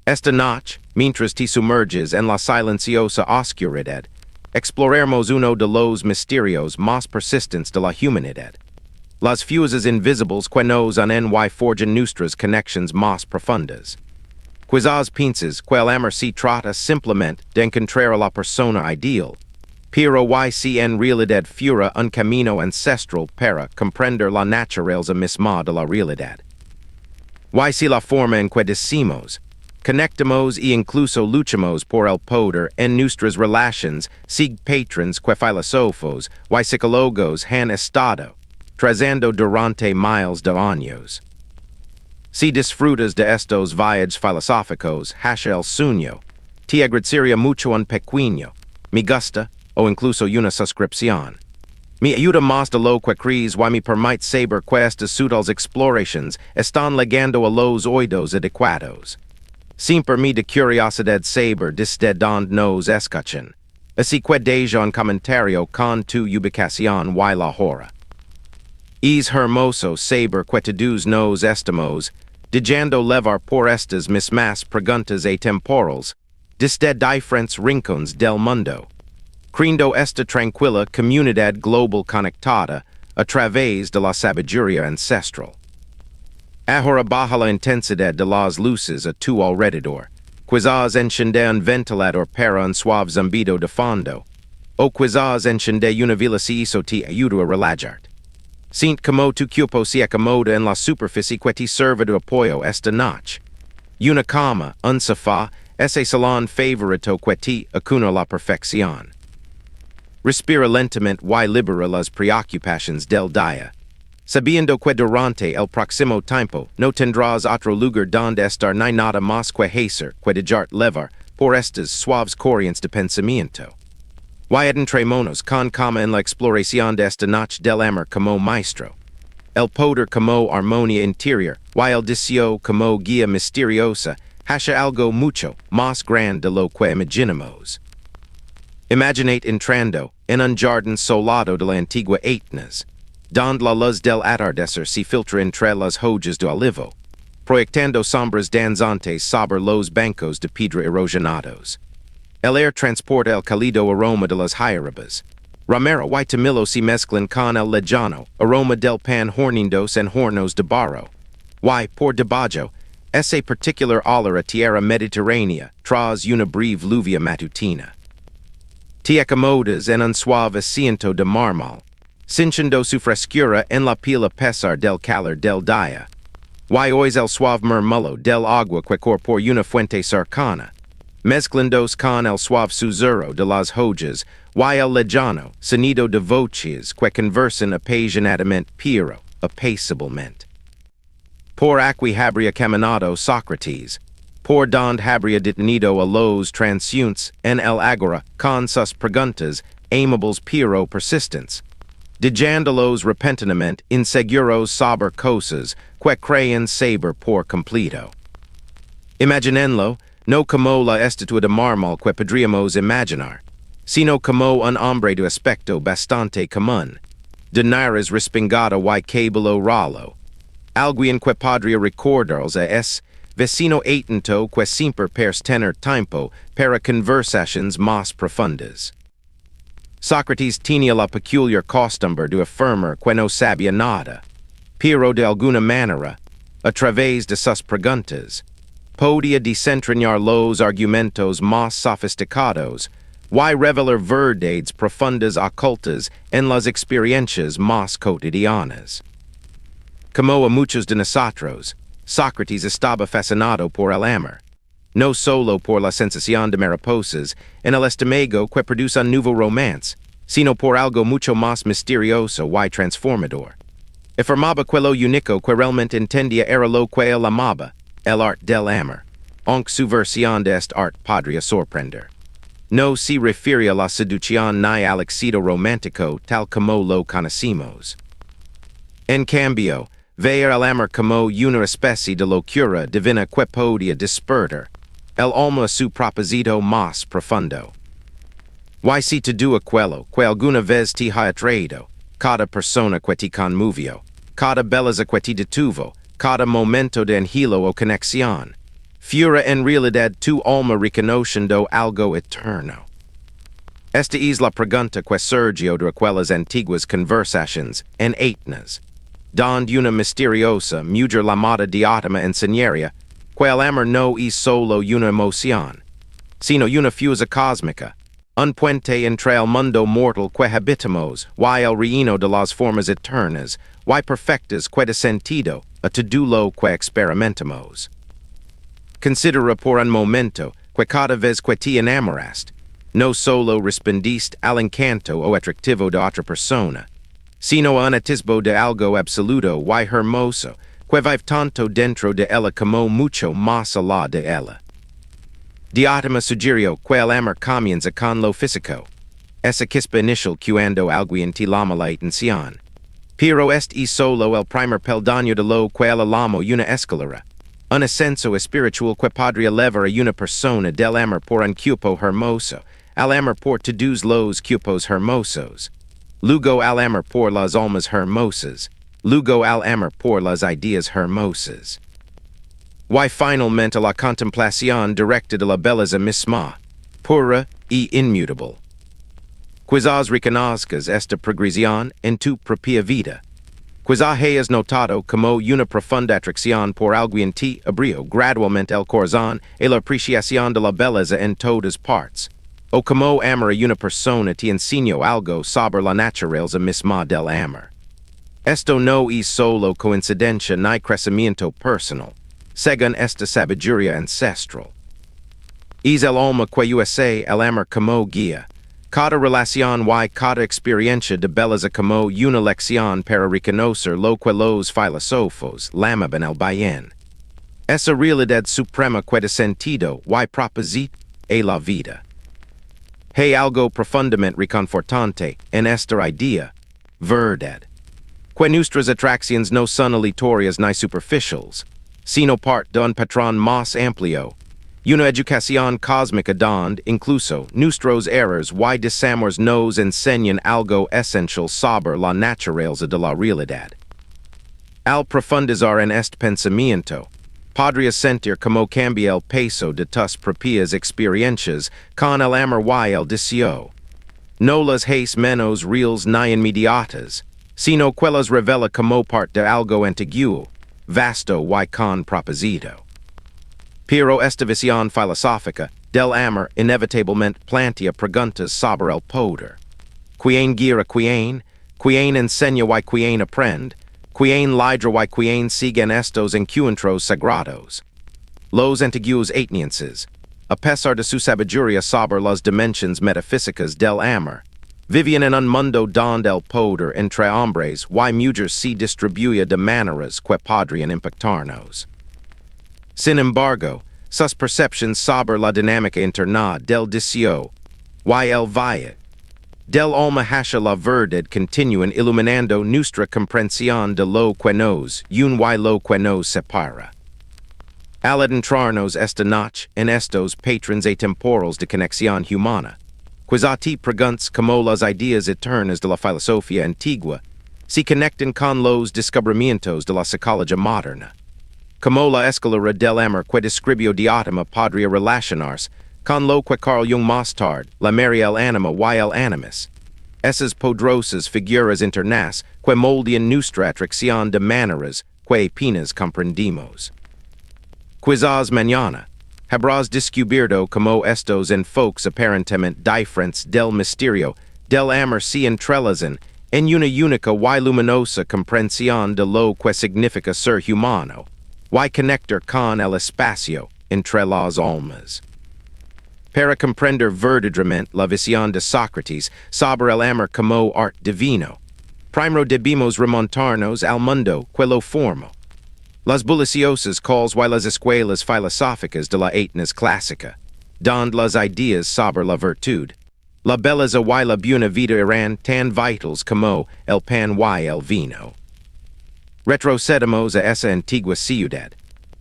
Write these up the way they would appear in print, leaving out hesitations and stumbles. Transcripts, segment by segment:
Esta noche, mientras te sumerges en la silenciosa oscuridad, exploraremos uno de los misterios más persistentes de la humanidad. Las fuerzas invisibles que nos unen y forjan nuestras conexiones más profundas. Quizás piensas que el amor se trata simplemente de encontrar a la persona ideal, pero y si en realidad fuera un camino ancestral para comprender la naturaleza misma de la realidad. Y si la forma en que decimos, conectamos e incluso luchamos por el poder en nuestras relaciones, sig patrons que filósofos y psicólogos han estado trazando durante miles de años. Si disfrutas de estos viajes filosóficos hacia el sueño, te agradecería mucho un pequeño, me gusta, o incluso una suscripción. Me ayuda más de lo que crees y me permite saber que estas sutiles exploraciones están llegando a los oídos adecuados. Siempre me de curiosidad saber desde donde nos escuchan. Así que deja un comentario con tu ubicación y la hora. Es hermoso saber que todos nos estamos dejando levar por estas mismas preguntas atemporales desde diferentes rincones del mundo, creando esta tranquila comunidad global conectada a través de la sabiduría ancestral. Ahora baja la intensidad de las luces a tu alrededor. Quizás encende un ventilador para un suave zumbido de fondo, o quizás encende una vela si eso te ayuda a relajarte. Siente como tu cuerpo se acomoda en la superficie que te sirve de apoyo esta noche. Una cama, un sofá, ese salón favorito que te acuna la perfección. Respira lentamente y libera las preocupaciones del día, sabiendo que durante el próximo tiempo no tendrás otro lugar donde estar ni nada más que hacer que dejarte levar por estas suaves corrientes de pensamiento. Y entrémonos con calma en la exploración de esta noche del amor como maestro, el poder como armonía interior y el deseo como guía misteriosa hacia algo mucho más grande de lo que imaginamos. Imaginate entrando en un jardín solado de la antigua eternas, donde la luz del atardecer se filtra entre las hojas de olivo, proyectando sombras danzantes sobre los bancos de piedra erosionados. El aire transporta el cálido aroma de las hierbas. Romero y tomillo se mezclan con el lejano aroma del pan hornidos en hornos de barro. Y, por debajo, ese particular olor a tierra mediterránea tras una breve lluvia matutina. Te acomodas en un suave asiento de mármol, sintiendo su frescura en la piel a pesar del calor del día. Y oís el suave murmullo del agua que corre por una fuente cercana, mezclándose con el suave susurro de las hojas y el lejano sonido de voces que conversan apasionadamente pero apaciblemente. Por aquí habría caminado Sócrates, por donde habría detenido a los transeúntes en el agora con sus preguntas amables pero persistentes, dejándolos repentinamente inseguros sobre cosas que creen saber por completo. Imaginenlo no como la estatua de mármol que podríamos imaginar, sino como un hombre de aspecto bastante común, de nariz respingada y cabello ralo, alguien que podría recordarles a es vecino atento que siempre parece tener tiempo para conversaciones más profundas. Sócrates tenía la peculiar costumbre de afirmar que no sabía nada, pero de alguna manera, a través de sus preguntas, podía desentrañar los argumentos más sofisticados y revelar verdades profundas ocultas en las experiencias más cotidianas. Como a muchos de nosotros, Sócrates estaba fascinado por el amor, no solo por la sensación de mariposas en el estómago que produce un nuevo romance, sino por algo mucho más misterioso y transformador. Afirmaba que lo único que realmente entendía era lo que él amaba, el arte del amor, aunque su versión de este arte podría sorprender. No se refiere a la seducción ni al éxito romántico tal como lo conocimos. En cambio, ver el amor como una especie de locura divina que podía despertar el alma a su propósito más profundo. Y si te do aquello que alguna vez te ha atraído, cada persona que te conmovió, cada belleza que te detuvo, cada momento de angelo o conexión, Fura en realidad tu alma reconociendo algo eterno. Esta es la pregunta que surgió de aquellas antiguas conversaciones en eternas, donde una misteriosa mujer llamada diátima enseñaría que el amor no es solo una emoción, sino una fuerza cósmica, un puente entre el mundo mortal que habitamos y el reino de las formas eternas, y perfectas que de sentido a todo lo que experimentamos. Considera por un momento que cada vez que te enamoraste, no solo respondiste al encanto o atractivo de otra persona, sino a un atisbo de algo absoluto y hermoso que vive tanto dentro de ella como mucho más allá de ella. Diátima sugirió que el amor comienza con lo físico, esa chispa inicial cuando alguien te llama la atención. Pero este es solo el primer peldaño de lo que el llamo una escalera, un ascenso espiritual que podría llevar a una persona del amor por un cuerpo hermoso, al amor por todos los cuerpos hermosos, luego al amor por las almas hermosas, luego al amor por las ideas hermosas. Y finalmente la contemplación directa de la belleza misma, pura y inmutable. Quizás reconozcas esta progresión en tu propia vida. Quizás hayas notado como una profunda atracción por alguien te abrió gradualmente el corazón y la apreciación de la belleza en todas partes. O como amar a una persona te enseñó algo sobre la naturaleza misma del amor. Esto no es solo coincidencia ni crecimiento personal, según esta sabiduría ancestral. Es el alma que usa el amor como guía. Cada relación y cada experiencia de belleza como una lección para reconocer lo que los filósofos llamaban el bien. Esa realidad suprema que de sentido y propósito a la vida. Hay algo profundamente reconfortante en esta idea, verdad. Que nuestras atracciones no son aleatorias ni superficiales, sino parte de un patrón más amplio. Una educación cósmica donde, incluso, nuestros errores y desamores nos enseñan algo esencial sobre la naturaleza de la realidad. Al profundizar en este pensamiento, podrías sentir como cambia el peso de tus propias experiencias con el amor y el deseo. No las haces menos reales ni inmediatas, sino que las revela como parte de algo antiguo, vasto y con propósito. Pero esta visión filosófica del amor inevitablemente plantea preguntas sobre el poder. ¿Quién guía a quién? ¿Quién enseña y quién aprende? ¿Quién lidera y quién siguen estos encuentros sagrados? Los antiguos atenienses, a pesar de su sabiduría sobre las dimensiones metafísicas del amor, vivían en un mundo donde el poder entre hombres y mujeres se distribuía de maneras que podrían impactarnos. Sin embargo, sus percepciones sobre la dinámica interna del deseo y el vaya del alma hacia la verdad continúan iluminando nuestra comprensión de lo que nos une y lo que nos separa. Al adentrarnos esta noche en estos patrones atemporales de conexión humana, quizá te preguntas cómo las ideas eternas de la filosofía antigua se conectan con los descubrimientos de la psicología moderna. Como la escalera del amor que describió diátima podría relacionarse con lo que Carl Jung más tarde llamaría el ánima y el animus. Esas poderosas figuras internas que moldean nuestra atracción de maneras que apenas comprendimos. Quizás mañana habrás descubierto como estos enfoques aparentemente diferentes del misterio del amor se entrelazan en una única y luminosa comprensión de lo que significa ser humano, y conectar con el espacio entre las almas. Para comprender verdaderamente la visión de Sócrates sobre el amor como arte divino, primero debemos remontarnos al mundo que lo formó. Las buliciosas calls y las escuelas filosóficas de la etnas clásica, donde las ideas sobre la virtud, la belleza y la buena vida eran tan vitales como el pan y el vino. Retrocedemos a esa antigua ciudad,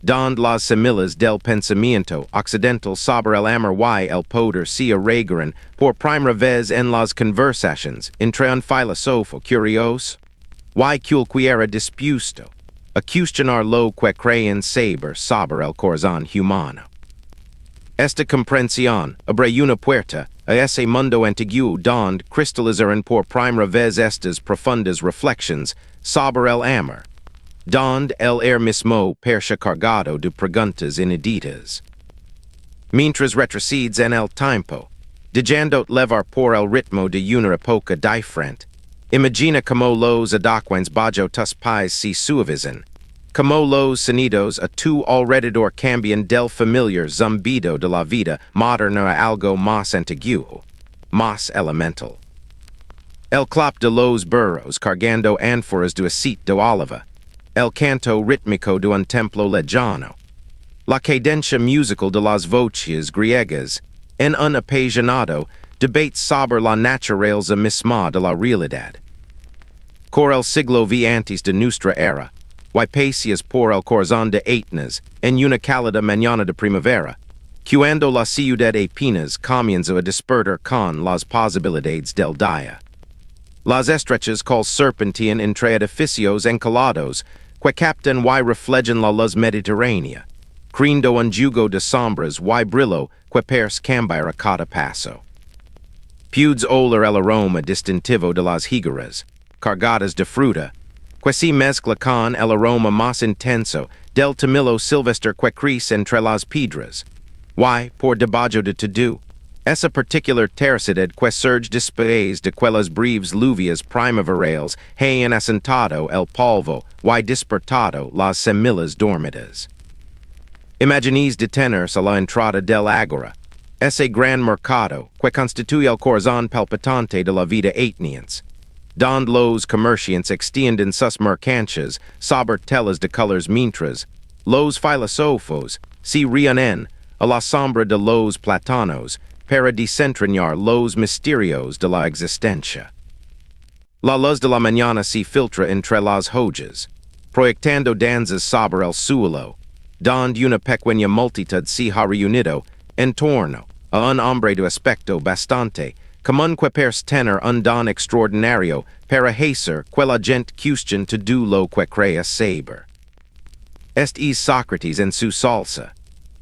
donde las semillas del pensamiento occidental sobre el amor y el poder se arraigaron por primera vez en las conversaciones entre un filósofo curioso y cualquiera dispuesto cuestionar lo que creen saber sobre el corazón humano. Esta comprensión abre una puerta a ese mundo antiguo donde cristalizaron por primera vez estas profundas reflexiones sobre el amor, donde el mismo perse cargado de preguntas ineditas. Mientras retrocedes en el tiempo, dejando levar por el ritmo de una época diferente, imagina como los adoquines bajo tus pies se suavizan, como los sonidos a tu alrededor cambian del familiar zumbido de la vida moderna a algo más antiguo, más elemental. El clop de los burros cargando ánforas de aceite de oliva, el canto rítmico de un templo lejano, la cadencia musical de las voces griegas, en un apasionado debate sobre la naturaleza misma de la realidad. Cor el siglo V antes de nuestra era, paseas por el corazón de Eternas en una cálida mañana de primavera, cuando la ciudad apenas comienza a despertar con las posibilidades del día. Las estrechas calles serpentean entre edificios encalados que captan y reflejan la luz mediterránea, creando un jugo de sombras y brillo que parece cambiar a cada paso. Puedes oler el aroma distintivo de las higueras, cargadas de fruta, que se mezcla con el aroma más intenso del tomillo silvestre que crece entre las piedras. Y, por debajo de todo, esa particular terracidad que surge después de que las breves lluvias primaverales hayan asentado el polvo y despertado las semillas dormidas. Imaginez detenerse a la entrada del agora, ese gran mercado que constituye el corazón palpitante de la vida ateniense, donde los comerciantes extienden sus mercancías sobre telas de colores mientras los filósofos se reúnen a la sombra de los platanos para desentrañar los misterios de la existencia. La luz de la mañana se filtra entre las hojas, proyectando danzas sobre el suelo, donde una pequeña multitud se ha reunido en torno a un hombre de aspecto bastante común que parece tener un don extraordinario para hacer que la gente cuestione todo lo que crea saber. Este es Sócrates en su salsa,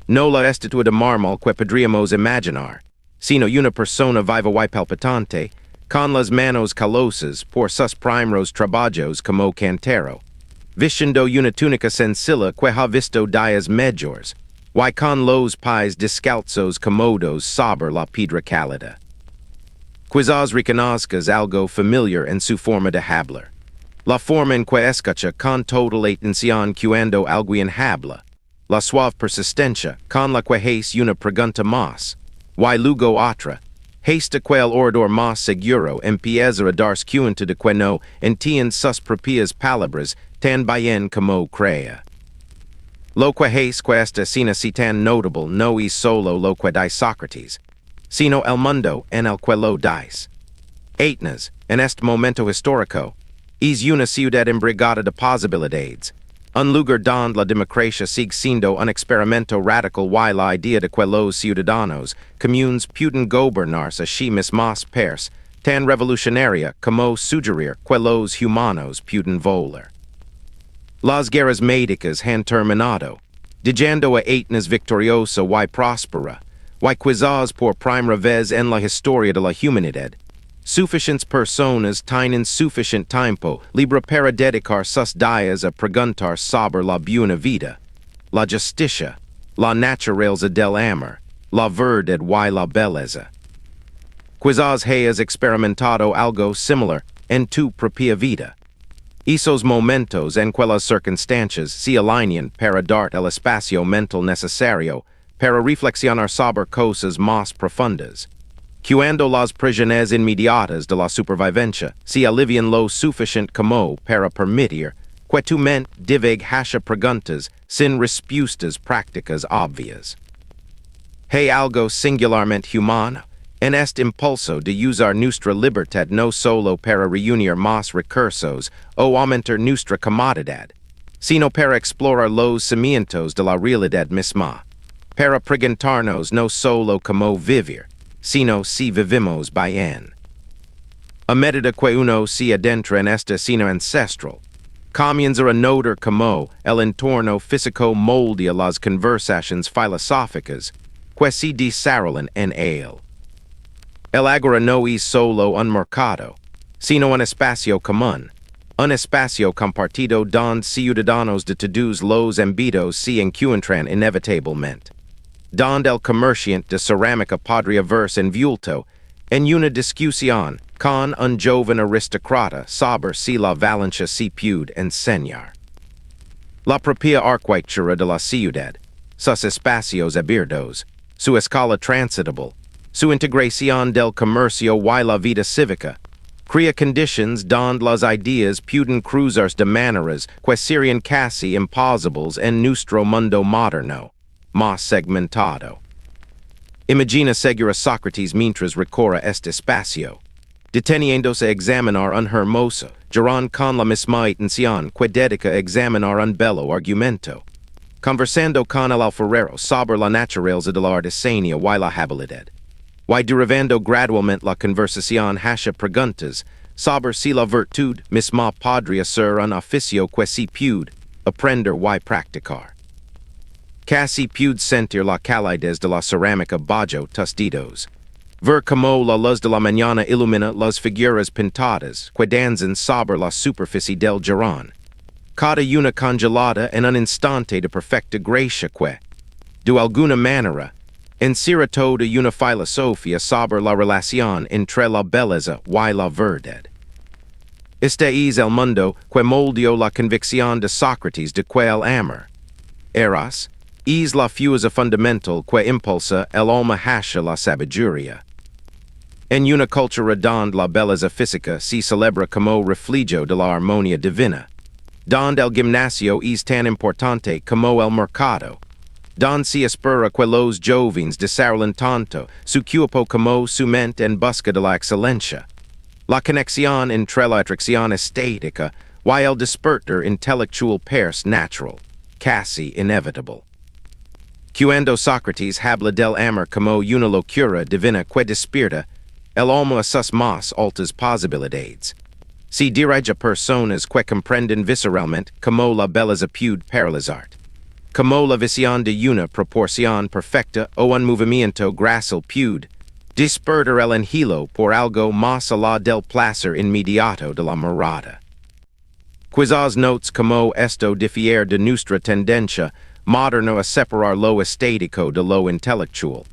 no la estatua de mármol que podríamos imaginar, sino una persona viva y palpitante, con las manos calosas por sus primeros trabajos como cantero, vistiendo una túnica sencilla que ha visto días mejores, y con los pies descalzos cómodos sobre la piedra cálida. Quizás reconozcas algo familiar en su forma de hablar. La forma en que escucha con total atención cuando alguien habla. La suave persistencia con la que hace una pregunta más. Y luego otra. Hasta que el orador más seguro empieza a darse cuenta de que no entiende sus propias palabras tan bien como crea. Lo que hace que esta escena sea tan notable no es solo lo que dice Sócrates, sino el mundo en el que lo dice. Eternas, en este momento histórico, es una ciudad embrigada de posibilidades, un lugar donde la democracia sigue siendo un experimento radical y la idea de que los ciudadanos comunes pueden gobernarse a sí mismos parece tan revolucionaria como sugerir que los humanos pueden volar. Las guerras médicas han terminado, dejando a Eternas victoriosa y próspera, y quizás por primera vez en la historia de la humanidad, suficientes personas tienen suficiente tiempo libre para dedicar sus días a preguntar sobre la buena vida, la justicia, la naturaleza del amor, la verdad y la belleza. Quizás hayas experimentado algo similar en tu propia vida. Esos momentos en que las circunstancias se alinean para darte el espacio mental necesario para reflexionar sobre cosas más profundas. Cuando las prisiones inmediatas de la supervivencia se alivian lo suficiente como para permitir que tu mente divague hacia preguntas sin respuestas prácticas obvias. Hay algo singularmente humano en este impulso de usar nuestra libertad no solo para reunir más recursos o aumentar nuestra comodidad, sino para explorar los cimientos de la realidad misma. Para preguntarnos no solo cómo vivir, sino si vivimos bien. A medida que uno se adentra en esta escena ancestral, comienza a notar como el entorno físico moldea las conversaciones filosóficas que se desarrollan en él. El agora no es solo un mercado, sino un espacio común, un espacio compartido donde ciudadanos de todos los ámbitos se encuentran inevitablemente, donde el comerciante de cerámica podría verse envuelto en una discusión con un joven aristócrata sobre si la valencia se puede enseñar. La propia arquitectura de la ciudad, sus espacios abiertos, su escala transitable, su integración del comercio y la vida cívica, crea conditions donde las ideas pueden cruzarse de maneras que serían casi imposibles en nuestro mundo moderno, más segmentado. Imagina seguir a Sócrates mientras recorre este espacio, deteniéndose a examinar un hermoso, gerón con la misma atención que dedica a examinar un bello argumento, conversando con el alfarero sobre la naturaleza de la artesanía y la habilidad, y derivando gradualmente la conversación hacia preguntas sobre si la virtud misma podría ser un oficio que se puede aprender y practicar. Casi puede sentir la calidez de la cerámica bajo tus dedos, ver como la luz de la mañana ilumina las figuras pintadas que danzan sobre la superficie del gerón, cada una congelada en un instante de perfecta gracia que, de alguna manera, encierra toda una filosofía sobre la relación entre la belleza y la verdad. Este es el mundo que moldeó la convicción de Sócrates de que el amor, eros, es la fuerza fundamental que impulsa el alma hacia la sabiduría. En una cultura donde la belleza física se celebra como reflejo de la armonía divina, donde el gimnasio es tan importante como el mercado, donde se espera que los jóvenes desarrollen tanto su cuerpo como su mente en busca de la excelencia, la conexión entre la atracción estética y el despertar intelectual parece natural, casi inevitable. Cuando Sócrates habla del amor como una locura divina que despierta el alma a sus más altas posibilidades, se dirige a personas que comprenden visceralmente como la belleza puede paralizar, como la visión de una proporción perfecta o un movimiento grácil puede despertar el anhelo por algo más allá del placer inmediato de la mirada. Quizás notes como esto difiere de nuestra tendencia moderna a separar lo estético de lo intelectual,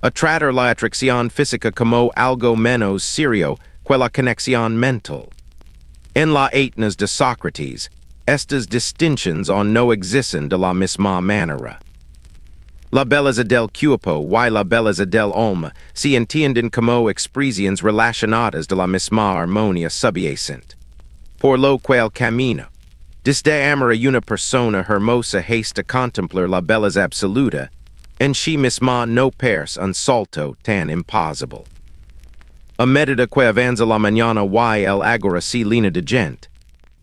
a tratar la atracción física como algo menos serio que la conexión mental. En la eternas de Sócrates, estas distinciones no existen de la misma manera. La belleza del cuerpo y la belleza del alma se entienden como expresiones relacionadas de la misma armonía subyacente, por lo que el camino desde amar a una persona hermosa hasta contemplar la belleza absoluta, en sí misma no parece un salto tan imposible. A medida que avanza la mañana y el agora se llena de gente,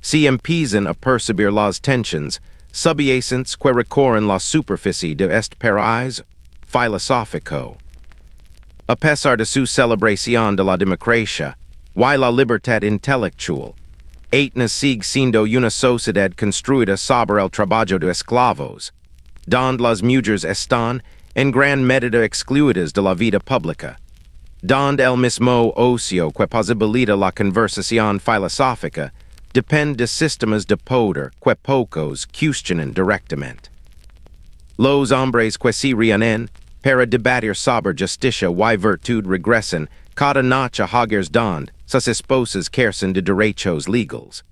se empiezan a percibir las tensiones subyacentes que recorren la superficie de este paraíso filosófico. A pesar de su celebración de la democracia y la libertad intelectual, Este sigue siendo una sociedad construida sobre el trabajo de esclavos, donde las mujeres están en gran medida excluidas de la vida pública, donde el mismo ocio que posibilita la conversación filosófica depende de sistemas de poder que pocos cuestionan directamente. Los hombres que se reúnen para debatir sobre justicia y virtud regresan cada noche a hogares donde sus esposas carecen de derechos legales,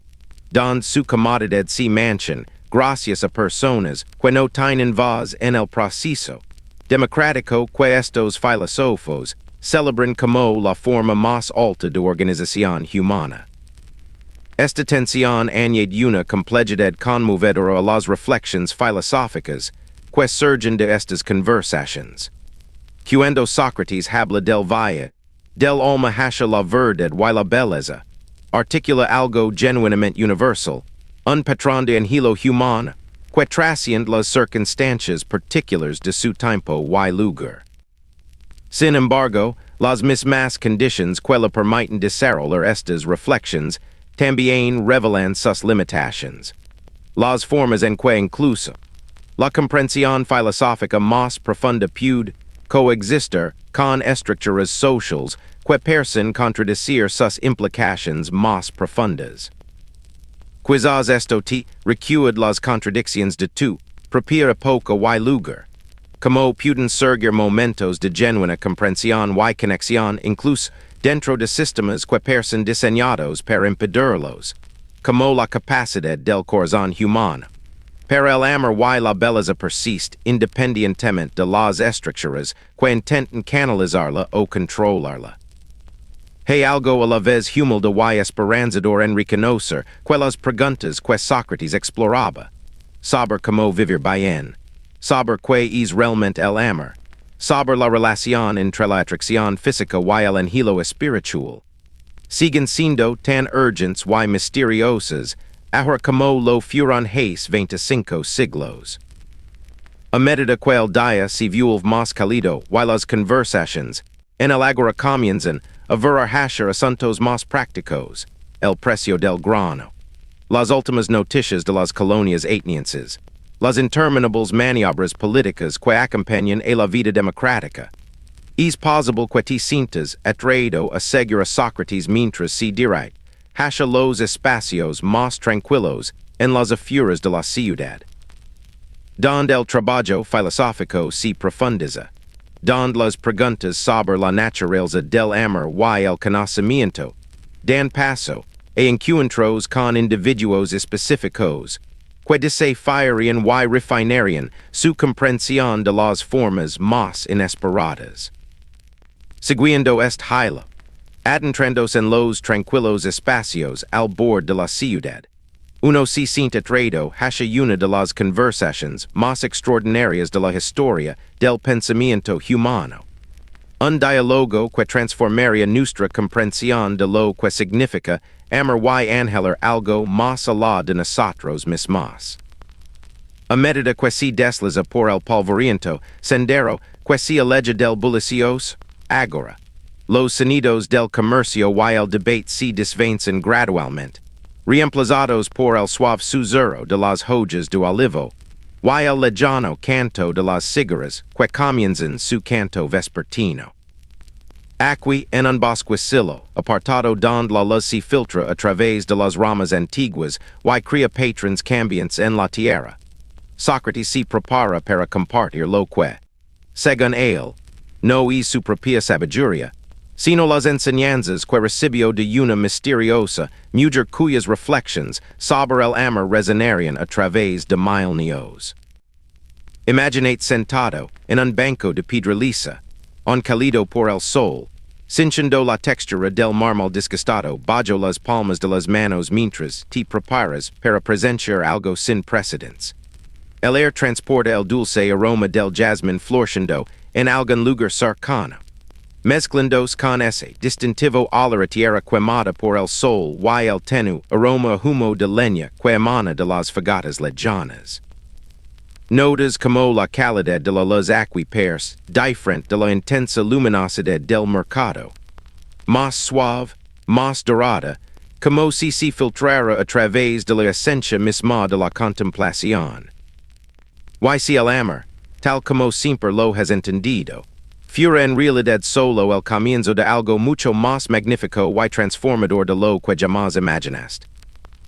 donde su comodidad se manchan gracias a personas que no tienen voz en el proceso democrático que estos filósofos celebran como la forma más alta de organización humana. Esta tensión añade una complejidad conmovedora a las reflexiones filosóficas que surgen de estas conversaciones. Cuando Sócrates habla del vaya, del alma hacia la verdad y la belleza, articula algo genuinamente universal, un patrón de anhelo humano que trasciende las circunstancias particulares de su tiempo y lugar. Sin embargo, las mismas condiciones que le permiten desarrollar estas reflexiones también revelan sus limitations. Las formas en que incluso la comprensión filosófica más profunda puede coexistir con estructuras sociales que parecen contradecir sus implicaciones más profundas. Quizás esto te recuerde las contradicciones de tu propia época y lugar, como pueden surgir momentos de genuina comprensión y conexión incluso dentro de sistemas que parecen diseñados para impedirlos, como la capacidad del corazón humano. Pero el amor y la belleza persiste independientemente de las estructuras que intenten canalizarla o controlarla. Hay algo a la vez humilde y esperanzador en reconocer que las preguntas que Sócrates exploraba, sobre cómo vivir bien, sobre qué es realmente el amor, sobre la relación entre la atracción física y el anhelo espiritual, siguen siendo tan urgentes y misteriosas ahora como lo fueron hace 25 siglos. A medida que el día se vuelve más cálido y las conversaciones en el agora comienzan a ver asuntos más prácticos, el precio del grano, las últimas noticias de las colonias atenienses, las interminables maniobras políticas que acompañan a la vida democrática. Es posible que te sientas atraído a seguir a Sócrates mientras se dirige hacia los espacios más tranquilos en las afueras de la ciudad, donde el trabajo filosófico se profundiza, donde las preguntas sobre la naturaleza del amor y el conocimiento dan paso a encuentros con individuos específicos que desafiarían y refinarían su comprensión de las formas más inesperadas. Siguiendo este hilo, adentrándose en los tranquilos espacios al borde de la ciudad, uno se siente atraído hacia una de las conversaciones más extraordinarias de la historia del pensamiento humano. Un diálogo que transformaría nuestra comprensión de lo que significa amar y anhelar algo más allá de nosotros mismos. A medida que se desliza por el polvoriento sendero que se aleja del bullicioso agora, los sonidos del comercio y el debate se desvanecen gradualmente, reemplazados por el suave susurro de las hojas de olivo y el lejano canto de las cigarras que comienzan su canto vespertino. Aquí en un bosquecillo, apartado donde la luz se filtra a través de las ramas antiguas y crea patrones cambiantes en la tierra, Sócrates se prepara para compartir lo que, según él, no es su propia sabiduría, sino las enseñanzas que recibió de una misteriosa mujer cuyas reflections sobre el amor resonarían a través de milenios. Imaginate sentado en un banco de piedra lisa, cálido por el sol, sintiendo la textura del mármol disgustado bajo las palmas de las manos mientras te preparas para presenciar algo sin precedentes. El aire transporta el dulce aroma del jazmín floreciendo en algún lugar cercano, mezclándose con ese distintivo olor a tierra quemada por el sol y el tenue aroma a humo de leña que emana de las fogatas lejanas. Notas como la calidad de la luz aquí perce diferente de la intensa luminosidad del mercado, más suave, más dorada, como si se filtrara a través de la esencia misma de la contemplación. Y si el amor, tal como siempre lo has entendido, fuera en realidad solo el comienzo de algo mucho más magnífico y transformador de lo que jamás imaginaste.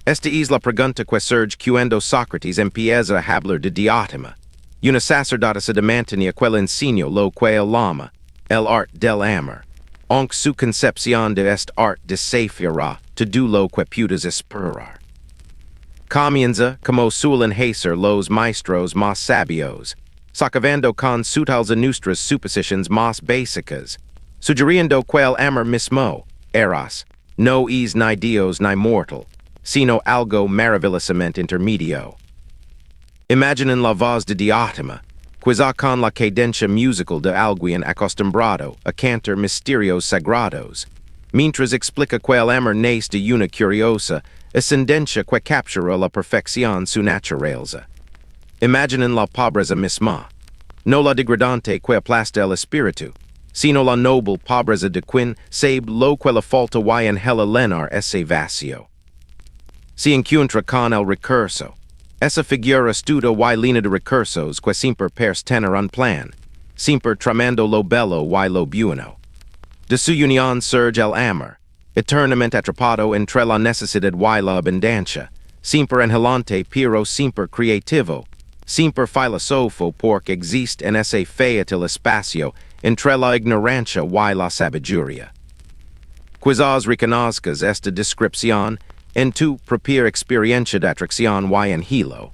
Esta es la pregunta que surge cuando Sócrates empieza a hablar de diátima, una sacerdotisa de mantenía que le enseñó lo que él llama el arte del amor, aunque su concepción de este arte desafiará todo lo que puedas esperar. Comienza, como suelen hacer los maestros más sabios, sacando con sutiles a nuestras suposiciones más básicas, sugiriendo que el amor mismo, eros, no es ni Dios ni mortal, sino algo maravillosamente intermedio. Imaginen la voz de diátima, quizá con la cadencia musical de alguien acostumbrado a cantar misterios sagrados, mientras explica que el amor nace de una curiosa ascendencia que captura la perfección su naturaleza. Imaginen la pobreza misma, no la degradante que aplasta el espíritu, sino la noble pobreza de quien sabe lo que le falta y angela llenar ese vacío. Si encuentra con el recurso. Esa figura studa y línea de recursos que siempre pers tener un plan, siempre tramando lo bello y lo bueno. De su unión surge el amor, eternamente atrapado entre la necesidad y la abundancia, siempre anhelante pero siempre creativo, siempre filósofo porque existe en ese fátil espacio entre la ignorancia y la sabiduría. Quizás reconozcas esta descripción en tu propia experiencia de atracción y en hilo.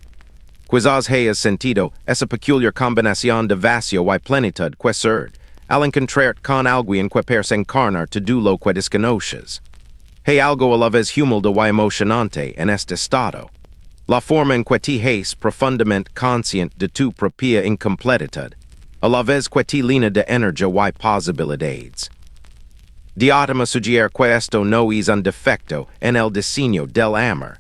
Quizás hayas sentido esa peculiar combinación de vacío y plenitud que surge al encontrarte con alguien que parece encarnar todo lo que desconoces. Hay algo a la vez humilde y emocionante en este estado. La forma en que te haces profundamente consciente de tu propia incompletitud, a la vez que te llena de energía y posibilidades. Diátama sugiere que esto no es un defecto en el diseño del amor,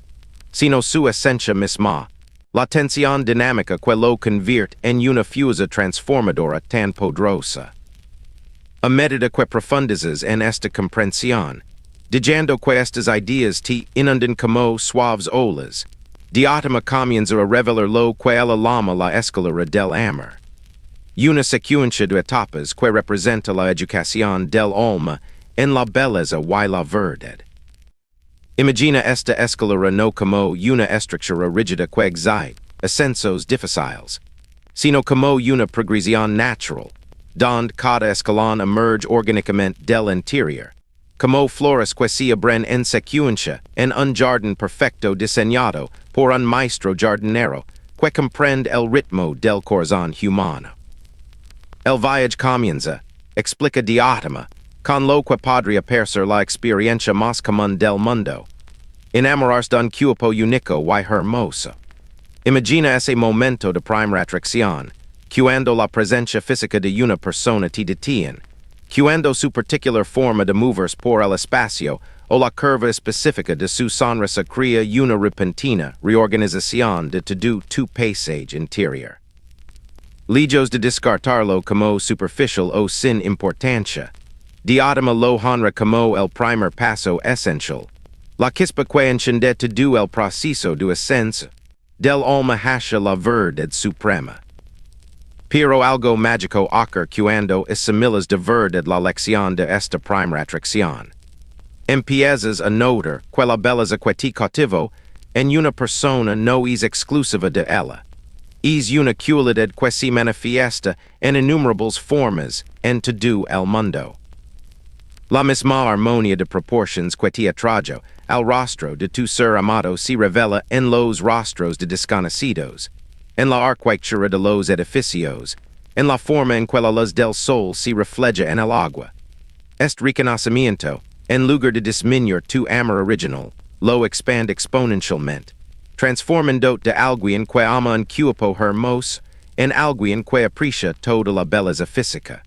sino su esencia misma, la tensión dinámica que lo convierte en una fuerza transformadora tan poderosa. A medida que profundizas en esta comprensión, dejando que estas ideas te inunden como suaves olas, diátama comienza a revelar lo que ella llama la escalera del amor. Una secuencia de etapas que representa la educación del alma en la belleza y la verdad. Imagina esta escalera no como una estructura rígida que exige ascensos difíciles, sino como una progresión natural, donde cada escalón emerge orgánicamente del interior, como flores que se abren en secuencia en un jardín perfecto diseñado por un maestro jardinero que comprende el ritmo del corazón humano. El viaje comienza, explica diátama, con lo que podría parecer la experiencia más común del mundo. Enamorarse de un cuerpo único y hermoso. Imagina ese momento de primera atracción, cuando la presencia física de una persona te detiene, cuando su particular forma de moverse por el espacio o la curva específica de su sonrisa crea una repentina reorganización de todo tu paisaje interior. Lejos de descartarlo como superficial o sin importancia, diátama lo honra como el primer paso esencial, la chispa que enciende todo el proceso de ascenso del alma hacia la verdad suprema. Pero algo mágico ocurre cuando asimilas de verdad la lección de esta primera atracción. Empiezas a notar que la belleza que te cautivó en una persona no es exclusiva de ella. Es una cualidad que se manifiesta en innumerables formas en todo el mundo. La misma armonía de proporciones que te atrajo al rostro de tu ser amado se revela en los rostros de desconocidos, en la arquitectura de los edificios, en la forma en que la luz del sol se refleja en el agua. Este reconocimiento, en lugar de disminuir tu amor original, lo expande exponencialmente, transformando de alguien que ama un cuerpo hermoso en alguien que aprecia toda la belleza física.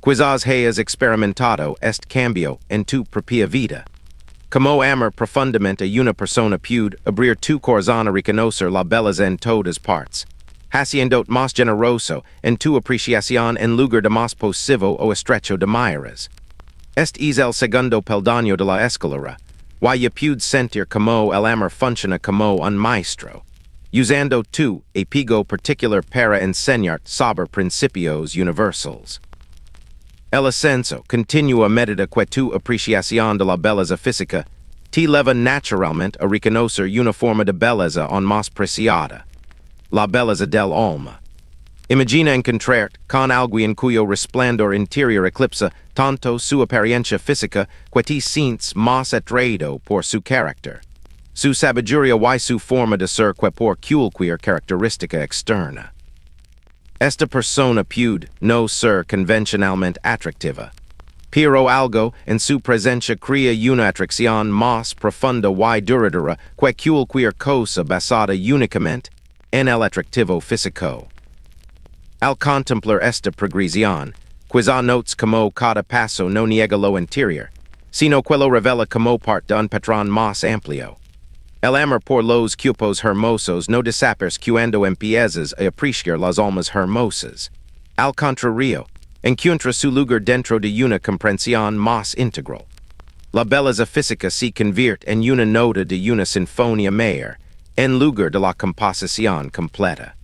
Quizás hayas experimentado este cambio en tu propia vida. Como amar profundamente a una persona puede abrir tu corazón a reconocer la belleza en todas partes, haciéndote más generoso en tu apreciación en lugar de más posesivo o estrecho de miras. Este es el segundo peldaño de la escalera, y puedes sentir como el amor funciona como un maestro, usando tu apego particular para enseñarte sobre principios universals. El ascenso continúa a medida que tu apreciación de la belleza física te lleva naturalmente a reconocer una forma de belleza aún más preciada, la belleza del alma. Imagina encontrarte con alguien cuyo resplandor interior eclipsa tanto su apariencia física que te sientes más atraído por su carácter, su sabiduría y su forma de ser que por cualquier característica externa. Esta persona puede no ser convencionalmente atractiva, pero algo en su presencia crea una atracción más profunda y duradera que cualquier cosa basada únicamente en el atractivo físico. Al contemplar esta progresión, quizá notes como cada paso no niega lo interior, sino que lo revela como parte de un patrón más amplio. El amor por los cuerpos hermosos no desaparece cuando empiezas a apreciar las almas hermosas. Al contrario, encuentra su lugar dentro de una comprensión más integral. La belleza física se convierte en una nota de una sinfonía mayor, en lugar de la composición completa.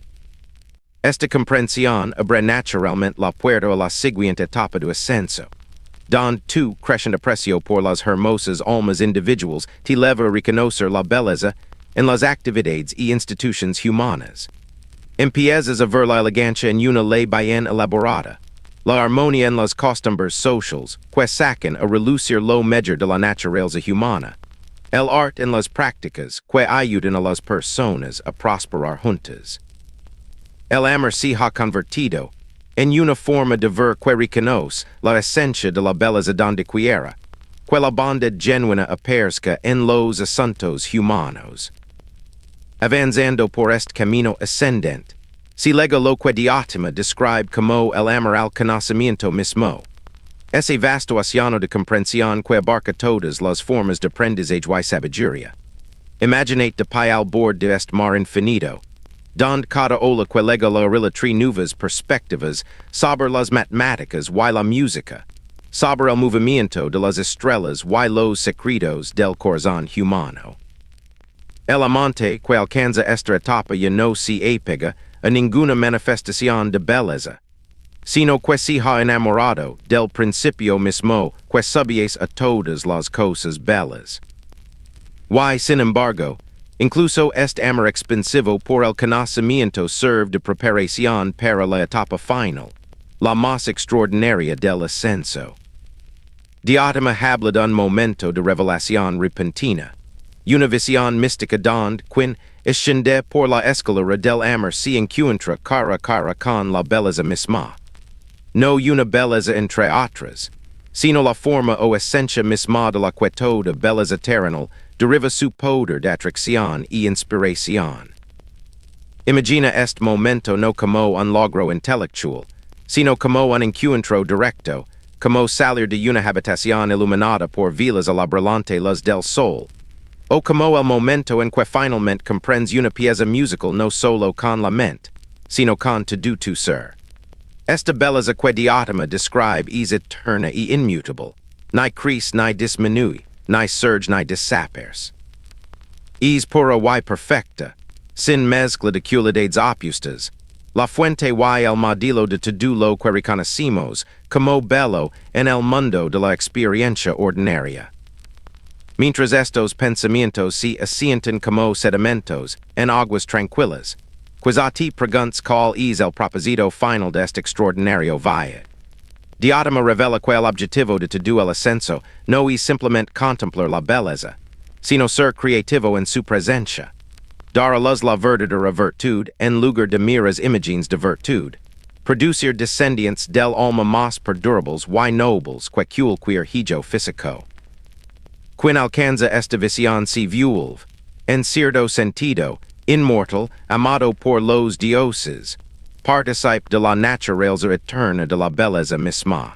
Esta comprensión abre naturalmente la puerta a la siguiente etapa de ascenso, donde tu creciente aprecio por las hermosas almas individuals te lleva a reconocer la belleza en las actividades y instituciones humanas. Empiezas a ver la elegancia en una ley bien elaborada, la armonía en las costumbres sociales, que sacan a relucir lo mejor de la naturaleza humana, el arte en las prácticas, que ayudan a las personas a prosperar juntas. El amor se ha convertido en una forma de ver que reconoce la esencia de la belleza donde quiera, que la bondad genuina aparezca en los asuntos humanos. Avanzando por este camino ascendente, si lega lo que Diotima describe como el amor al conocimiento mismo. Ese vasto océano de comprensión que abarca todas las formas de aprendizaje y sabiduría. Imaginate de pie al bord de este mar infinito, donde cada ola que lega la orilla tres nuevas perspectivas sobre las matemáticas y la música, sobre el movimiento de las estrellas y los secretos del corazón humano. El amante que alcanza esta etapa ya no se apega a ninguna manifestación de belleza, sino que se ha enamorado del principio mismo que subyace a todas las cosas bellas. Y, sin embargo, incluso este amor expansivo por el conocimiento serve de preparación para la etapa final, la más extraordinaria del ascenso. Diotima habla de un momento de revelación repentina, una visión mística donde, quien asciende por la escalera del amor se encuentra cara a cara con la belleza misma. No una belleza entre otras, sino la forma o esencia misma de la que toda belleza terrenal deriva su poder de atracción y inspiración. Imagina este momento no como un logro intelectual, sino como un encuentro directo, como salir de una habitación iluminada por velas a la brillante luz del sol, o como el momento en que finalmente comprendes una pieza musical no solo con la mente, sino con todo tu ser. Esta belleza que Diotima describe es eterna y inmutable, ni crece ni disminuye, ni surge ni desaparece. Es pura y perfecta, sin mezcla de cualidades opuestas, la fuente y el modelo de todo lo que reconocemos como bello en el mundo de la experiencia ordinaria. Mientras estos pensamientos se asientan como sedimentos en aguas tranquilas, pues a ti preguntas cuál es el propósito final de este extraordinario viaje. Diotima revela que el objetivo de todo el ascenso no es simplemente contemplar la belleza, sino ser creativo en su presencia, dar a luz la verdadera virtud en lugar de meras imágenes de virtud, producir descendientes del alma más perdurables y nobles que cualquier hijo físico. Quien alcanza esta visión se vuelve, en cierto sentido, inmortal, amado por los dioses, participe de la naturaleza eterna de la belleza misma.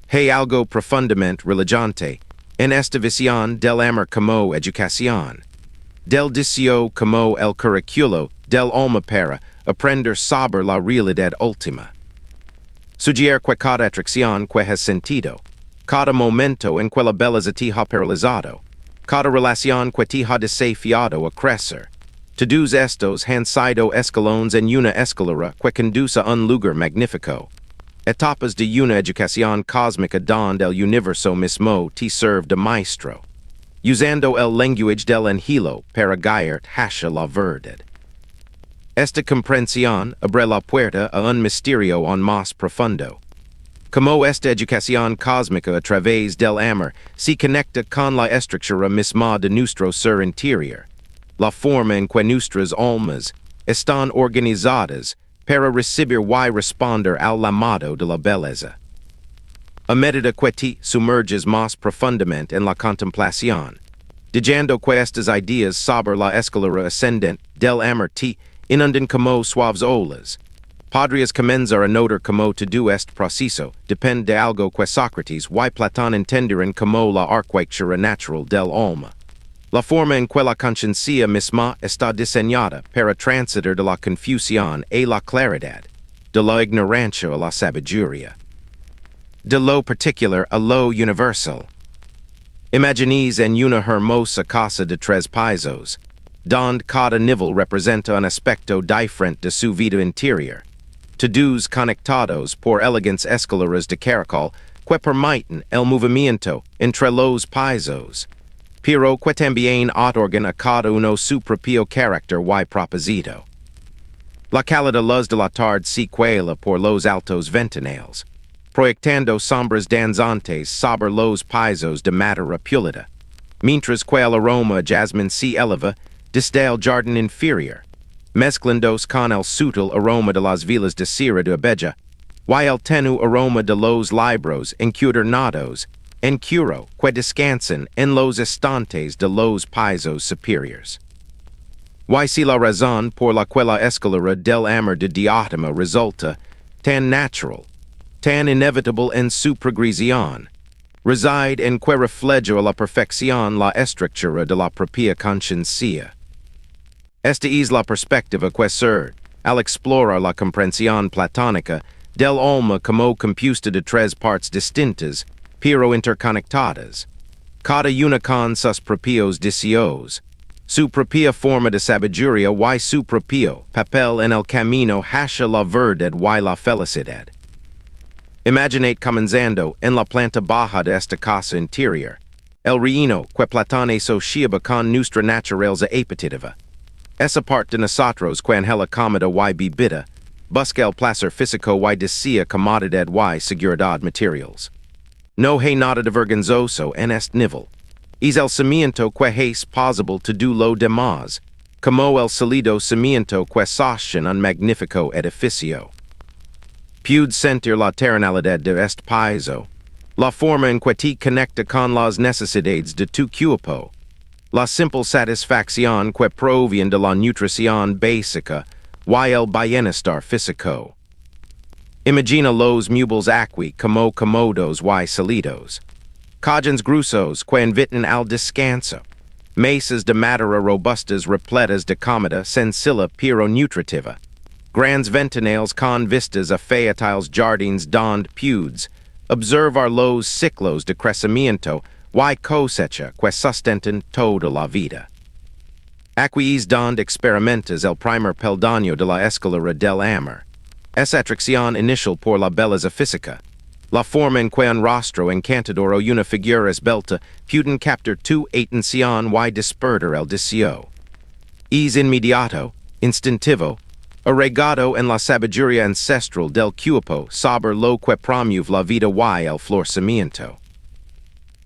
Hay algo profundamente relajante en esta visión del amor como educación, del deseo como el currículo del alma para aprender sobre la realidad última. Sugiere que cada atracción que has sentido, cada momento en que la belleza te ha paralizado, cada relación que te ha desafiado a crecer, todos estos han sido escalones en una escalera que conduce a un lugar magnífico, etapas de una educación cósmica donde el universo mismo te serve de maestro, usando el lenguaje del angelo para guiarte hacia la verdad. Esta comprensión abre la puerta a un misterio aún más profundo. Como esta educación cósmica a través del amor se conecta con la estructura misma de nuestro ser interior, la forma en que nuestras almas están organizadas para recibir y responder al llamado de la belleza. A medida que te sumerges más profundamente en la contemplación, dejando que estas ideas sobre la escalera ascendente del amor te inunden como suaves olas, podrías comenzar a notar como todo este proceso depende de algo que Sócrates y Platón entendieron como la arquitectura natural del alma. La forma en que la conciencia misma está diseñada para transitar de la confusión a la claridad, de la ignorancia a la sabiduría, de lo particular a lo universal. Imagines en una hermosa casa de tres pisos, donde cada nivel representa un aspecto diferente de su vida interior. Todos conectados por elegantes escaleras de caracol que permiten el movimiento entre los pisos, pero que también otorgan a cada uno su propio carácter y propósito. La cálida luz de la tarde se cuela por los altos ventanales, proyectando sombras danzantes sobre los pisos de madera pulida, mientras que el aroma a jasmine se eleva desde el jardín inferior, mezclándose con el sutil aroma de las vilas de cera de abella, y el tenue aroma de los libros encuadernados en cuero que descansan en los estantes de los pisos superiores. Y si la razón por la que la escalera del amor de diátima resulta tan natural, tan inevitable en su progresión, reside en que refleja a la perfección la estructura de la propia conciencia. Esta es la perspectiva que surge al explorar la comprensión platónica del alma como compuesta de tres partes distintas, pero interconectadas, cada una con sus propios deseos, su propia forma de sabiduría y su propio papel en el camino hacia la verdad y la felicidad. Imaginate comenzando en la planta baja de esta casa interior, el reino que Platón asociaba con nuestra naturaleza apetitiva. Esa parte de nosotros que angela comida y bebida, busca el placer físico y desea comodidad y seguridad materials. No hay nada de vergonzoso en este nivel. Es el cimiento que es posible to do lo demás, como el sólido cimiento que sostiene un magnífico edificio. Pude sentir la terrenalidad de este piso, la forma en que te conecta con las necesidades de tu cuerpo, la simple satisfacción que proviene de la nutrición básica y el bienestar físico. Imagina los muebles aquí como cómodos y sólidos, cajones gruesos que invitan al descanso, mesas de madera robustas repletas de comida sencilla pero nutritiva, grandes ventanales con vistas a fértiles jardines donde puedes observar los ciclos de crecimiento y cosecha que sustentan toda la vida. Aquí es donde experimentas el primer peldaño de la escalera del amor, esa atracción inicial por la belleza física, la forma en que un rostro encantador o una figura esbelta pueden captar tu atención y despertar el deseo. Es inmediato, instintivo, arraigado en la sabiduría ancestral del cuerpo sobre lo que promueve la vida y el florecimiento.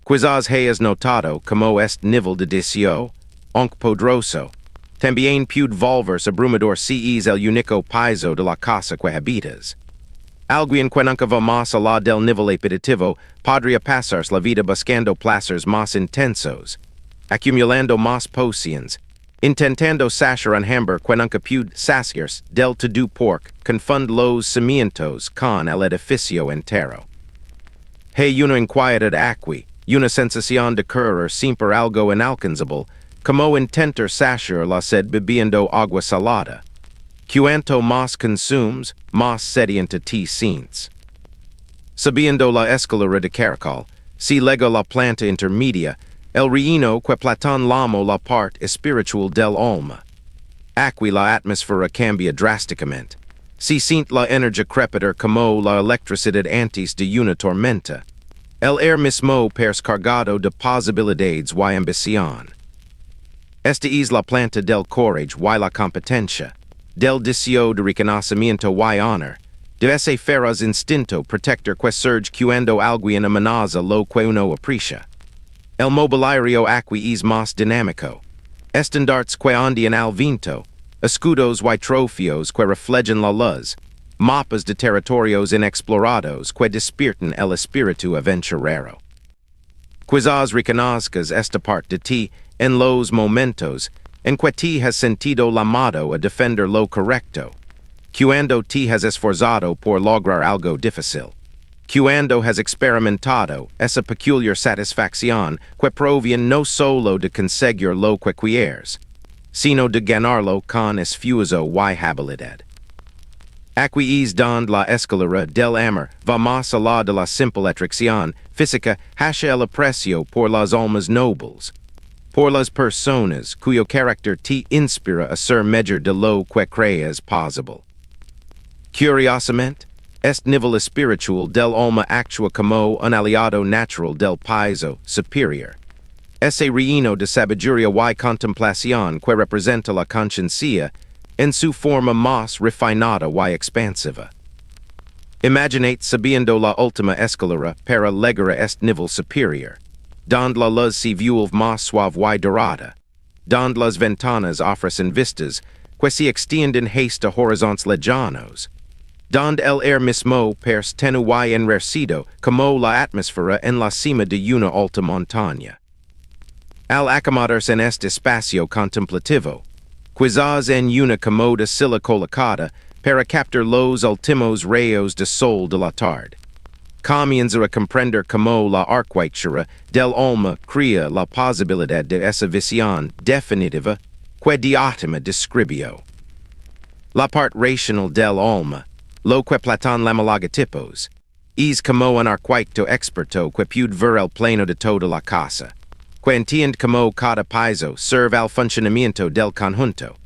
Quizás hayas notado como este nivel de deseo, aunque poderoso, también puede volverse abrumador si es el único piso de la casa que habitas. Alguien que nunca va más allá del nivel apetitivo podría pasarse la vida buscando placeres más intensos, acumulando más pociones, intentando saciar un hambre que nunca puede saciarse del todo porque confunde los cimientos con el edificio entero. Hay una inquietud aquí, una sensación de querer siempre algo inalcanzable, como intentar saciar la sed bebiendo agua salada. Cuanto más consumes, más sedienta te sientes. Subiendo la escalera de caracol, si lega la planta intermedia, el reino que Platón llamó la parte espiritual del alma. Aquí la atmósfera cambia drásticamente. Se siente la energía crepiter como la electricidad antes de una tormenta. El aire mismo parece cargado de posibilidades y ambición. Esta es la planta del courage y la competencia, del deseo de reconocimiento y honor, de ese feroz instinto protector que surge cuando alguien amenaza lo que uno aprecia. El mobiliario aquí es más dinámico. Estandartes que ondean al viento, escudos y trofeos que reflejan la luz, mapas de territorios inexplorados que despiertan el espíritu aventurero. Quizás reconozcas esta parte de ti en los momentos en que te has sentido llamado a defender lo correcto, cuando te has esforzado por lograr algo difícil, cuando has experimentado esa peculiar satisfacción que proviene no solo de conseguir lo que quieres, sino de ganarlo con esfuerzo y habilidad. Acquies dond la escalera del amor, va más allá de la simple atracción, física, hacia el aprecio por las almas nobles. Por las personas cuyo carácter te inspira a ser mejor de lo que crees posible. Curiosamente, este nivel espiritual del alma actúa como un aliado natural del piso superior. Ese reino de sabiduría y contemplación que representa la conciencia en su forma más refinada y expansiva. Imaginate subiendo la última escalera para llegar a este nivel superior, donde la luz se vuelve más suave y dorada, donde las ventanas ofrecen vistas que se extienden hasta horizontes lejanos, donde el aire mismo parece tenue y enrarecido como la atmósfera en la cima de una alta montaña. Al acomodarse en este espacio contemplativo, quizás en una cómoda silla colocada para captar los últimos rayos de sol de la tarde, comienza a comprender cómo la arquitectura del alma crea la posibilidad de esa visión definitiva que diátima describió. La parte racional del alma, lo que Platón llama logotipos, es como un arquitecto experto que puede ver el plano de toda la casa, que entiende como cada piso serve al funcionamiento del conjunto,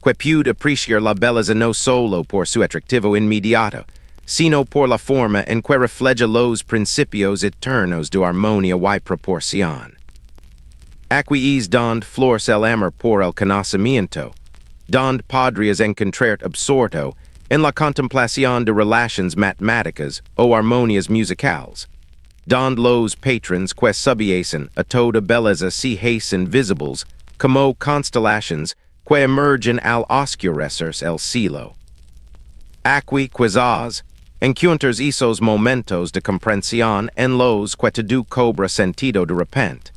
que puede apreciar la belleza no solo por su atractivo inmediato, sino por la forma en que refleja los principios eternos de armonía y proporción. Aquí es donde florece el amor por el conocimiento, donde podrías encontrar absorto en la contemplación de relaciones matemáticas o armonías musicales, donde los patrons que subyacen a toda belleza se hacen visibles como constelaciones que emergen al oscurecerse el cielo. Aquí quizás encuentras esos momentos de comprensión en los que tu cobra sentido de repente,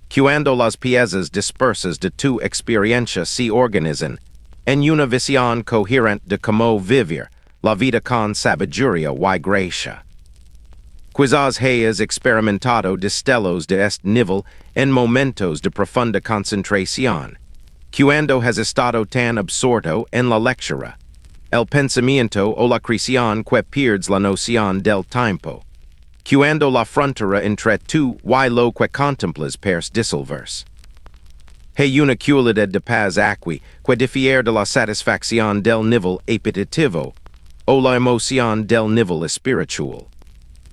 cuando las piezas dispersas de tu experiencia se organizan en una visión coherente de cómo vivir la vida con sabiduría y gracia. Quizás hayas experimentado destellos de este nivel en momentos de profunda concentración, cuando has estado tan absorto en la lectura, el pensamiento o la creación que pierdes la noción del tiempo, cuando la frontera entre tú y lo que contemplas parece disolverse. Hay una cualidad de paz aquí que difiere de la satisfacción del nivel appetitivo o la emoción del nivel espiritual.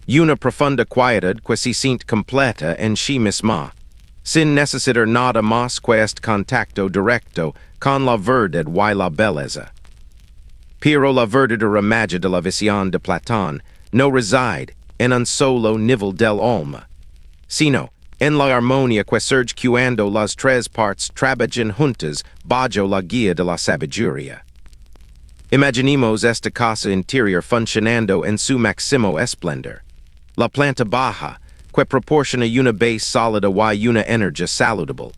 Una profunda quietud que se siente completa en sí misma, sin necesitar nada más que este contacto directo con la verdad y la belleza. Pero la verdadera magia de la visión de Platón no reside en un solo nivel del alma, sino en la armonía que surge cuando las tres partes trabajan juntas bajo la guía de la sabiduría. Imaginemos esta casa interior funcionando en su máximo esplendor. La planta baja, que proporciona una base sólida y una energía saludable.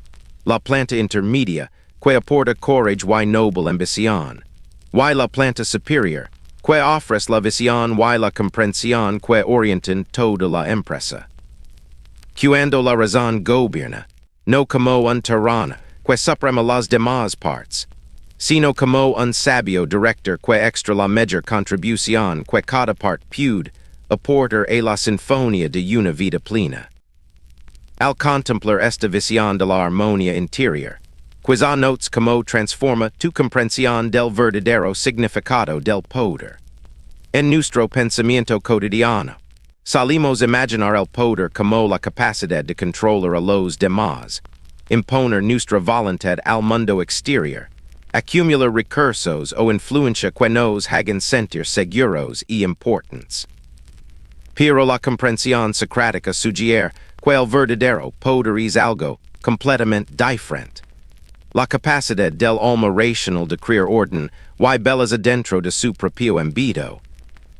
La planta intermedia, que aporta courage y noble ambición. Y la planta superior, que ofrece la visión y la comprensión que orientan toda la empresa. Cuando la razón gobierna, no como un tirano que suprema las demás partes, sino como un sabio director que extra la mayor contribución que cada parte puede aportar a la sinfonía de una vida plena. Al contemplar esta visión de la armonía interior, quizá notes como transforma tu comprensión del verdadero significado del poder. En nuestro pensamiento cotidiano, salimos imaginar el poder como la capacidad de controlar a los demás, imponer nuestra voluntad al mundo exterior, acumular recursos o influencia que nos hagan sentir seguros y importantes. Pero la comprensión socrática sugiere que el verdadero poder es algo completamente diferente. La capacidad del alma racional de crear orden y belleza dentro de su propio ámbito,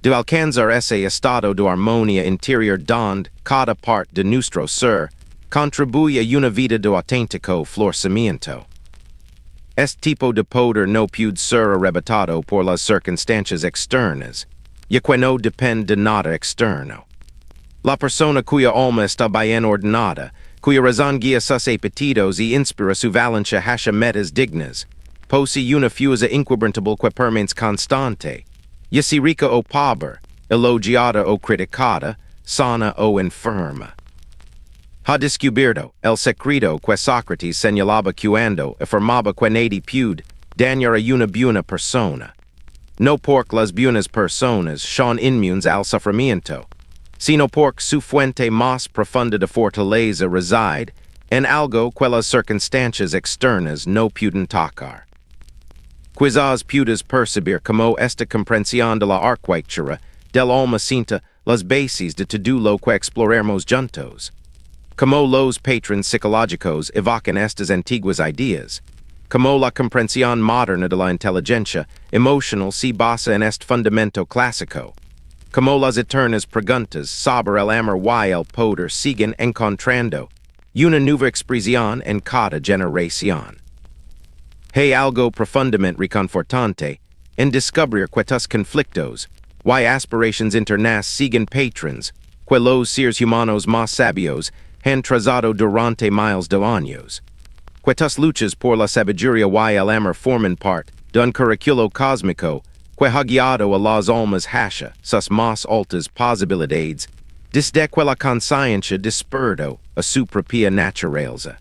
de alcanzar ese estado de armonía interior donde cada parte de nuestro ser contribuye a una vida de auténtico florecimiento. Este tipo de poder no puede ser arrebatado por las circunstancias externas, ya que no depende de nada externo. La persona cuya alma está bien ordenada, cuya razón guía sus apetitos y inspira su valencia hacia metas dignas, posee una fuerza inquebrantable que permanece constante, Yasirica o pober, elogiata o criticata, sana o enferma. Ha descubierto el secreto que Sócrates señalaba cuando afirmaba que nadie puede dañar a una buena persona. No porque las buenas personas son inmunes al sufrimiento, sino porque su fuente más profunda de fortaleza reside en algo que las circunstancias externas no pueden tocar. Quizás puedes percibir como esta comprensión de la arquitectura del alma sienta las bases de todo lo que exploremos juntos. Como los patrons psicológicos evocan estas antiguas ideas, como la comprensión moderna de la inteligencia emocional se basa en este fundamento clásico, como las eternas preguntas sobre el amor y el poder siguen encontrando una nueva expresión en cada generación. Hay algo profundamente reconfortante en descubrir que tus conflictos y aspirations internas siguen patrons que los seres humanos más sabios han trazado durante miles de años. Que tus luchas por la sabiduría y el amor forman parte de un currículo cósmico que ha guiado a las almas hacia sus más altas posibilidades desde que la conciencia despertó a su propia naturaleza.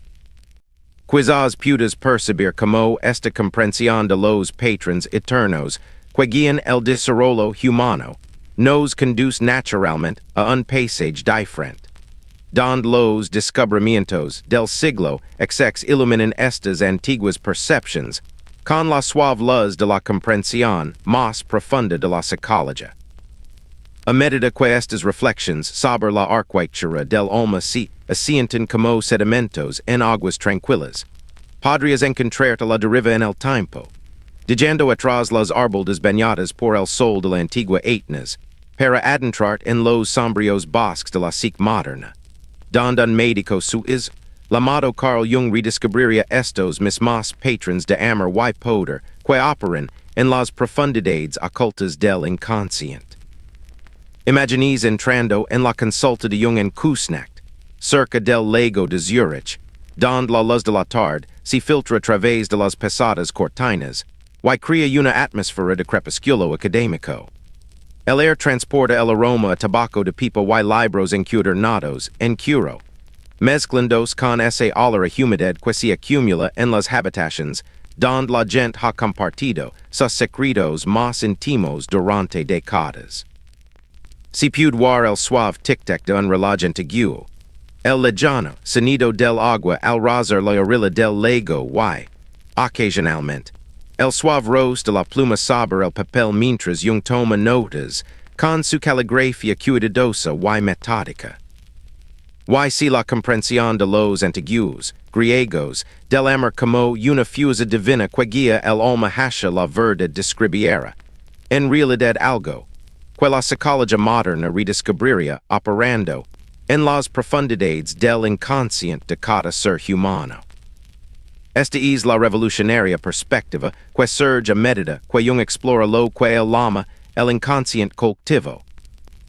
Quizás puedas percibir como esta comprensión de los patrons eternos que guían el desarrollo humano nos conduce naturalmente a un paisaje diferente, donde los descubrimientos del siglo XX iluminan estas antiguas percepciones con la suave luz de la comprensión más profunda de la psicología. A medida que estas reflexiones sobre la arquitectura del alma se asientan como sedimentos en aguas tranquilas, podrías encontrarte la deriva en el tiempo, dejando atrás las árboles bañadas por el sol de la antigua etnas, para adentrarte en los sombríos bosques de la psique moderna, donde un médico suizo, llamado Carl Jung, redescubriría estos mismos patrons de amor y poder que operan en las profundidades ocultas del inconsciente. Imaginís entrando en la consulta de Jung en Kusnacht, cerca del lago de Zurich, donde la luz de la tarde se filtra a través de las pesadas cortinas y crea una atmósfera de crepúsculo académico. El aire transporta el aroma a tabaco de pipa y libros encuadernados en curo, mezclándose con ese olor a humedad que se acumula en las habitaciones donde la gente ha compartido sus secretos más íntimos durante décadas. Se puede ver el suave tic-tac de un reloj antiguo, el lejano sonido del agua al rozar la orilla del lago y, ocasionalmente, el suave roce de la pluma sobre el papel mientras Jung toma notas con su caligrafía cuidadosa y metódica. Y si la comprensión de los antiguos griegos del amor como una fuerza divina que guía el alma hacia la verdad describiera, en realidad algo que la psicología moderna redescubriría operando en las profundidades del inconsciente de cada ser humano. Esta es la revolucionaria perspectiva que surge a medida que Jung explora lo que él llama el inconsciente colectivo,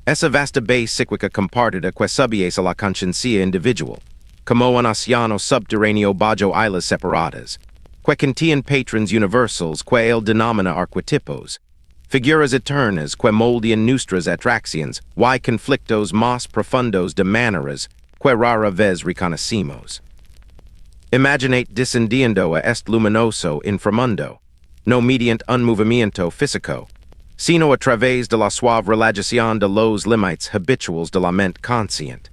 esa vasta base psíquica compartida que subyace a la conciencia individual, como un océano subterráneo bajo islas separadas, que contiene patrons universals que él denomina arquetipos, figuras eternas que moldean nuestras atracciones y conflictos más profundos de maneras que rara vez reconocemos. Imaginate descendiendo a este luminoso inframundo, no mediante un movimiento físico, sino a través de la suave relajación de los límites habituales de la mente consciente,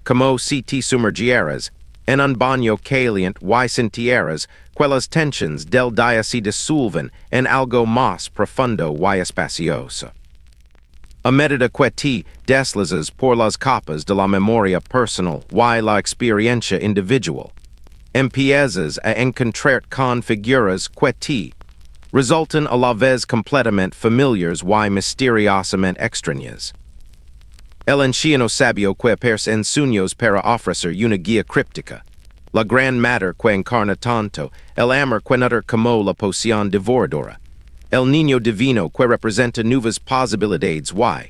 como si te sumergieras en un baño caliente y sintieras que las tensiones del día se disuelven en algo más profundo y espacioso. A medida que te deslizas por las capas de la memoria personal y la experiencia individual, empiezas a encontrar con figuras que te resultan a la vez completamente familiares y misteriosamente extrañas. El anciano sabio que aparece en sueños para ofrecer una guía críptica, la gran madre que encarna tanto el amor que nutre como la poción devoradora, el niño divino que representa nuevas posibilidades y,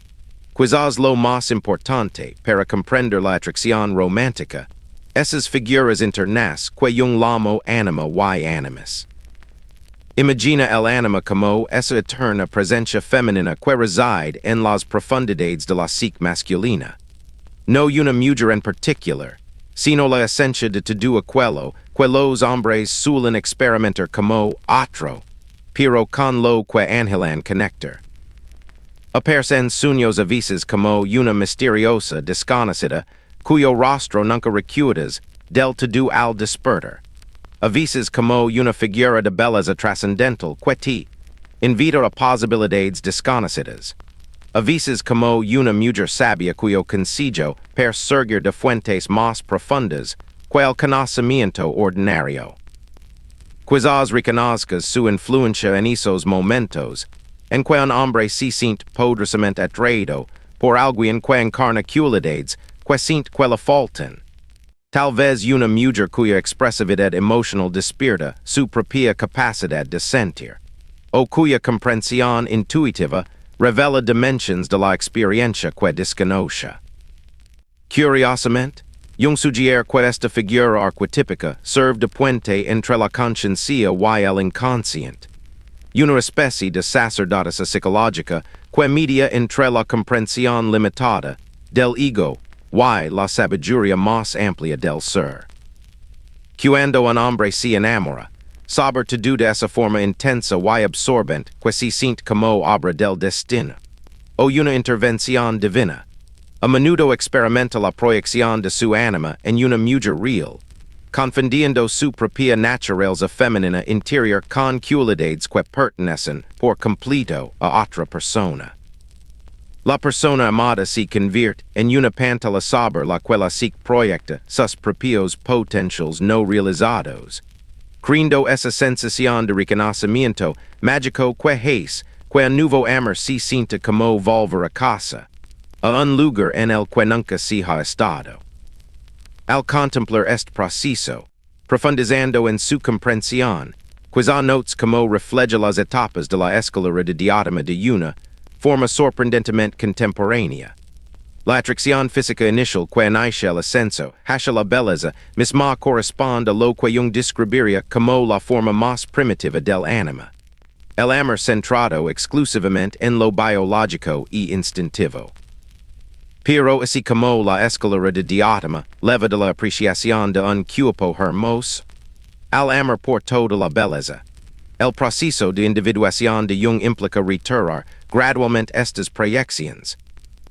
quizás lo más importante para comprender la atracción romántica, esas figuras internas que Jung llamó anima y animus. Imagina el anima como esa eterna presencia femenina que reside en las profundidades de la psique masculina. No una mujer en particular, sino la esencia de todo aquello que los hombres suelen experimentar como otro, pero con lo que anhelan conectar. Aparecen sueños a veces como una misteriosa desconocida, cuyo rostro nunca recuerdas del todo al despertar. A veces como una figura de belleza trascendental que te invita a posibilidades desconocidas. A veces como una mujer sabia cuyo consejo per surgir de fuentes más profundas que el conocimiento ordinario. Quizás reconozcas su influencia en esos momentos, en que un hombre se siente poderosamente atraído por alguien que encarna cualidades que siente que le faltan. Tal vez una mujer cuya expresividad emocional despierta su propia capacidad de sentir, o cuya comprensión intuitiva revela dimensiones de la experiencia que desconoce. Curiosamente, un sugiere que esta figura arquetípica serve de puente entre la conciencia y el inconsciente, una especie de sacerdotisa psicológica que media entre la comprensión limitada del ego y la sabiduría más amplia del ser. Cuando un hombre se enamora, sabe todo de esa forma intensa y absorbente que se siente como obra del destino, o una intervención divina. A menudo experimenta la proyección de su anima en una mujer real, confundiendo su propia naturaleza femenina interior con cualidades que pertenecen por completo a otra persona. La persona amada se convierte en una pantalla sobre la cual se proyecta sus propios potenciales no realizados, creando esa sensación de reconocimiento mágico que hace que un nuevo amor se sienta como volver a casa, a un lugar en el que nunca se ha estado. Al contemplar este proceso, profundizando en su comprensión, quizá notes como refleja las etapas de la escalera de diadema de una forma sorprendentemente contemporánea. La atracción física inicial que inicia el ascenso hacia la belleza misma corresponde a lo que Jung describiría como la forma más primitiva del anima. El amor centrado exclusivamente en lo biológico y instintivo. Pero así como la escalera de diadema leva de la apreciación de un cuerpo hermoso al amor por toda la belleza. El proceso de individuación de Jung implica retirar gradualmente estas proyecciones,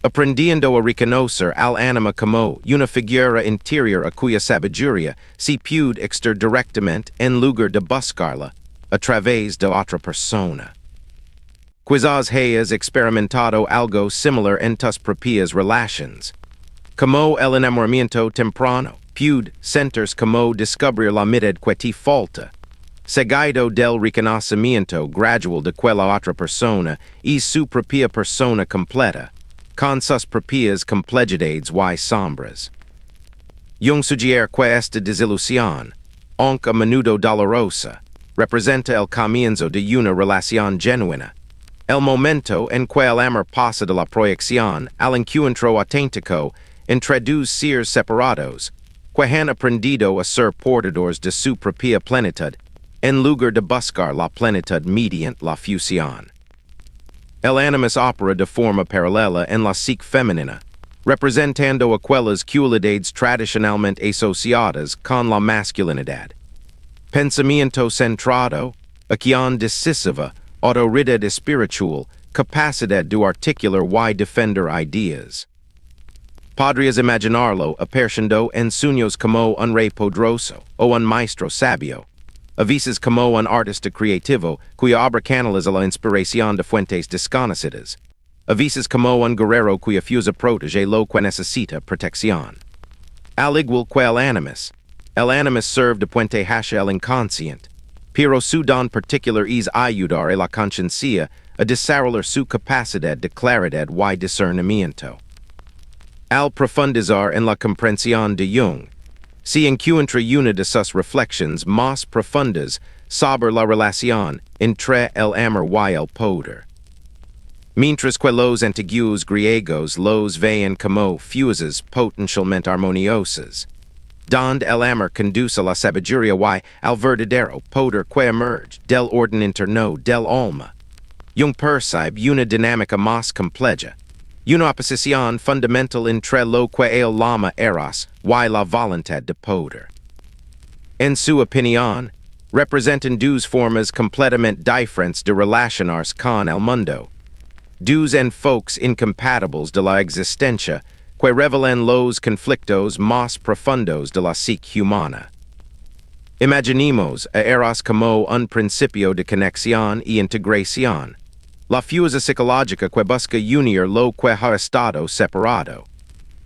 aprendiendo a reconocer al anima como una figura interior a cuya sabiduría se puede extraer directamente en lugar de buscarla a través de otra persona. Quizás hayas experimentado algo similar en tus propias relaciones. Como el enamoramiento temprano puede sentirse como descubrir la mitad que te falta, seguido del reconocimiento gradual de que la otra persona y su propia persona completa, con sus propias complejidades y sombras. Jung sugiere que esta desilusión, aunque a menudo dolorosa, representa el comienzo de una relación genuina, el momento en que el amor pasa de la proyección al encuentro auténtico entre dos seres separados, que han aprendido a ser portadores de su propia plenitud, en lugar de buscar la plenitud mediante la fusión. El animus opera de forma paralela en la psique femenina, representando aquellas cualidades tradicionalmente asociadas con la masculinidad. Pensamiento centrado, acción decisiva, autoridad espiritual, capacidad de articular y defender ideas. Podrías imaginarlo apareciendo en sueños como un rey poderoso o un maestro sabio, a veces como un artista creativo cuya obra canaliza la inspiración de fuentes desconocidas, a veces como un guerrero cuya fuerza protege lo que necesita protección. Al igual que el animus serve de puente hacia el inconsciente, pero su don particular es ayudar a la conciencia a desarrollar su capacidad de claridad y discernimiento. Al profundizar en la comprensión de Jung, se encuentra una de sus reflexiones más profundas sobre la relación entre el amor y el poder. Mientras que los antiguos griegos los veían como fuerzas potencialmente armoniosas, Donde el amor conduce a la sabiduría y al verdadero poder que emerge del orden interno del alma. Yung percibe una dinámica más compleja, una oposición fundamental entre lo que el llama eros y la voluntad de poder. En su opinión, representan dos formas completamente diferentes de relacionarse con el mundo. Dos enfoques incompatibles de la existencia que revelan los conflictos más profundos de la psique humana. Imaginemos a eros como un principio de conexión y integración, la fuerza psicológica que busca unir lo que ha estado separado.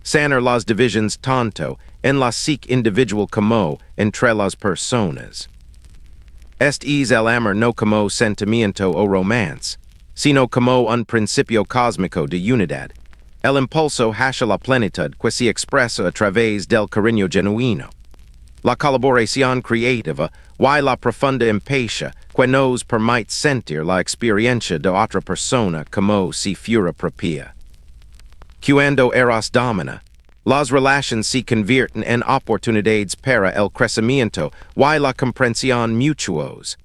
Sanar las divisiones tanto en la psique individual como entre las personas. Este es el amor no como sentimiento o romance, sino como un principio cósmico de unidad, el impulso hacia la plenitud que se expresa a través del cariño genuino. La colaboración creativa y la profunda empatía que nos permite sentir la experiencia de otra persona como si fuera propia. Cuando eros domina, las relaciones se convierten en oportunidades para el crecimiento y la comprensión mutuos,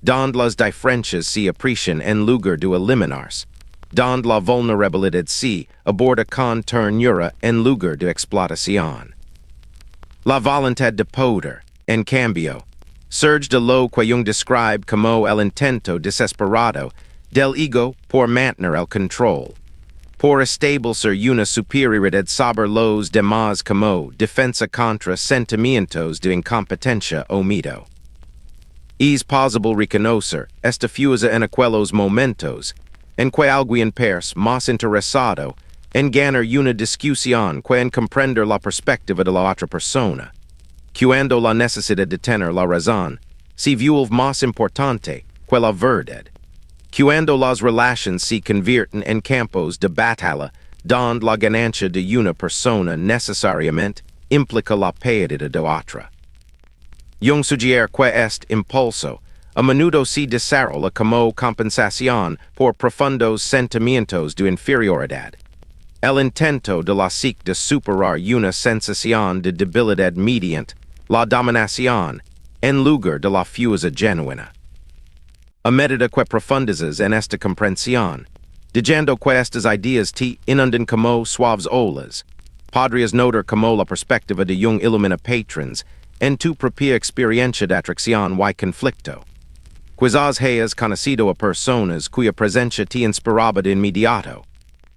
donde las diferencias se aprecian en lugar de eliminarse, donde la vulnerabilidad se aborda con ternura en lugar de explotación. La voluntad de poder, en cambio, surge de lo que Jung describe como el intento desesperado del ego por mantener el control, por establecer una superioridad sobre los demás como defensa contra sentimientos de incompetencia o miedo. Es posible reconocer esta fuerza en aquellos momentos en que alguien parece más interesado en ganar una discusión que en comprender la perspectiva de la otra persona, cuando la necesidad de tener la razón se vuelve más importante que la verdad, cuando las relaciones se convierten en campos de batalla donde la ganancia de una persona necesariamente implica la pérdida de otra. Jung sugiere que este impulso a menudo se desarrolla como compensación por profundos sentimientos de inferioridad, el intento de la psique de superar una sensación de debilidad mediante la dominación en lugar de la fuerza genuina. A medida que profundizas en esta comprensión, diciendo que estas ideas te inundan como suaves olas, podrías notar como la perspectiva de Jung ilumina patrons en tu propia experiencia de atracción y conflicto. Quizás hayas conocido a personas cuya presencia te inspiraba de inmediato,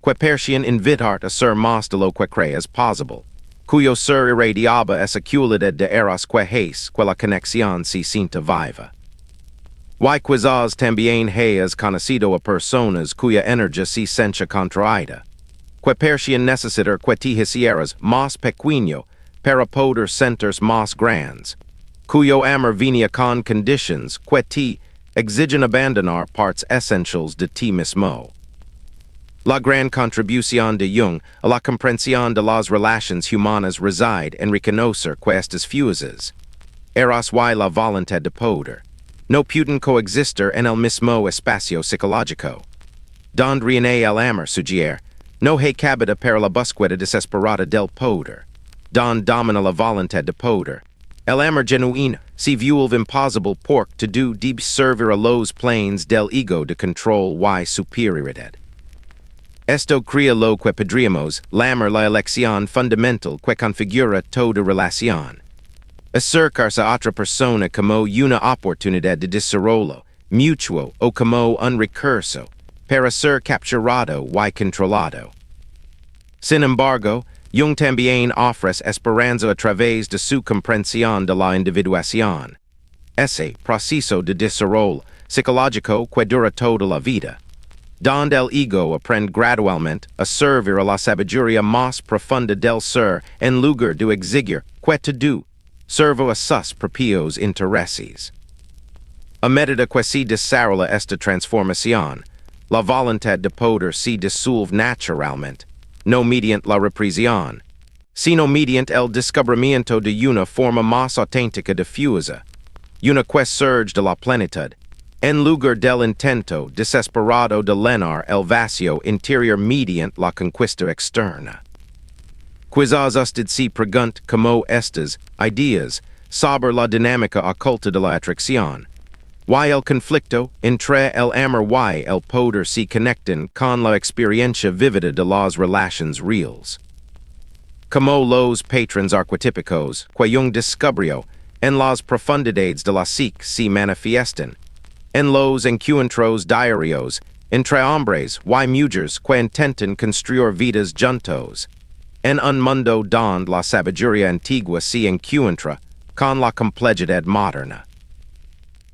que parecían invitarte a ser más de lo que crees posible, cuyo ser irradiaba esa cualidad de eros que hace que la conexión se sienta viva. Y quizás también hayas conocido a personas cuya energía se siente contraída, que parecían necesitar que te hicieras más pequeño para poder sentirse más grandes, cuyo amor venía con conditions que te exigen abandonar partes esenciales de ti mismo. La gran contribución de Jung a la comprensión de las relaciones humanas reside en reconocer que estas fuerzas, eros y la voluntad de poder, no pueden coexistir en el mismo espacio psicológico. Donde reina el amor sugiere, no hay cabida para la búsqueda desesperada del poder. Donde domina la voluntad de poder, el amor genuino se vuelve imposible porque todo debe servir a los planes del ego de control y superioridad. Esto crea lo que podríamos llamar la elección fundamental que configura toda relación. Acercarse a otra persona como una oportunidad de desarrollo mutuo o como un recurso para ser capturado y controlado. Sin embargo, Jung también ofrece esperanza a través de su comprensión de la individuación, ese proceso de desarrollo psicológico que dura toda la vida, donde el ego aprende gradualmente a servir a la sabiduría más profunda del ser en lugar de exigir que todo sirva a sus propios intereses. A medida que se desarrolla esta transformación, la voluntad de poder se disuelve naturalmente, no mediante la represión, sino mediante el descubrimiento de una forma más auténtica de fuerza, una que surge de la plenitud, en lugar del intento desesperado de llenar el vacío interior mediante la conquista externa. Quizás usted si pregunt como estas ideas sobre la dinámica oculta de la atracción. Y el conflicto entre el amor y el poder se conectan con la experiencia vivida de las relaciones reales. Como los patrones arquetípicos que un descubrió en las profundidades de la psique se manifiestan, en los encuentros diarios entre hombres y mujeres que intentan construir vidas juntos, en un mundo donde la sabiduría antigua se encuentra con la complejidad moderna.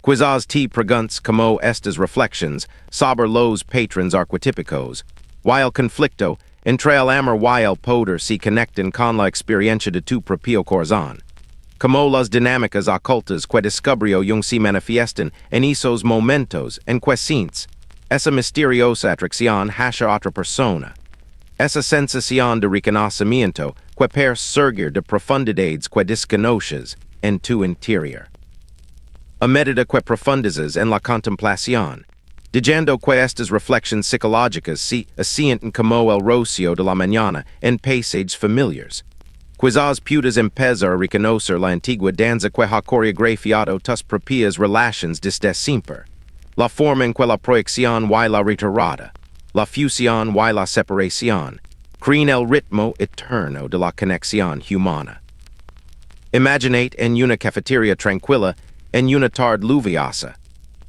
Quizás te preguntas como estas reflexiones sobre los patrones arquetípicos y el conflicto entre el amor y el poder se conectan con la experiencia de tu propio corazón. Como las dinámicas ocultas que descubrió un se manifiestan en esos momentos en que sientes esa misteriosa atracción hacia otra persona. Esa sensación de reconocimiento que perseguir de profundidades que desconoces en tu interior. A medida que profundizas en la contemplación, diciendo que estas reflexiones psicológicas se asientan como el rocío de la mañana en paisajes familiares. Quizás puedas empezar a reconocer la antigua danza que ha coreografiado tus propias relaciones desde siempre, la forma en que la proyección y la retirada, la fusión y la separación, crean el ritmo eterno de la conexión humana. Imaginate en una cafetería tranquila en una tarde lluviosa,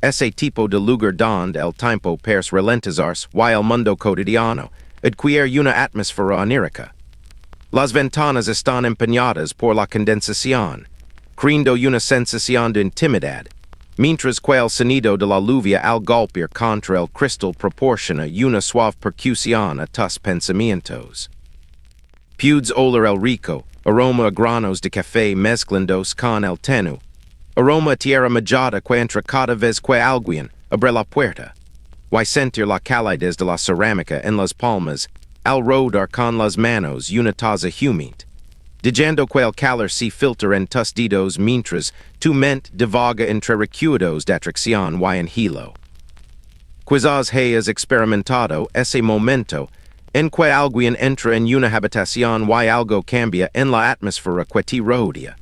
ese tipo de lugar donde el tiempo parece ralentizarse y el mundo cotidiano adquiere una atmósfera onírica. Las ventanas están empañadas por la condensación, creando una sensación de intimidad, mientras que el sonido de la lluvia al golpear contra el cristal proporciona una suave percusión a tus pensamientos. Puedes oler el rico aroma a granos de café mezclándose con el tenue, aroma a tierra mojada que entra cada vez que alguien abre la puerta, y sentir la calidez de la cerámica en las palmas al rodar con las manos una taza humita, diciendo que el calor se filtra en tus dedos mientras tu mente divaga entre recuerdos de atracción y angelo. Quizás hayas experimentado ese momento en que alguien entra en una habitación y algo cambia en la atmósfera que te rodea,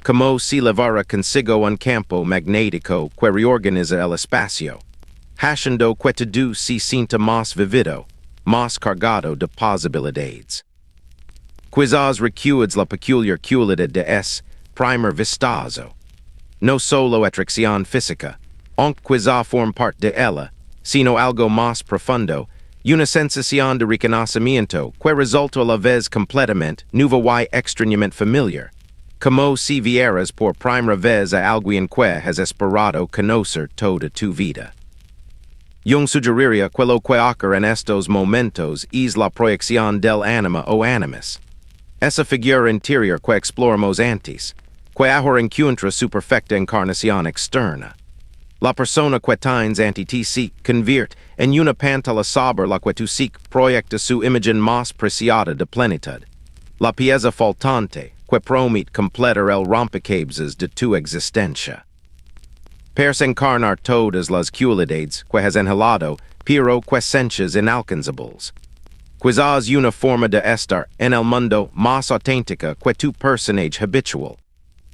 como si levara consigo un campo magnético que reorganiza el espacio, haciendo que todo se sienta más vivido, más cargado de posibilidades. Quizás recuerdas la peculiar cualidad de ese primer vistazo, no solo atracción física, aunque quizá forma parte de ella, sino algo más profundo, y una sensación de reconocimiento que resulta a la vez completamente nueva y extrañamente familiar, como si vieras por primera vez a alguien que has esperado conocer toda tu vida. Yo sugeriría que lo que ocurre en estos momentos es la proyección del ánima o animus, esa figura interior que exploramos antes, que ahora encuentra su perfecta encarnación externa. La persona que tienes ante ti se convierte en una pantalla sobre la que tu psique proyecta su imagen más preciada de plenitud, la pieza faltante que promete completar el rompecabezas de tu existencia. Pers encarnar todas las cualidades que has anhelado, pero que sientes inalcanzables. Quizás una forma de estar en el mundo más auténtica que tu personaje habitual,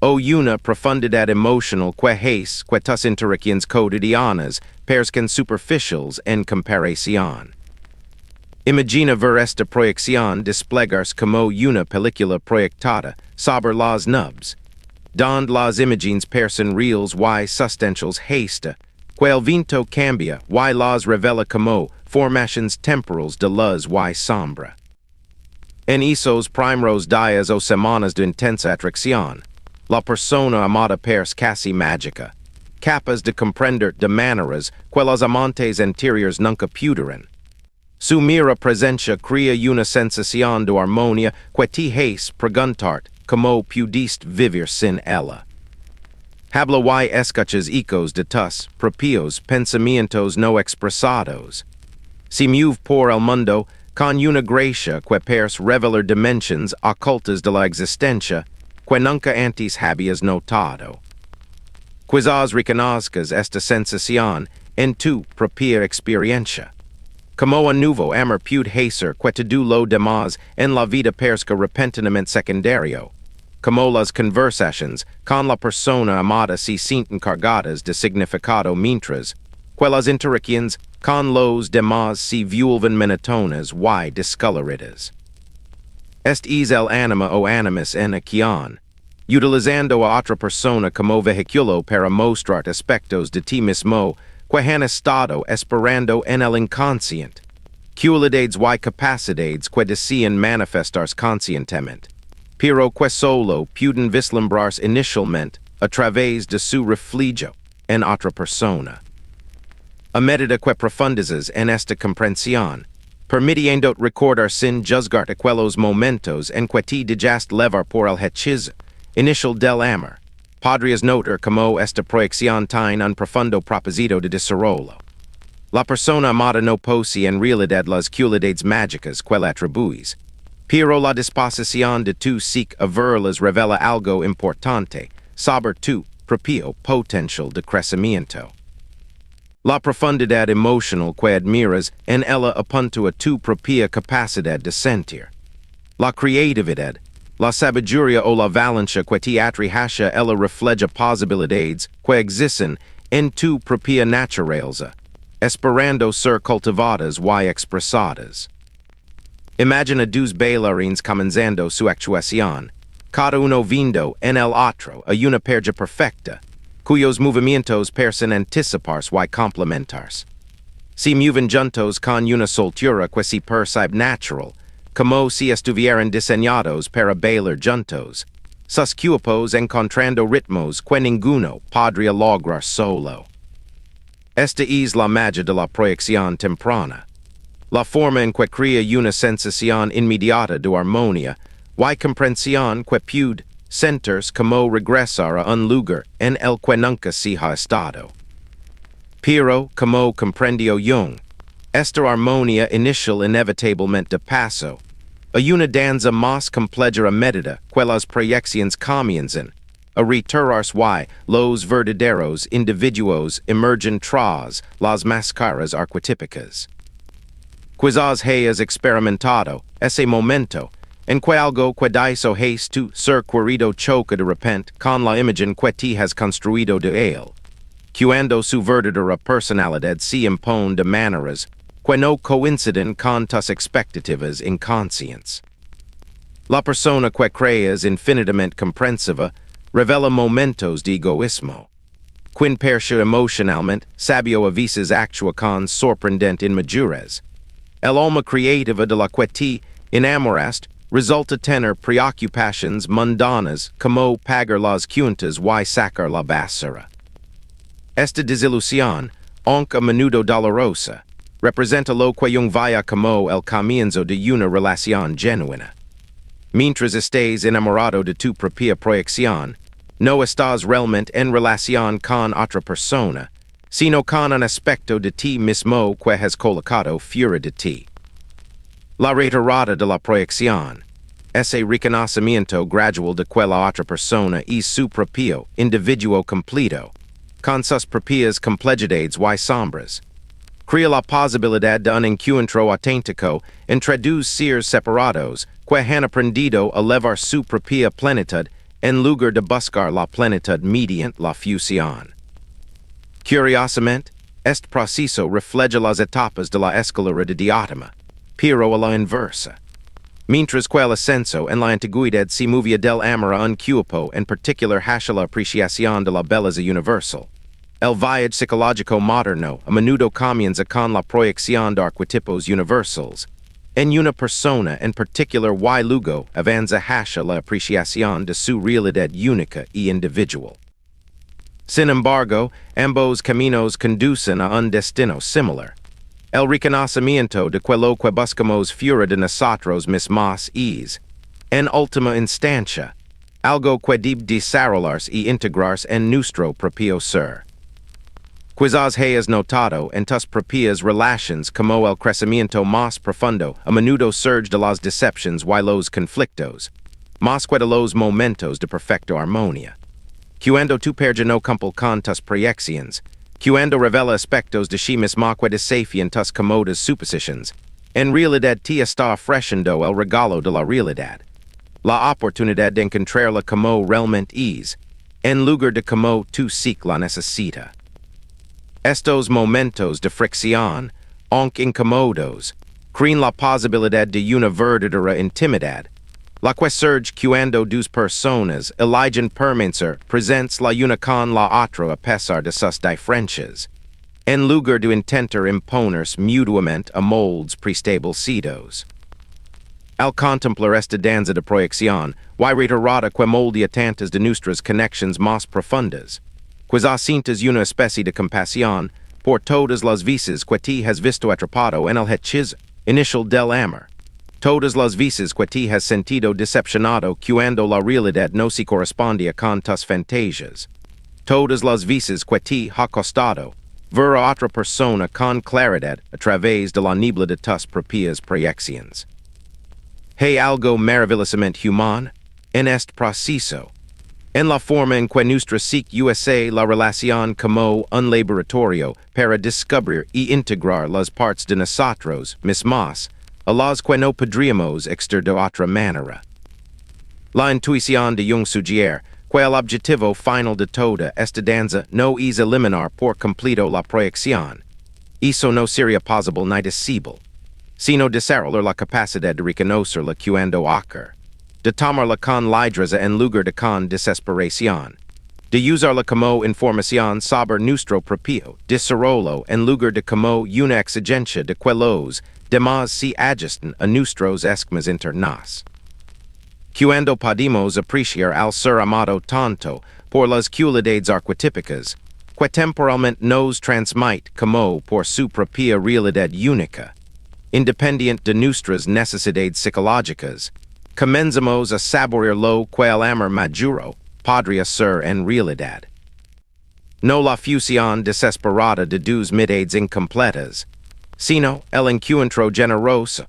o una profundidad emocional que hace que tus interacciones cotidianas parezcan superficiales en comparación. Imagina ver esta proyección desplegarse como una película proyectada sobre las nubes, donde las imágenes parecen reales y sustanciales hasta que el viento cambia y las revela como formaciones temporales de luz y sombra. En esos primeros días o semanas de intensa atracción, la persona amada parece casi mágica, capaz de comprender de maneras que los amantes anteriores nunca pudieron. Su mera presencia crea una sensación de armonía que te hace preguntarte cómo pudiste vivir sin ella. Habla y escuchas ecos de tus propios pensamientos no expresados. Se mueve por el mundo con una gracia que parece revelar dimensiones ocultas de la existencia que nunca antes habías notado. Quizás reconozcas esta sensación en tu propia experiencia. Como a nuevo amor pude hacer que todo lo demás en la vida parezca repentinamente secundario. Como las conversaciones con la persona amada se sienten cargadas de significado mientras que las interacciones con los demás se vuelven monotonas y descoloridas. Este es el anima o animus en acción, utilizando a otra persona como vehículo para mostrar aspectos de ti mismo que han estado esperando en el inconsciente, cualidades y capacidades que desean manifestarse conscientemente, pero que solo pueden vislumbrarse inicialmente a través de su reflejo en otra persona. A medida que profundizas en esta comprensión, permitiendo recordar sin juzgar aquellos momentos en que te dejaste levar por el hechizo inicial del amor, podrías notar como esta proyección tiene un profundo propósito de desarrollo. La persona amada no posee en realidad las cualidades mágicas que le atribuís, pero la disposición de tu seek a verlas revela algo importante sobre tu propio potencial de crecimiento. La profundidad emocional que admiras en ella apunta a tu propia capacidad de sentir. La creatividad, la sabiduría o la valencia que te atrihasha ella refleja posibilidades que existen en tu propia naturaleza, esperando ser cultivadas y expresadas. Imagina dos bailarines comenzando su actuación, cada uno viendo en el otro a una pareja perfecta, cuyos movimientos parecen anticiparse y complementarse. Se mueven juntos con una soltura que se percibe natural, como si estuvieran diseñados para bailar juntos, sus cuerpos encontrando ritmos que ninguno podría lograr solo. Esta es la magia de la proyección temprana, la forma en que crea una sensación inmediata de armonía y comprensión que puede sentirse como regresar a un lugar en el que nunca se ha estado. Pero, como comprendió Jung, esta armonía inicial inevitablemente paso a una danza más compleja a medida que las proyecciones comienzan a retirarse y los verdaderos individuos emergen tras las máscaras arquetípicas. Quizás hayas experimentado ese momento en que algo que hizo tu ser querido choca de repente con la imagen que te has construido de él, cuando su verdadera personalidad se impone de maneras que no coinciden con tus expectativas inconscientes. La persona que creas infinitamente comprensiva revela momentos de egoísmo. Quien percibe emocionalmente sabio a veces actúa con sorprendente inmadurez. El alma creativa de la que te enamoraste resulta tener preocupaciones mundanas como pagar las cuentas y sacar la basura. Esta desilusión, aunque a menudo dolorosa, representa lo que Jung veía como el comienzo de una relación genuina. Mientras estés enamorado de tu propia proyección, no estás realmente en relación con otra persona, sino con un aspecto de ti mismo que has colocado fuera de ti. La retirada de la proyección, ese reconocimiento gradual de que la otra persona es su propio individuo completo, con sus propias complejidades y sombras, crea la posibilidad de un encuentro auténtico entre dos seres separados que han aprendido a elevar su propia plenitud en lugar de buscar la plenitud mediante la fusión. Curiosamente, este proceso refleja las etapas de la escalera de diatema, pero a la inversa. Mientras que el ascenso en la antigüedad se movía del amor a un cuerpo en particular hacia la apreciación de la belleza universal, el viaje psicológico moderno a menudo comienza con la proyección de arquetipos universals en una persona en particular y luego avanza hacia la apreciación de su realidad única y individual. Sin embargo, ambos caminos conducen a un destino similar. El reconocimiento de que lo que buscamos fuera de nosotros mismos es, en última instancia, algo que debe desarrollarse y integrarse en nuestro propio ser. Quizás hayas notado en tus propias relaciones como el crecimiento más profundo a menudo surge de las decepciones y los conflictos, más que de los momentos de perfecta armonía. Cuando tu pareja no cumple con tus proyecciones, Cuando revela aspectos de sí misma que desafian tus comodas suposiciones. En realidad te está ofreciendo el regalo de la realidad. La oportunidad de encontrarla como realmente es, en lugar de como tú sí la necesita. Estos momentos de fricción, aunque incómodos, crean la posibilidad de una verdadera intimidad, la que surge cuando dos personas eligen permanecer presentes la una con la otra a pesar de sus diferencias, en lugar de intentar imponerse mutuamente a moldes preestablecidos. Al contemplar esta danza de proyección, y reiterada que moldia tantas de nuestras conexiones más profundas, quizá sientas una especie de compasión por todas las veces que te has visto atrapado en el hechizo inicial del amor, todas las veces que te has sentido decepcionado cuando la realidad no se correspondía con tus fantasías, todas las veces que te ha costado ver a otra persona con claridad a través de la niebla de tus propias proyecciones. Hay algo maravillosamente humano en este proceso, en la forma en que nuestra psique usa la relación como un laboratorio para descubrir y integrar las partes de nosotros mismos a las que no podríamos exter de otra manera. La intuición de Jung sugiere que el objetivo final de toda esta danza no es eliminar por completo la proyección. Eso no sería posible ni deseable, sino desarrollar la capacidad de reconocerla cuando ocurre, de tomarla con ligereza en lugar de con desesperación, de usarla como información sobre nuestro propio desarrollo en lugar de como una exigencia de que los demás se ajusten a nuestros esquemas internos. Cuando podemos apreciar al ser amado tanto por las cualidades arquetípicas, que temporalmente nos transmite como por su propia realidad única, independiente de nuestras necesidades psicológicas, comenzamos a saborear lo que el amor maduro podría ser en realidad. No la fusión desesperada de dos mitades incompletas, sino el encuentro generoso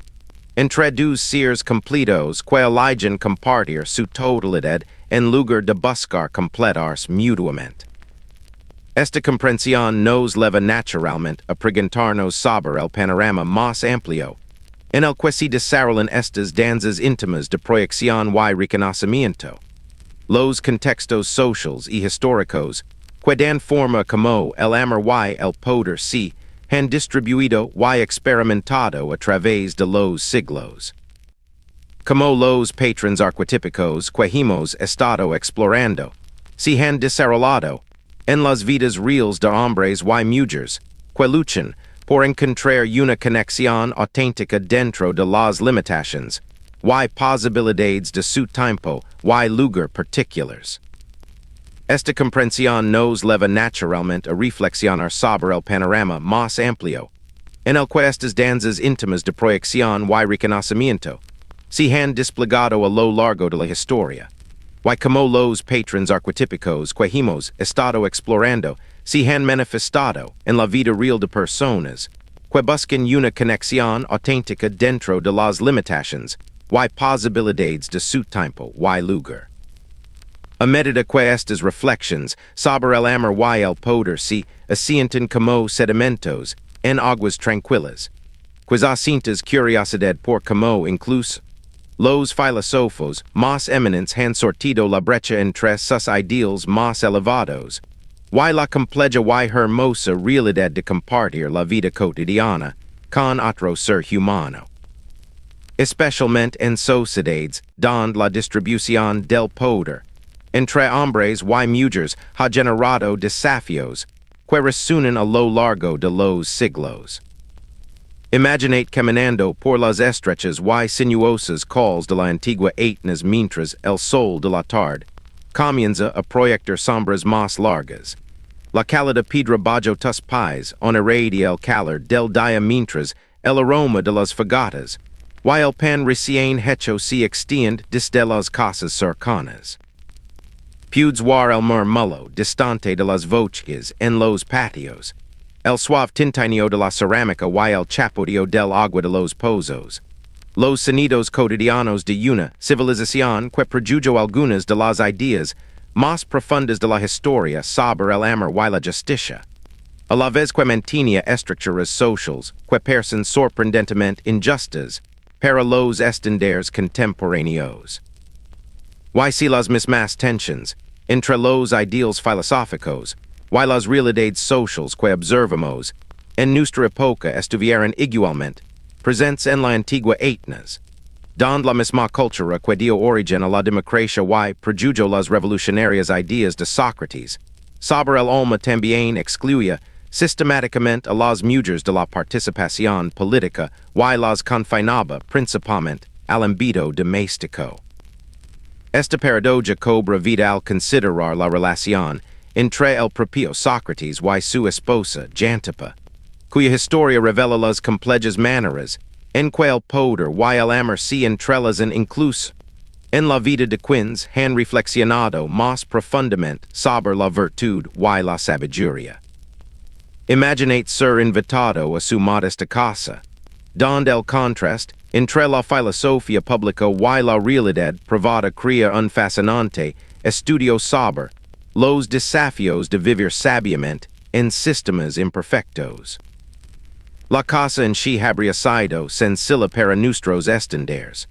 entre dos seres completos que eligen compartir su totalidad en lugar de buscar completarse mutuamente. Esta comprensión nos lleva naturalmente a preguntarnos sobre el panorama más amplio, en el que se desarrollan estas danzas íntimas de proyección y reconocimiento, los contextos sociales y históricos que dan forma como el amor y el poder se han distribuido y experimentado a través de los siglos. Como los patrones arquetípicos que hemos estado explorando se han desarrollado en las vidas reales de hombres y mujeres que luchan por encontrar una conexión auténtica dentro de las limitaciones y posibilidades de su tiempo y lugar particulares. Esta comprensión nos lleva naturalmente a reflexionar sobre el panorama más amplio, en el que estas danzas íntimas de proyección y reconocimiento se han desplegado a lo largo de la historia, y como los patrones arquetípicos que hemos estado explorando se han manifestado en la vida real de personas que buscan una conexión auténtica dentro de las limitaciones y posibilidades de su tiempo y lugar. A medida que estas reflexiones sobre el amor y el poder se asientan como sedimentos en aguas tranquilas, quizá sientas curiosidad por cómo incluso los filósofos más eminentes han sortido la brecha entre sus ideales más elevados y la compleja y hermosa realidad de compartir la vida cotidiana con otro ser humano. Especialmente en sociedades donde la distribución del poder entre hombres y mujeres ha generado desafíos que resuenan a lo largo de los siglos. Imaginate caminando por las estrechas y sinuosas calles de la antigua eternas mientras el sol de la tarde comienza a proyectar sombras más largas. La cálida piedra bajo tus pies irradia el calor del día mientras el aroma de las fogatas y el pan recién hecho se extiende desde las casas cercanas. Puedes ver el murmullo distante de las voces en los patios, el suave tintineo de la cerámica y el chapoteo del agua de los pozos, los sonidos cotidianos de una civilización que prejuzgó algunas de las ideas más profundas de la historia sobre el amor y la justicia, a la vez que mantiene estructuras sociales que parecen sorprendentemente injustas para los estándares contemporáneos. Y si las mismas tensions entre los ideales filosóficos y las realidades sociales que observamos en nuestra época estuvieran igualmente presentes en la antigua eternas, donde la misma cultura que dio origen a la democracia y produjo las revolucionarias ideas de Sócrates, sobre el alma también excluía sistemáticamente a las mujeres de la participación política y las confinaba principalmente al ámbito doméstico. Esta paradoja cobra vida al considerar la relación entre el propio Sócrates y su esposa, Xantippe, cuya historia revela las complejas maneras en que el poder y el amor se entrelazan incluso en la vida de quienes han reflexionado más profundamente sobre la virtud y la sabiduría. Imaginate ser invitado a su modesta casa, donde el contraste entre la filosofía pública y la realidad privada crea un fascinante estudio sobre los desafíos de vivir sabiamente en sistemas imperfectos. La casa en sí habría sido sencilla para nuestros estándares.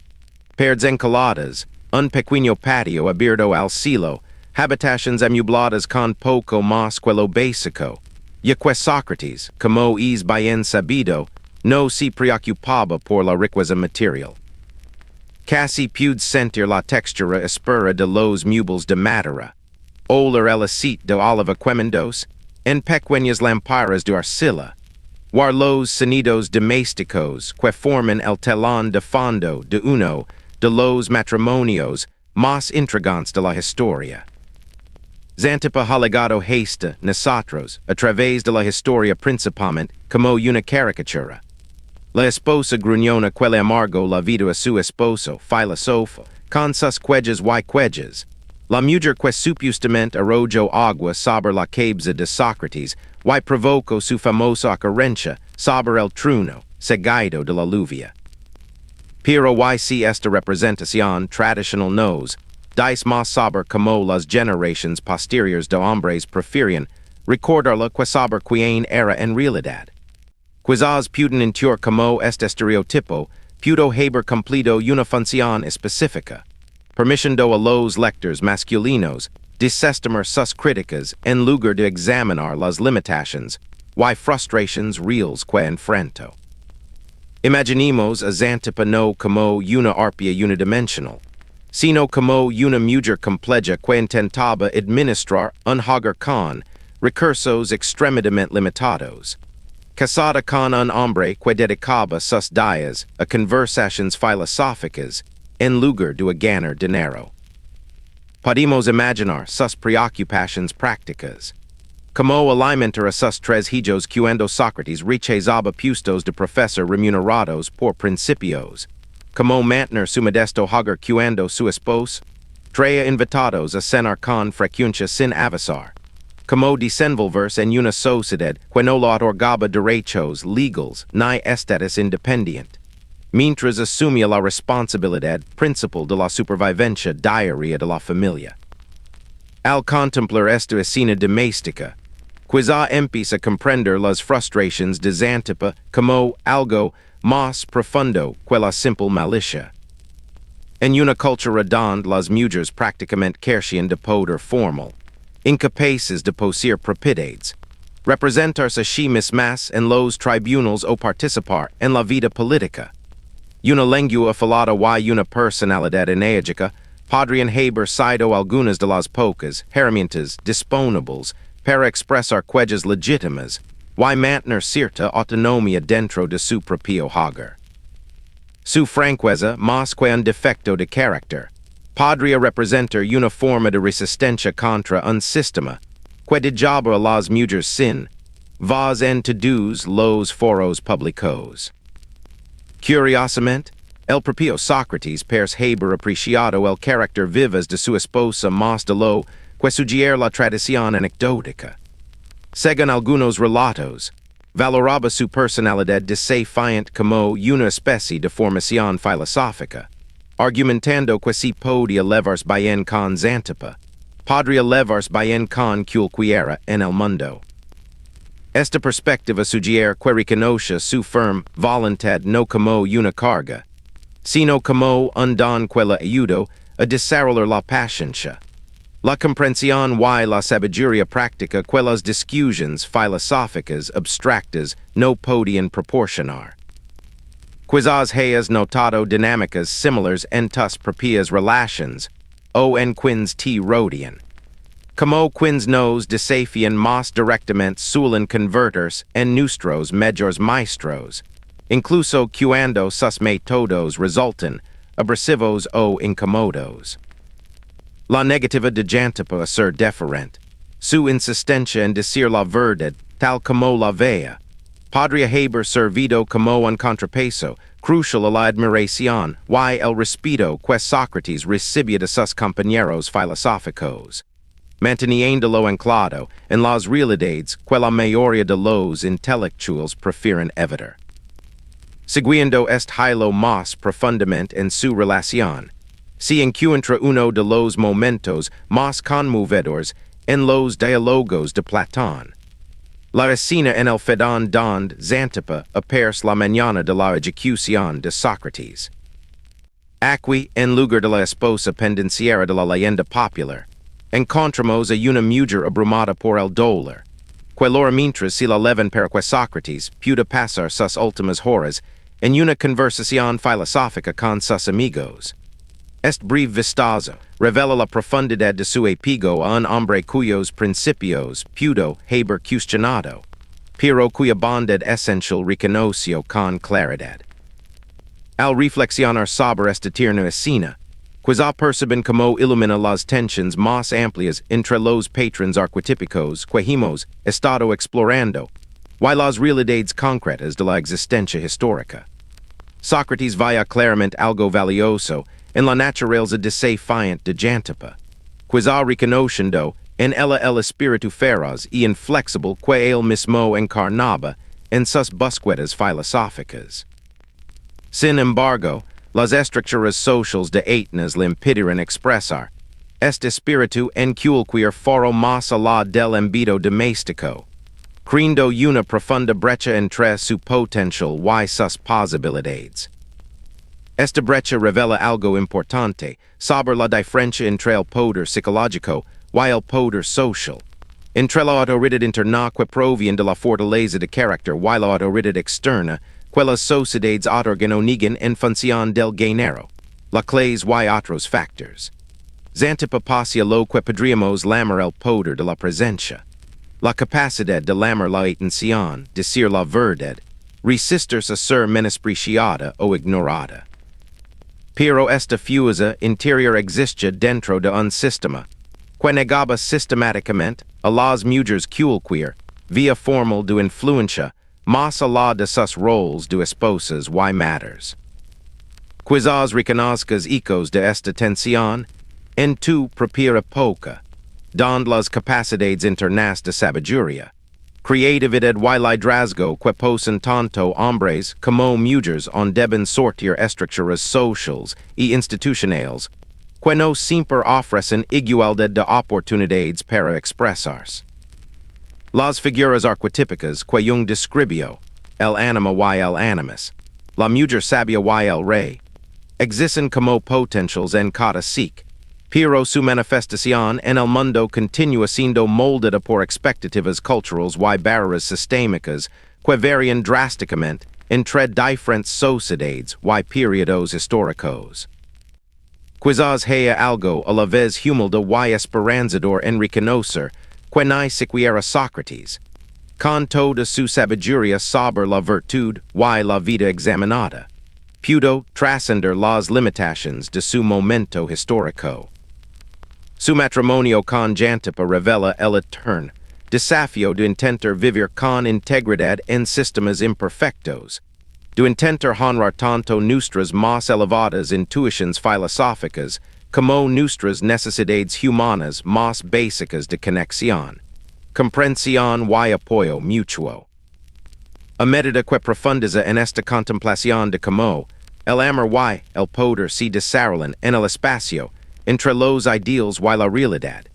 Paredes encaladas, un pequeño patio abierto al cielo, habitaciones amubladas con poco más que lo básico, y que Sócrates, como es bien sabido, no se preocupaba por la riqueza material. Casi pude sentir la textura áspera de los muebles de madera, oler el aceite de oliva quemados, en pequeñas lámparas de arcilla, o los sonidos domésticos que forman el telón de fondo de uno de los matrimonios más intrigantes de la historia. Xantippe ha legado esta nosotros a través de la historia principalmente como una caricatura. La esposa gruñona que le amargó la vida a su esposo, filósofo, con sus cuellas y cuellas. La mujer que supostamente arrojó agua sobre la cabeza de Sócrates y provocó su famosa ocurrencia sobre el trono, seguido de la lluvia. Pero y si esta representación tradicional nos dice más sobre como las generaciones posteriores de hombres prefieren recordarla que sobre quién era en realidad. Quizás puden intuir como este estereotipo pudo haber cumplido una función específica, permitiendo a los lectores masculinos desestimar sus críticas en lugar de examinar las limitaciones y frustraciones reales que enfrentó. Imaginemos a Xantippe no como una arpía unidimensional, sino como una mujer compleja que intentaba administrar un hogar con recursos extremadamente limitados, casada con un hombre que dedicaba sus días a conversaciones filosóficas en lugar de a ganar dinero. Podemos imaginar sus preocupaciones prácticas, como alimentar a sus tres hijos cuando Sócrates rechazaba puestos de profesor remunerados por principios, como mantener su modesto hogar cuando su esposo traía invitados a cenar con frecuencia sin avisar, como desenvolverse en una sociedad que no le otorgaba derechos legales ni estatus independiente, mientras asumía la responsabilidad principal de la supervivencia diaria de la familia. Al contemplar esta escena doméstica, quizá empieza a comprender las frustraciones de Xantippe como algo más profundo que la simple malicia. En una cultura donde las mujeres prácticamente carecían de poder formal, incapaces de poseer propiedades, representarse a sí mismas en los tribunales o participar en la vida política, una lengua afilada y una personalidad enérgica podrían haber sido algunas de las pocas herramientas disponibles para expresar quejas legítimas y mantener cierta autonomía dentro de su propio hogar. Su franqueza, más que un defecto de carácter, podría representar una forma de resistencia contra un sistema que dejaba a las mujeres sin voz en todos los foros públicos. Curiosamente, el propio Sócrates parece haber apreciado el carácter vivaz de su esposa más de lo que sugiere la tradición anecdótica. Según algunos relatos, valoraba su personalidad desafiante como una especie de formación filosófica, argumentando que si podía elevarse bien con Xantippe, podría elevarse bien con cualquiera en el mundo. Esta perspectiva sugiere que reconoce su firme voluntad no como una carga, sino como un don que la ayuda a desarrollar la paciencia. La comprensión y la sabiduría práctica que las discusiones filosóficas abstractas no podían proporcionar. Quizás hayas notado dinámicas similares en tus propias relations, o en quienes te rodean. Como quienes nos desafian más directamente suelen convertirse en nuestros mejores maestros, incluso cuando sus métodos resultan abrasivos o incómodos. La negativa de Jantipa a ser deferente, su insistencia en decir la verdad tal como la vea, podría haber servido como un contrapeso crucial a la admiración y el respeto que Sócrates recibía de sus compañeros filosóficos, manteniéndolo anclado en las realidades que la mayoría de los intelectuales prefieren evitar. Siguiendo este hilo más profundamente en su relación, se encuentra uno de los momentos más conmovedores en los diálogos de Platón. La escena en el fedón donde Xantippe aparece la mañana de la ejecución de Sócrates. Aquí, en lugar de la esposa pendenciera de la leyenda popular, encontramos a una mujer abrumada por el dolor, que mientras se la leven para que Sócrates pueda pasar sus últimas horas en una conversación filosófica con sus amigos. Este breve vistazo revela la profundidad de su apego a un hombre cuyos principios pudo haber cuestionado, pero cuya bondad esencial reconoció con claridad. Al reflexionar sobre esta tierna escena, quizá perciben como ilumina las tensiones más amplias entre los patrones arquetípicos que hemos estado explorando, y las realidades concretas de la existencia histórica. Sócrates veía claramente algo valioso en la naturaleza desafiante de Jantipa, quizá reconociendo en ella el espíritu feroz y inflexible que él mismo encarnaba en sus búsquedas filosóficas. Sin embargo, las estructuras sociales de Atenas le impidieron expresar este espíritu en cualquier foro más allá del ámbito doméstico, creando una profunda brecha entre su potencial y sus posibilidades. Esta brecha revela algo importante sobre la diferencia entre el poder psicológico y el poder social, entre la autoridad interna que proviene de la fortaleza de carácter y la autoridad externa que las sociedades otorgan o niegan en función del género, la clase y otros factores. Xantippe poseía lo que podríamos llamar el poder de la presencia, la capacidad de llamar la atención, decir la verdad, resistirse a ser menospreciada o ignorada. Pero esta fuerza interior existía dentro de un sistema, que negaba sistemáticamente a las mujeres cualquier vía formal de influencia más allá de sus roles de esposas y madres. Quizás reconozcas ecos de esta tensión en tu propia época, donde las capacidades internas de sabiduría, creatividad y liderazgo que poseen tanto hombres como mujeres deben sortir estructuras sociales y institucionales que no siempre ofrecen igualdad de oportunidades para expresarse. Las figuras arquetípicas que Jung describió, el ánima y el animus, la mujer sabia y el rey, existen como potentials en cada psique, pero su manifestación en el mundo continúa siendo moldada por expectativas culturales y barreras sistémicas que varían drásticamente entre diferentes sociedades y periodos históricos. Quizás haya algo a la vez humilde y esperanzador en reconocer que ni siquiera Sócrates, con toda su sabiduría sobre la virtud y la vida examinada, pudo trascender las limitaciones de su momento histórico. Su matrimonio con Jantippe revela el eterno desafío de intentar vivir con integridad en sistemas imperfectos, de intentar honrar tanto nuestras más elevadas intuiciones filosóficas como nuestras necesidades humanas más básicas de conexión, comprensión y apoyo mutuo. A medida que profundiza en esta contemplación de cómo el amor y el poder se desarrollan en el espacio entre los ideales y la realidad,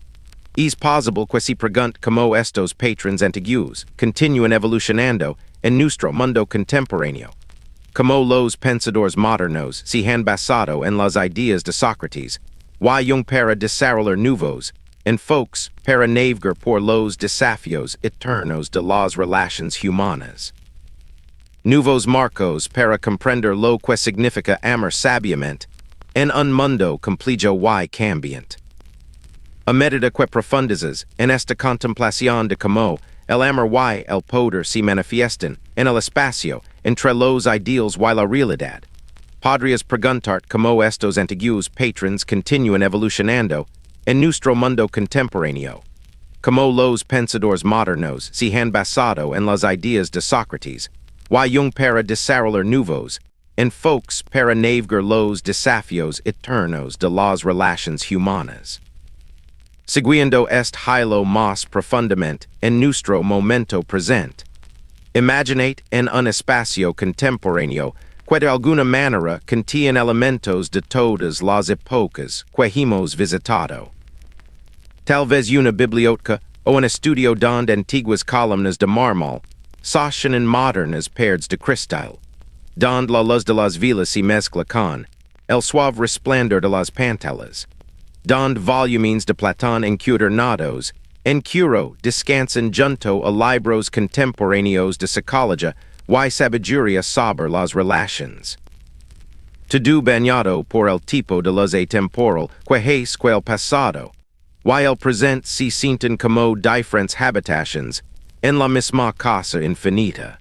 Es possible que si pregunt como estos patrons antiguos continúan evolucionando en nuestro mundo contemporáneo. Como los pensadores modernos se han basado en las ideas de Sócrates, y para desarrollar nuevos enfoques para navegar por los desafíos eternos de las relaciones humanas. Nuevos marcos para comprender lo que significa amar sabiamente en un mundo complejo y cambiante. A medida que profundizas en esta contemplación de cómo el amor y el poder se manifiestan en el espacio entre los ideales y la realidad, podrías preguntarte cómo estos antiguos patrons continúan evolucionando en nuestro mundo contemporáneo. Como los pensadores modernos se han basado en las ideas de Sócrates, y para desarrollar nuevos enfoques para navegar los desafíos eternos de las relaciones humanas. Siguiendo este hilo más profundamente en nuestro momento presente, imaginate en un espacio contemporáneo que de alguna manera contiene elementos de todas las épocas que hemos visitado. Tal vez una biblioteca o un estudio donde antiguas columnas de mármol sostienen modernas paredes de cristal, donde la luz de las velas se mezcla con el suave resplandor de las pantallas, donde volúmenes de Platón encuadernados en curo descansan junto a libros contemporáneos de psicología y sabiduría sobre las relaciones. Todo bañado por el tipo de luz atemporal que es el pasado, y el presente se sienten como diferentes habitaciones en la misma casa infinita.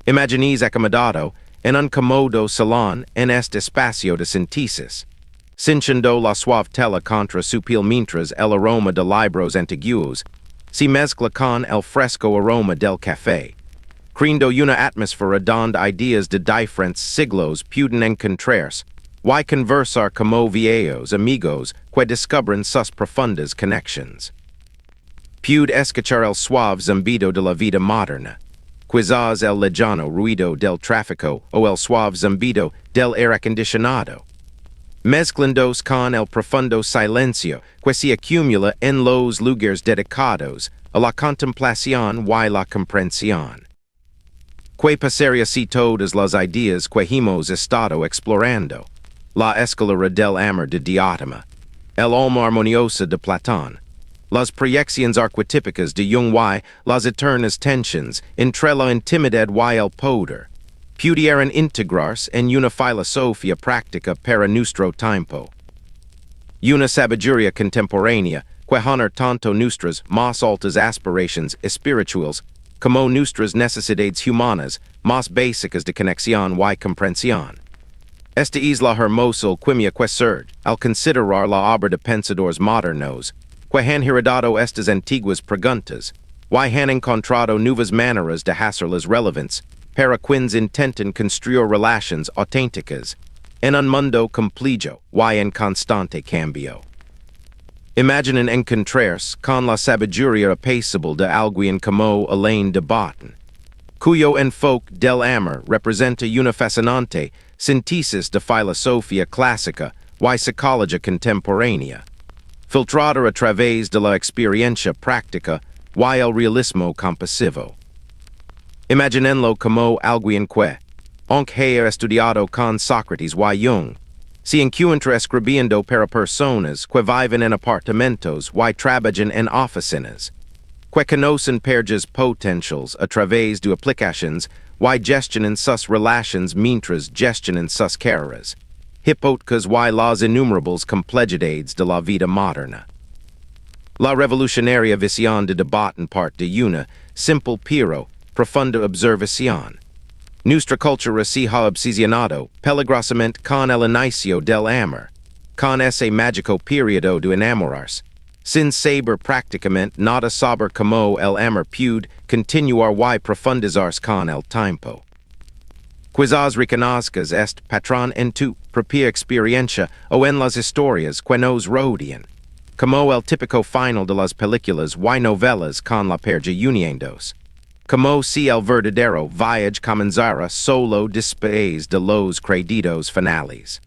Imaginís acomodado en un cómodo salón en este espacio de síntesis, sintiendo la suave tela contra su piel mientras el aroma de libros antiguos se mezcla con el fresco aroma del café, creando una atmósfera donde ideas de diferentes siglos pueden encontrarse y conversar como viejos amigos que descubren sus profundas conexiones. Puede escuchar el suave zumbido de la vida moderna, quizás el lejano ruido del tráfico o el suave zumbido del aire acondicionado, mezclándose con el profundo silencio que se acumula en los lugares dedicados a la contemplación y la comprensión. Que pasaría si todas las ideas que hemos estado explorando, la escalera del amor de Diótima, el alma armoniosa de Platón, las proyecciones arquetípicas de Jung y las eternas tensiones entre la intimidad y el poder, pudieran integrarse en una filosofía práctica para nuestro tiempo. Una sabiduría contemporánea que honra tanto nuestras más altas aspiraciones espirituales como nuestras necesidades humanas más básicas de conexión y comprensión. Esta es la hermosa alquimia que surge al considerar la obra de pensadores modernos que han heredado estas antiguas preguntas y han encontrado nuevas maneras de hacerlas relevantes para quienes intentan construir relaciones auténticas en un mundo complejo y en constante cambio. Imaginen encontrarse con la sabiduría apacible de alguien como Alain de Botton, cuyo enfoque del amor representa una fascinante síntesis de filosofía clásica y psicología contemporánea, filtrada a través de la experiencia práctica y el realismo compasivo. Imaginenlo como alguien que, aunque haya estudiado con Sócrates y Jung, se encuentra escribiendo para personas que viven en apartamentos y trabajan en oficinas, que conocen perjas potentials a través de aplicaciones y gestionan sus relaciones mientras gestionan sus carreras, hipóticas y las innumerables complejidades de la vida moderna. La revolucionaria visión de Botton parte de una simple pero profunda observación. Nuestra cultura se ha obsesionado peligrosamente con el inicio del amor, con ese mágico periodo de enamorarse, sin saber prácticamente nada sobre cómo el amor puede continuar y profundizarse con el tiempo. Quizás reconozcas este patrón en tu propia experiencia o en las historias que nos rodean, como el típico final de las películas y novelas con la pareja uniéndose, como si el verdadero viaje comenzara solo después de los créditos finales.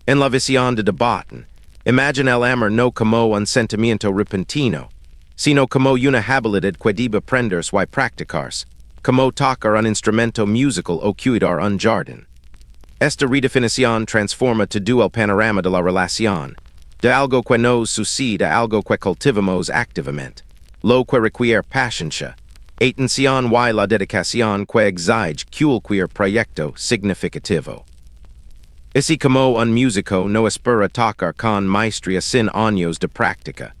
En la visión de Botton, Imagine el amor no como un sentimiento repentino, sino como una habilidad que debe aprenderse y practicarse, como tocar un instrumento musical o cuidar un jardín. Esta redefinición transforma todo el panorama de la relación, de algo que nos sucede a algo que cultivamos activamente, lo que requiere paciencia, atención y la dedicación que exige cualquier proyecto significativo. Así como un músico no espera tocar con maestría sin años de práctica,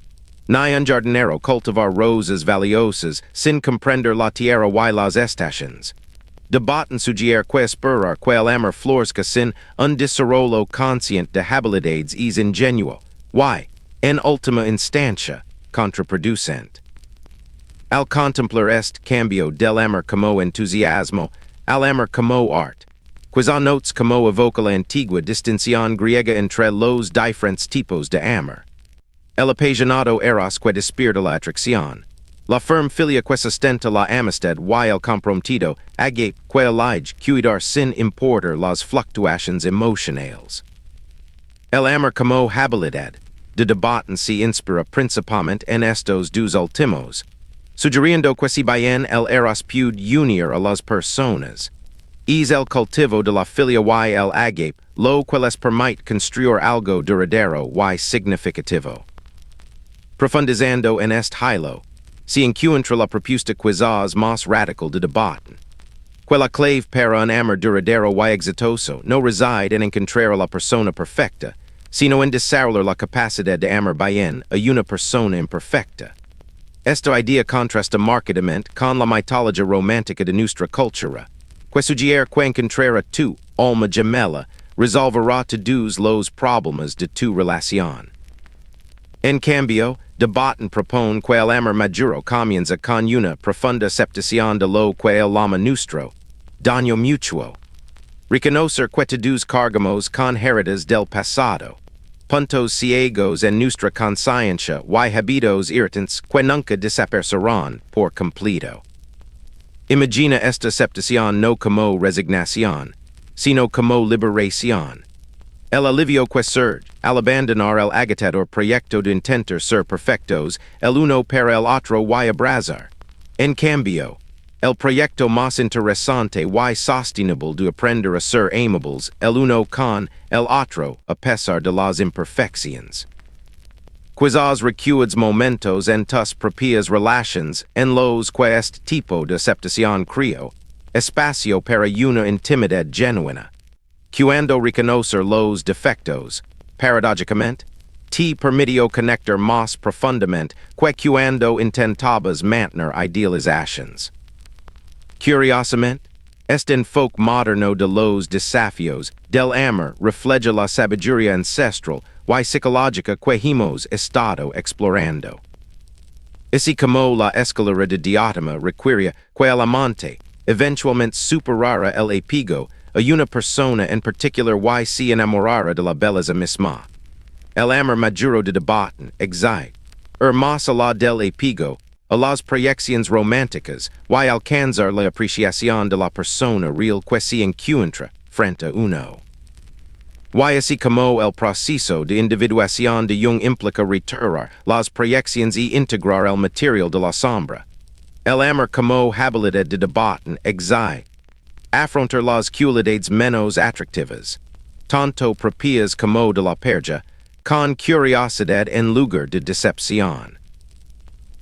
ni un jardinero cultivar rosas valiosas sin comprender la tierra y las estaciones. Debaten sugiere que esperar que el amor florezca sin un desarrollo consciente de habilidades es ingenuo, y, en última instancia, contraproducente. Al contemplar este cambio del amor como entusiasmo al amor como arte, quizá notes como evoca la antigua distinción griega entre los diferentes tipos de amor. El apasionado eros que despierta la atracción, la firme filia que sustenta la amistad y el comprometido agape que elige cuidar sin importar las fluctuaciones emocionales. El amor como habilidad de debaten se inspira principalmente en estos dos últimos, sugiriendo que si bien el eros puede unir a las personas, es el cultivo de la filia y el agape lo que les permite construir algo duradero y significativo. Profundizando en este hilo, se encuentra la propuesta quizás más radical de debaten, que la clave para un amor duradero y exitoso no reside en encontrar a la persona perfecta, sino en desarrollar la capacidad de amar bien a una persona imperfecta. Esta idea contrasta marcadamente con la mitología romántica de nuestra cultura, que sugiere que encontrar a tu alma gemela resolverá todos los problemas de tu relación. En cambio, debaten propone que el amor maduro comienza con una profunda aceptación de lo que el llama nuestro daño mutuo. Reconocer que todos cargamos con heridas del pasado, puntos ciegos en nuestra conciencia y hábitos irritantes que nunca desaparecerán por completo. Imagina esta aceptación no como resignación, sino como liberación. El alivio que surge al abandonar el agotador proyecto de intentar ser perfectos el uno para el otro y abrazar. En cambio, el proyecto más interesante y sostenible de aprender a ser amables el uno con el otro a pesar de las imperfecciones. Quizás recuerdos momentos en tus propias relaciones en los que este tipo de aceptación creó espacio para una intimidad genuina. Cuando reconocer los defectos, paradójicamente, te permitió conectar más profundamente que cuando intentabas mantener idealizaciones. Curiosamente, este enfoque moderno de los desafíos del amor refleja la sabiduría ancestral y psicológica que hemos estado explorando. Así como la escalera de diatoma requiere que el amante eventualmente superara el apego a una persona en particular y se enamorara de la belleza misma. El amor maduro de debaten exige, más allá del apego, a las proyecciones románticas y alcanzar la apreciación de la persona real que se encuentra frente a uno. Y así como el proceso de individuación de un implica retirar las proyecciones y integrar el material de la sombra, el amor como habilidad de debaten exige afrontar las cualidades menos atractivas, tanto propias como de la perja, con curiosidad en lugar de decepción.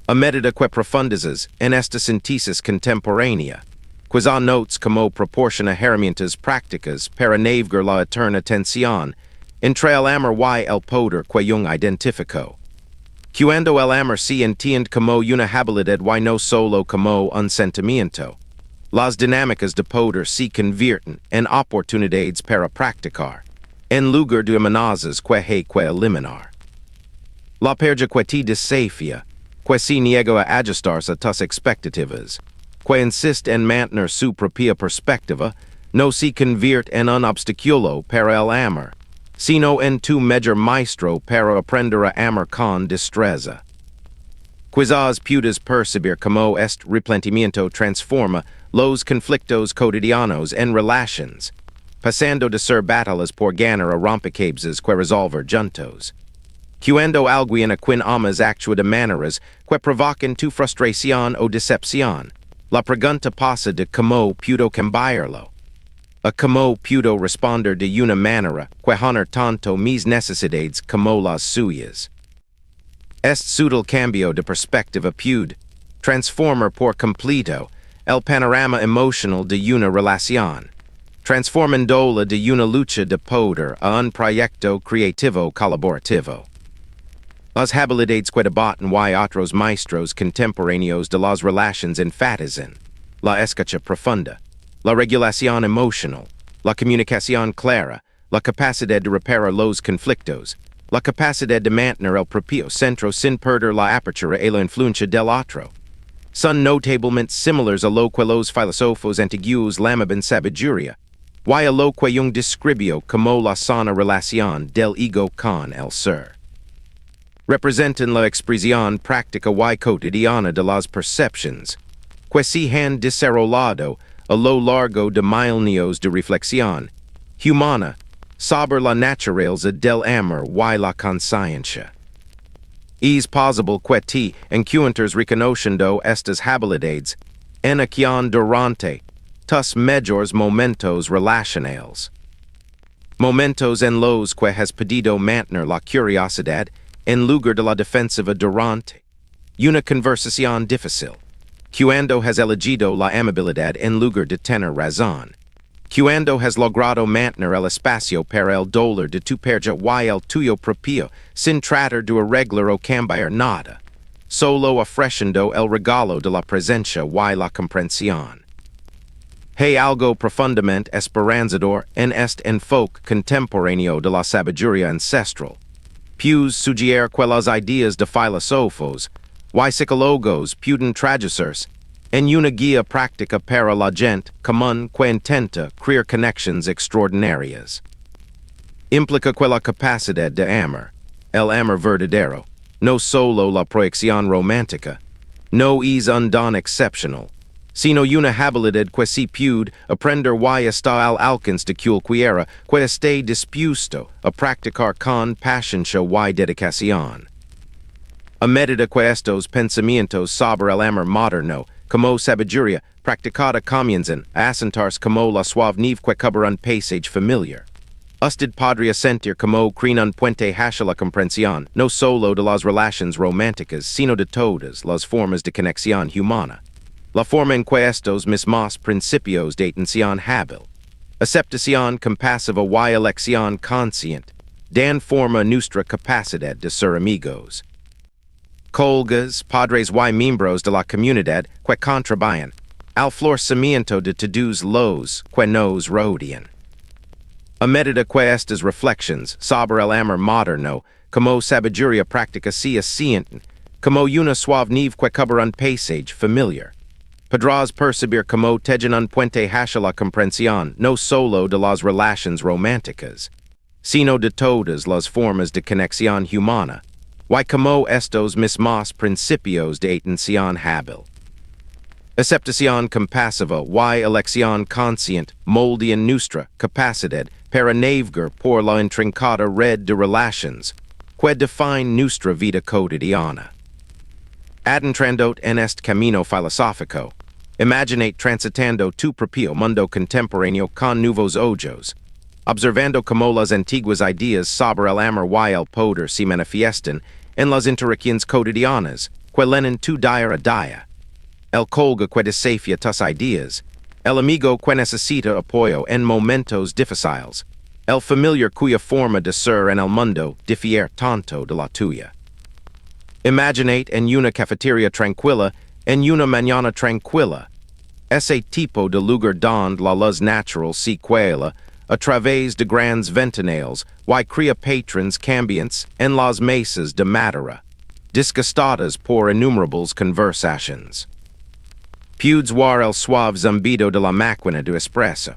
A medida que profundizas en esta síntesis contemporánea, quizá notes como proporciona herramientas prácticas para navegar la eterna tensión entre el amor y el poder que un identificó. Cuando el amor se entiende como una habilidad y no solo como un sentimiento, las dinámicas de poder se convierten en oportunidades para practicar, en lugar de amenazas que hay que eliminar. La perja que te desafía, que se niega a ajustarse a tus expectativas, que insiste en mantener su propia perspectiva, no se convierte en un obstáculo para el amor, sino en tu mejor maestro para aprender a amar con destreza. Quizás puedas percibir como este replanteamiento transforma los conflictos cotidianos en relaciones, pasando de ser batallas por ganar a rompecabezas que resolver juntos. Cuando alguien quien amas actúa de maneras que provocan tu frustración o decepción. La pregunta pasa de cómo puedo cambiarlo. A cómo puedo responder de una manera que honor tanto mis necesidades como las suyas. Este sutil cambio de perspectiva puede transformar por completo el panorama emocional de una relación, transformándola de una lucha de poder a un proyecto creativo colaborativo. Las habilidades que debaten y otros maestros contemporáneos de las relaciones enfatizan la escucha profunda, la regulación emocional, la comunicación clara, la capacidad de reparar los conflictos, la capacidad de mantener el propio centro sin perder la apertura y la influencia del otro. Son notablemente similares a lo que los filósofos antiguos llamaban sabiduría, y a lo que Jung describió como la sana relación del ego con el ser. Representan la expresión práctica y cotidiana de las percepciones, que se han desarrollado a lo largo de milenios de reflexión humana sobre la naturaleza del amor y la conciencia. Es posible que te encuentres reconociendo estas habilidades en acción durante tus mejores momentos relacionales. Momentos en los que has podido mantener la curiosidad en lugar de la defensiva durante una conversación difícil. Cuando has elegido la amabilidad en lugar de tener razón. Cuando has logrado mantener el espacio para el dolor de tu pareja y el tuyo propio sin tratar de arreglar o cambiar nada, solo ofreciendo el regalo de la presencia y la comprensión. Hay algo profundamente esperanzador en este enfoque contemporáneo de la sabiduría ancestral. Pues sugiere que las ideas de filósofos y psicólogos pueden traducirse en una guía práctica para la gente común que intenta crear conexiones extraordinarias. Implica que la capacidad de amar, el amor verdadero, no solo la proyección romántica, no es un don excepcional, sino una habilidad que se puede aprender y está al alcance de cualquiera que esté dispuesto a practicar con paciencia y dedicación. A medida que estos pensamientos sobre el amor moderno, como sabiduría, practicada comienzan a asentarse como la suave nieve que cubre un paisaje familiar. Usted podría sentir como crean un puente hacia la comprensión, no solo de las relaciones románticas, sino de todas las formas de conexión humana. La forma en que estos mismos principios de atención hábil, aceptación compasiva y elección consciente, dan forma a nuestra capacidad de ser amigos. Colgas, padres y miembros de la comunidad que contribuyen al florecimiento de todos los que nos rodean. A medida que estas reflexiones sobre el amor moderno como sabiduría práctica se asientan como una suave nieve que cubre un paisaje familiar, podrás percibir como tejen un puente hacia la comprensión no solo de las relaciones románticas, sino de todas las formas de conexión humana, y como estos mismos principios de atención hábil. Aceptación compasiva y elección consciente moldean nuestra capacidad para navegar por la intrincada red de relaciones que define nuestra vida cotidiana. Adentrando en este camino filosófico, imaginate transitando tu propio mundo contemporáneo con nuevos ojos, observando cómo las antiguas ideas sobre el amor y el poder se manifiestan en las interacciones cotidianas que lenen tu día a día, el colga que desafía tus ideas, el amigo que necesita apoyo en momentos difíciles, el familiar cuya forma de ser en el mundo difiere tanto de la tuya. Imaginate en una cafetería tranquila, en una mañana tranquila, ese tipo de lugar donde la luz natural se cuela a través de grandes ventanales y crea patrons cambiantes en las mesas de madera, disgustadas por innumerables conversaciones. Puedes voir el suave zumbido de la máquina de espresso,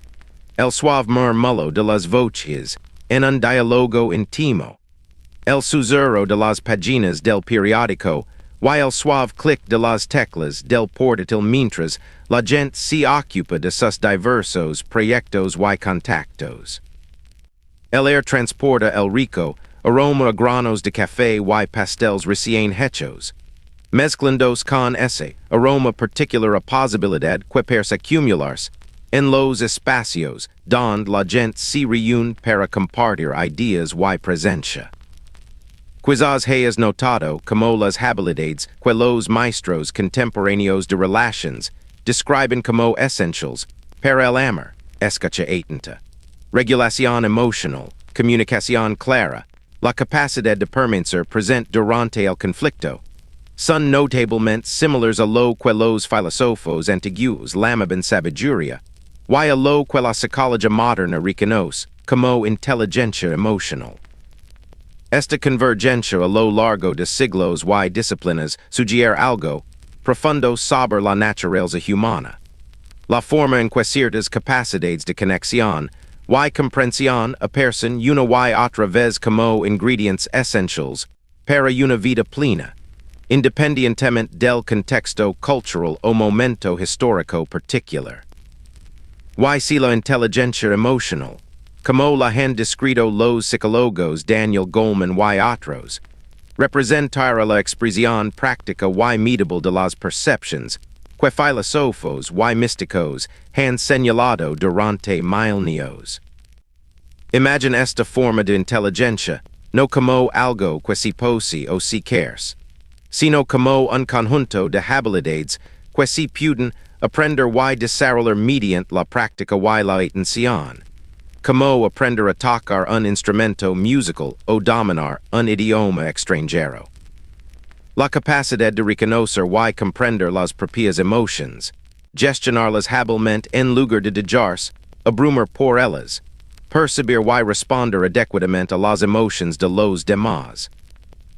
el suave murmullo de las voces en un diálogo íntimo, el susurro de las páginas del periódico y el suave clic de las teclas del portátil mientras la gente se ocupa de sus diversos proyectos y contactos. El air transporta el rico aroma a granos de café y pastels recién hechos. Mezclandos con ese aroma particular a posibilidad que perse acumularse en los espacios donde la gente se reúne para compartir ideas y presencia. Quizás hayas notado como las habilidades que los maestros contemporáneos de relaciones describen como essentials para el amor, escucha atenta, regulación emocional, comunicación clara, la capacidad de permanecer presente durante el conflicto, son notablemente similares a lo que los filósofos antiguos llamaban sabiduría, y a lo que la psicología moderna reconoce como inteligencia emocional. Esta convergencia a lo largo de siglos y disciplinas sugiere algo profundo sobre la naturaleza humana. La forma en que ciertas capacidades de conexión y comprensión aparecen una y otra vez como ingredientes essentials para una vida plena, independientemente del contexto cultural o momento histórico particular. Y si la inteligencia emocional, como la han descrito los psicólogos Daniel Goleman y otros, representará la expresión práctica y medable de las percepciones que filósofos y místicos han señalado durante milenios. Imagine esta forma de inteligencia no como algo que se posee o se quiere, sino como un conjunto de habilidades que se pueden aprender y desarrollar mediante la práctica y la atención, como aprender a tocar un instrumento musical o dominar un idioma extranjero. La capacidad de reconocer y comprender las propias emociones, gestionarlas hábilmente en lugar de dejarse abrumar por ellas, percibir y responder adecuadamente a las emociones de los demás.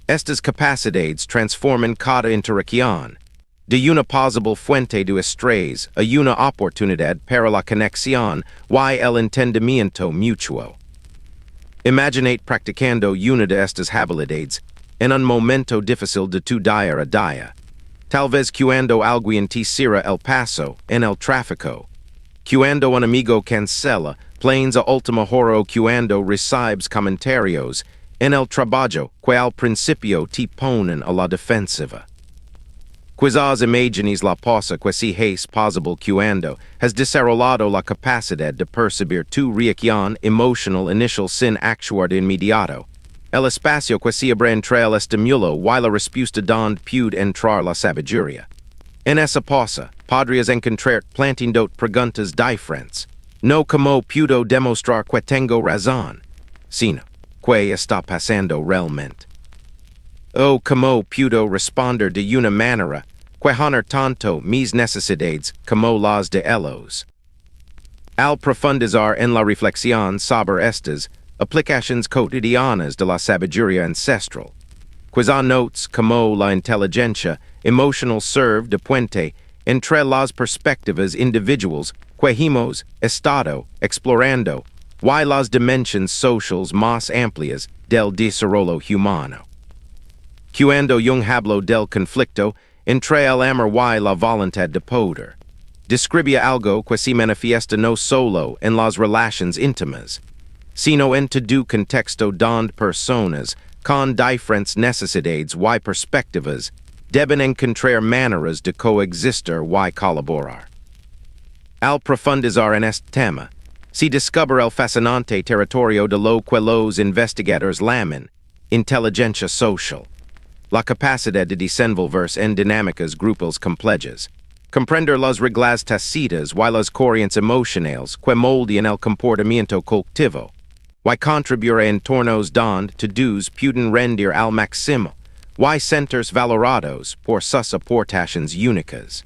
Estas capacidades transforman cada interacción de una posible fuente de estrés a una oportunidad para la conexión y el entendimiento mutuo. Imaginate practicando una de estas habilidades en un momento difícil de tu día a día, tal vez cuando alguien te cierra el paso en el tráfico, cuando un amigo cancela planes a última hora o cuando recibes comentarios en el trabajo que al principio te ponen a la defensiva. Quizás imagines la pausa que si es posible cuando has desarrollado la capacidad de percibir tu reacción emocional inicial sin actuar de inmediato, el espacio que se abre entre el estímulo y la respuesta donde puede entrar la sabiduría. En esa pausa, podrías encontrar planteando preguntas diferentes, no como puedo demostrar que tengo razón, sino que está pasando realmente. O como puedo responder de una manera que honor tanto mis necesidades como las de ellos. Al profundizar en la reflexión sobre estas aplicaciones cotidianas de la sabiduría ancestral, quizá notes como la inteligencia emocional serve de puente entre las perspectivas individuales que hemos estado explorando y las dimensiones sociales más amplias del desarrollo humano. Cuando yo hablo del conflicto entre el amor y la voluntad de poder, describe algo que se manifiesta no solo en las relaciones íntimas, sino en todo contexto donde personas con diferentes necesidades y perspectivas deben encontrar maneras de coexistir y colaborar. Al profundizar en este tema, se descubre el fascinante territorio de lo que los investigadores llaman inteligencia social, la capacidad de desenvolverse en dinámicas grupales complejas, comprender las reglas tácitas y las corrientes emocionales que moldean el comportamiento colectivo, y contribuir a entornos donde todos pueden rendir al máximo y sentirse valorados por sus aportaciones únicas.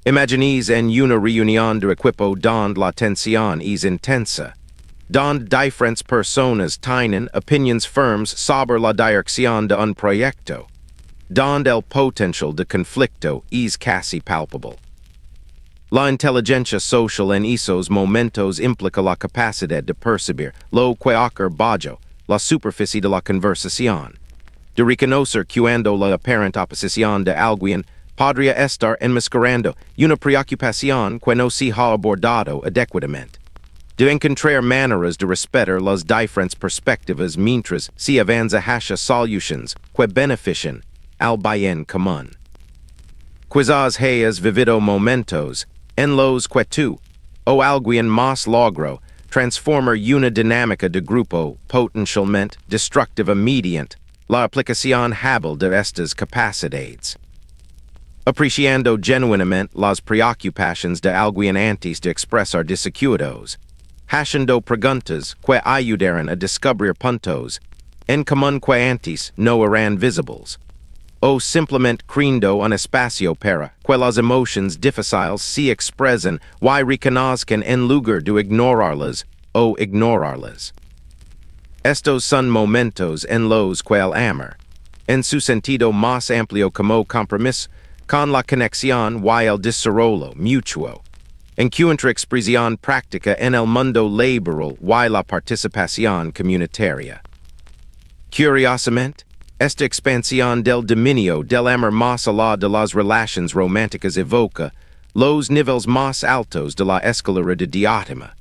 Imagines en una reunión de equipo donde la tensión es intensa, donde diferentes personas tienen opinions firmes sobre la dirección de un proyecto, donde el potencial de conflicto es casi palpable. La inteligencia social en esos momentos implica la capacidad de percibir lo que ocurre bajo la superficie de la conversación, de reconocer cuando la aparente oposición de alguien podría estar enmascarando una preocupación que no se ha abordado adecuadamente, de encontrar maneras de respetar las diferentes perspectivas mientras se avanza hacia solutions que benefician al bien común. Quizás hayas vivido momentos en los que tú, o alguien más logró, transformar una dinámica de grupo potencialmente destructiva mediante la aplicación hábil de estas capacidades. Apreciando genuinamente las preocupaciones de alguien antes de expresar desacuerdos, haciendo preguntas que ayudarán a descubrir puntos en común que antes no eran visibles, o simplemente creando un espacio para que las emociones difíciles se expresen y reconozcan en lugar de ignorarlas o ignorarlas. Estos son momentos en los que el amor, en su sentido más amplio como compromiso con la conexión y el desarrollo mutuo, encuentra expresión práctica en el mundo laboral y la participación comunitaria. Curiosamente, esta expansión del dominio del amor más allá de las relaciones románticas evoca los niveles más altos de la escalera de diatima,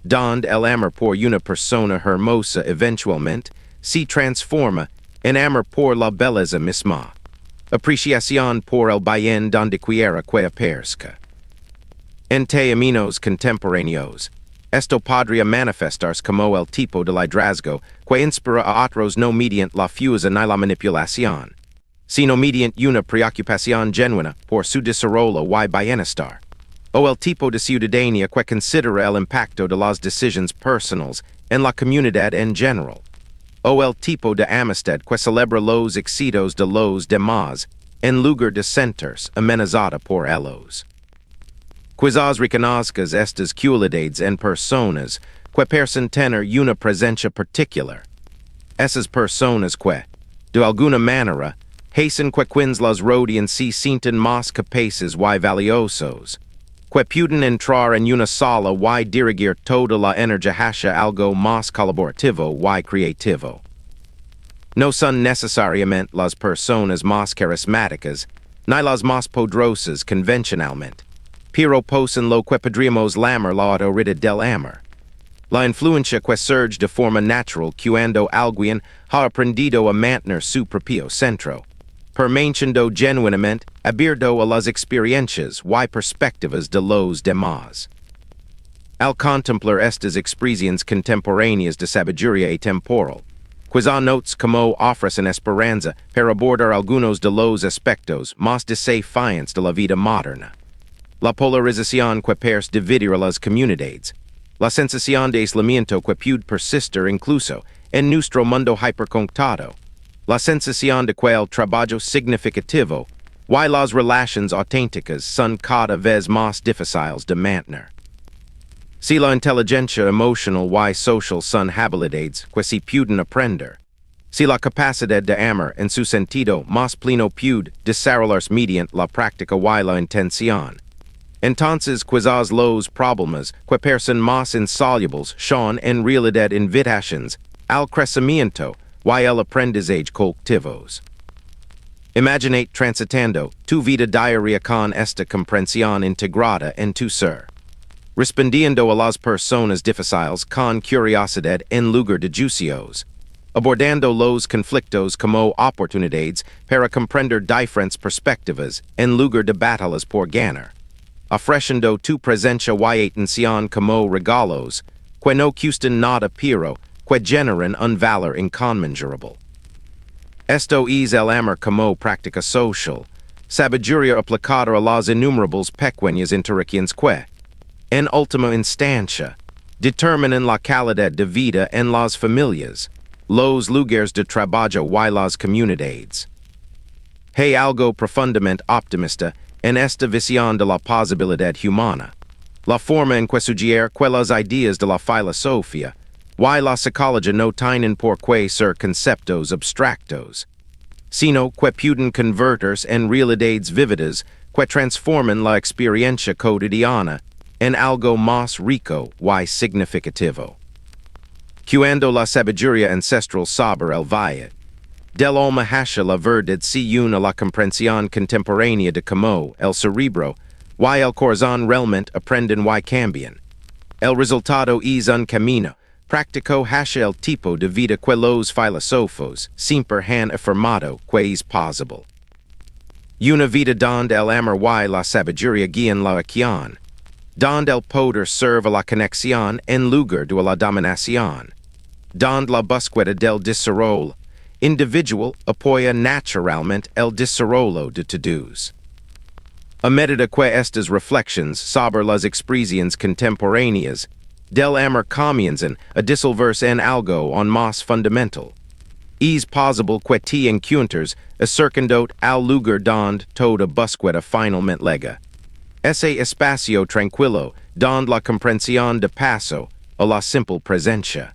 donde el amor por una persona hermosa eventualmente se transforma en amor por la belleza misma, apreciación por el bien donde quiera que aparezca. En términos contemporáneos, esto podría manifestarse como el tipo de liderazgo que inspira a otros no mediante la fuerza ni la manipulación, sino mediante una preocupación genuina por su desarrollo y bienestar, o el tipo de ciudadanía que considera el impacto de las decisiones personales en la comunidad en general, o el tipo de amistad que celebra los éxitos de los demás en lugar de sentirse amenazada por ellos. Quizás reconozcas estas cualidades en personas que parecen tener una presencia particular. Esas personas que, de alguna manera, hacen que quienes las rodean se sientan más capaces y valiosos, que pueden entrar en una sala y dirigir toda la energía hacia algo más colaborativo y creativo. No son necesariamente las personas más carismáticas, ni las más poderosas convencionalmente, pero poseen lo que podríamos llamar la autoridad del amor. La influencia que surge de forma natural cuando alguien ha aprendido a mantener su propio centro, permaneciendo genuinamente abierto a las experiencias y perspectivas de los demás. Al contemplar estas expresiones contemporáneas de sabiduría atemporal, quizá notes como ofrecen esperanza para abordar algunos de los aspectos más desafiantes de la vida moderna. La polarización que parece dividir a las comunidades, la sensación de aislamiento que puede persistir incluso en nuestro mundo hiperconectado, la sensación de que el trabajo significativo y las relaciones auténticas son cada vez más difíciles de mantener. Si la inteligencia emocional y social son habilidades que se pueden aprender, si la capacidad de amar en su sentido más pleno puede desarrollarse mediante la práctica y la intención, entonces quizás los problemas que parecen más insolubles son en realidad invitaciones al crecimiento y el aprendizaje colectivos. Imaginate transitando tu vida diaria con esta comprensión integrada en tu ser, respondiendo a las personas difíciles con curiosidad en lugar de juicios, abordando los conflictos como oportunidades para comprender diferentes perspectivas en lugar de batallas por ganar, ofreciendo tu presencia y atención como regalos que no cuestan nada pero que generan un valor inconmensurable. Esto es el amor como práctica social, sabiduría aplicada a las innumerables pequeñas interacciones que, en última instancia, determinan la calidad de vida en las familias, los lugares de trabajo y las comunidades. Hay algo profundamente optimista en esta visión de la posibilidad humana, la forma en que sugiere que las ideas de la filosofía y la psicología no tienen por qué ser conceptos abstractos, sino que pueden convertirse en realidades vívidas que transforman la experiencia cotidiana en algo más rico y significativo. Cuando la sabiduría ancestral sobre el valle, del alma hacia la verdad se une a la comprensión contemporánea de cómo el cerebro y el corazón realmente aprenden y cambian, El resultado es un camino práctico hacia el tipo de vida que los filósofos siempre han afirmado que es posible. Una vida donde el amor y la sabiduría guían la acción, donde el poder serve a la conexión en lugar de la dominación, donde la búsqueda del desarrollo individual apoya naturalmente el desarrollo de todos. A medida que estas reflections sobre las expresiones contemporáneas del amor comienzan a disolverse en algo aún más fundamental, es posible que te encuentres acercándote al lugar donde toda búsqueda finalmente llega. Ese espacio tranquilo donde la comprensión de paso a la simple presencia.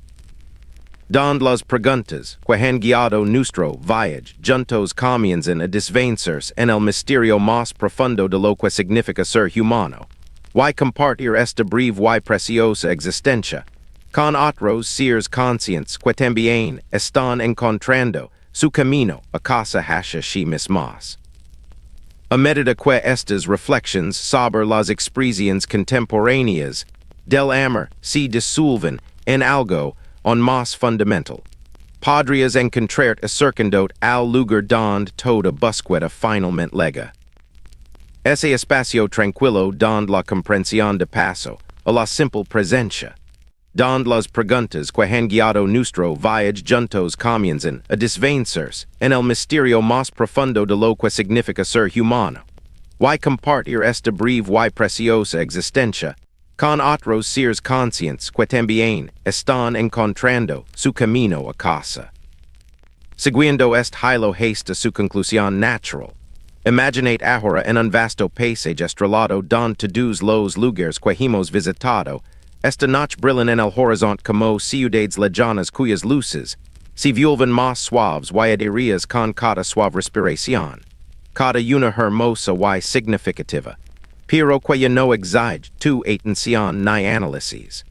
Donde las preguntas que han guiado nuestro viaje juntos comienzan a desvancerse en el misterio más profundo de lo que significa ser humano. Y compartir esta breve y preciosa existencia con otros seres conscientes que también están encontrando su camino a casa hacia sí mismos. A medida que estas reflections sobre las expresiones contemporáneas del amor se disuelven en algo aún más fundamental, podrías encontrarte acercándote al lugar donde toda búsqueda finalmente llega. Ese espacio tranquilo donde la comprensión de paso a la simple presencia, donde las preguntas que han guiado nuestro viaje juntos comienzan a desvancerse en el misterio más profundo de lo que significa ser humano. Y compartir esta breve y preciosa existencia con otros seres conscientes que también están encontrando su camino a casa. Siguiendo este hilo hasta su conclusión natural, imaginate ahora en un vasto paisaje estrellado donde todos los lugares que hemos visitado esta noche brillan en el horizonte como ciudades lejanas cuyas luces se vuelven más suaves y adheridas con cada suave respiración, cada una hermosa y significativa, pero que ya no exige tu atención ni análisis.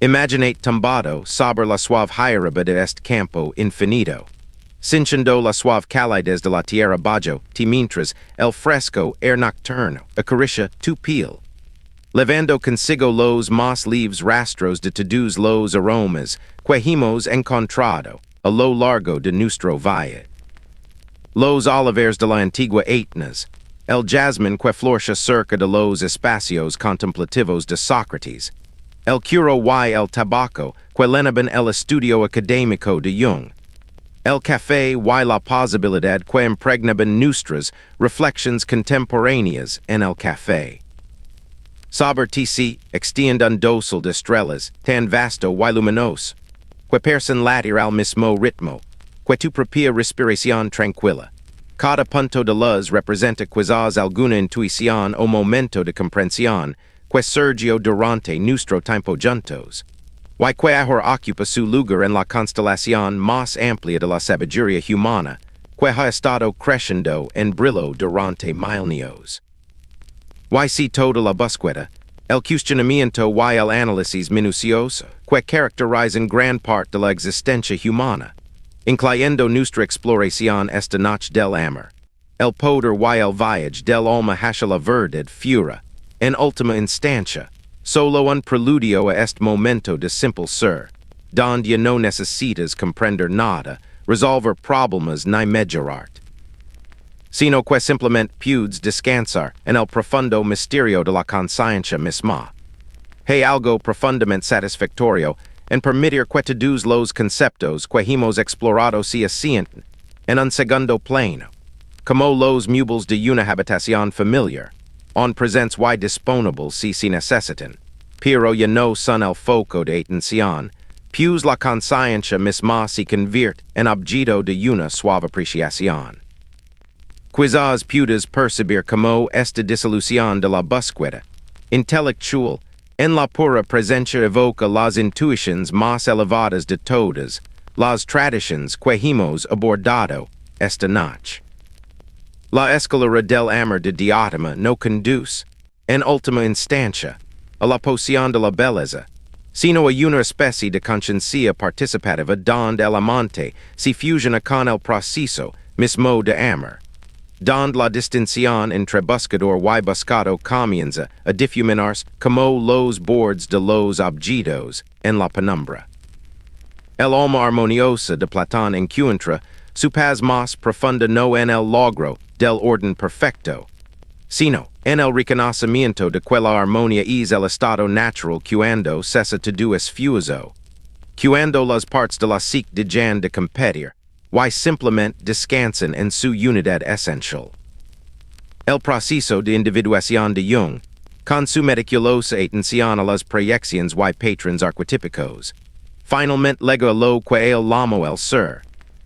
Imaginate tumbado sobre la suave hierba de este campo infinito, sintiendo la suave calidez de la tierra bajo ti mientras el fresco air nocturno acaricia tu piel, levando consigo los más leves rastros de todos los aromas que hemos encontrado a lo largo de nuestro viaje. Los oliveres de la antigua eternas, el jasmine que florece cerca de los espacios contemplativos de Sócrates, el curo y el tabaco que llenaban el estudio académico de Jung, el café y la posibilidad que impregnaban nuestras reflections contemporáneas en el café. Sobre ti se extiende un dosel de estrellas tan vasto y luminoso, que parecen latir al mismo ritmo, que tu propia respiración tranquila. Cada punto de luz representa quizás alguna intuición o momento de comprensión que surgió durante nuestro tiempo juntos, y que ahora ocupa su lugar en la constelación más amplia de la sabiduría humana, que ha estado creciendo en brillo durante milenios. Y si toda la búsqueda, el cuestionamiento y el análisis minucioso que caracterizan gran parte de la existencia humana, incluyendo nuestra exploración esta noche del amor, el poder y el viaje del alma hacia la verdad fura, en última instancia, solo un preludio a este momento de simple ser, donde no necesitas comprender nada, resolver problemas ni mejorarte, sino que simplemente puedes descansar en el profundo misterio de la conciencia misma. Hay algo profundamente satisfactorio en permitir que todos los conceptos que hemos explorado se asienten en un segundo plano, como los muebles de una habitación familiar, on presents y disponibles si se necesitan, pero ya no son el foco de atención, pues la conciencia misma se convierte en objeto de una suave apreciación. Quizás puedas percibir como esta disolución de la búsqueda intelectual en la pura presencia evoca las intuiciones más elevadas de todas las tradiciones que hemos abordado esta noche. La escalera del amor de diatema no conduce, en última instancia, a la poción de la belleza, sino a una especie de conciencia participativa donde el amante se fusiona con el proceso mismo de amor. Dond la distinción entre buscador y buscado comienza a difuminarse como los bordes de los objetos en la penumbra. El alma armoniosa de Platón encuentra su paz más profunda no en el logro del orden perfecto, sino en el reconocimiento de que la armonía es el estado natural cuando cesa todo esfuerzo, cuando las partes de la psique dejan de competir, y simplemente descansan en su unidad esencial. El proceso de individuación de Jung, con su meticulosa atención a las proyecciones y patrones arquetípicos, finalmente llega a lo que él llamó el ser,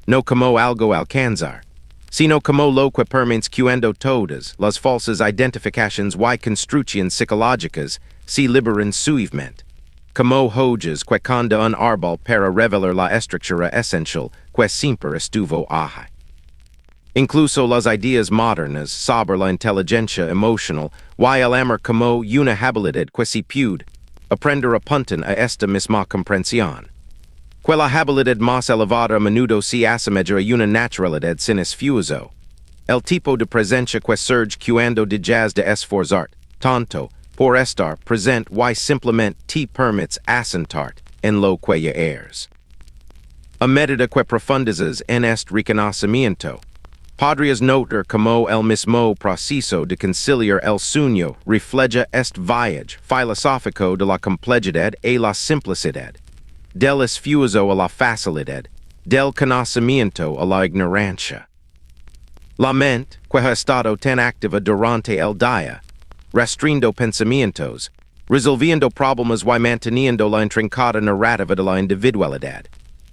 no como algo alcanzar, sino como lo que permite cuando todas las falsas identificaciones y construcciones psicológicas se liberan suavemente, como hojas que conda un árbol para revelar la estructura esencial que siempre estuvo ahí. Incluso las ideas modernas sobre la inteligencia emocional y el amor como una habilidad que se puede aprender apuntan a esta misma comprensión. Que la habilidad más elevada a menudo se asemeja a una naturalidad sin esfuerzo. El tipo de presencia que surge cuando dejas de esforzarte tanto por estar presente y simplemente te permites asentarte en lo que ya eres. A medida que profundizas en este reconocimiento, podrías notar como el mismo proceso de conciliar el sueño refleja este viaje filosófico de la complejidad a la simplicidad, del esfuerzo a la facilidad, del conocimiento a la ignorancia. La mente, que ha estado tan activa durante el día, restringiendo pensamientos, resolviendo problemas y manteniendo la intrincada narrativa de la individualidad,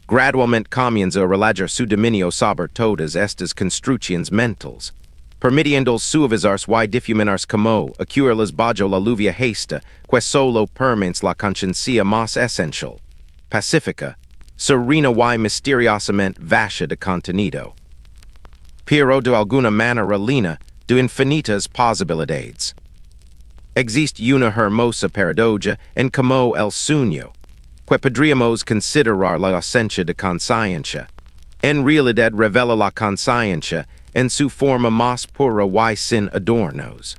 gradualmente comienza a relajar su dominio sobre todas estas construcciones mentales, permitiendo suavizarse y difuminarse como acuerlas bajo la lluvia esta que solo permite la conciencia más esencial, pacífica, serena y misteriosamente vasta de contenido. Pero de alguna manera llena de infinitas posibilidades. Existe una hermosa paradoja en como el sueño, que podríamos considerar la ausencia de conciencia, en realidad revela la conciencia en su forma más pura y sin adornos.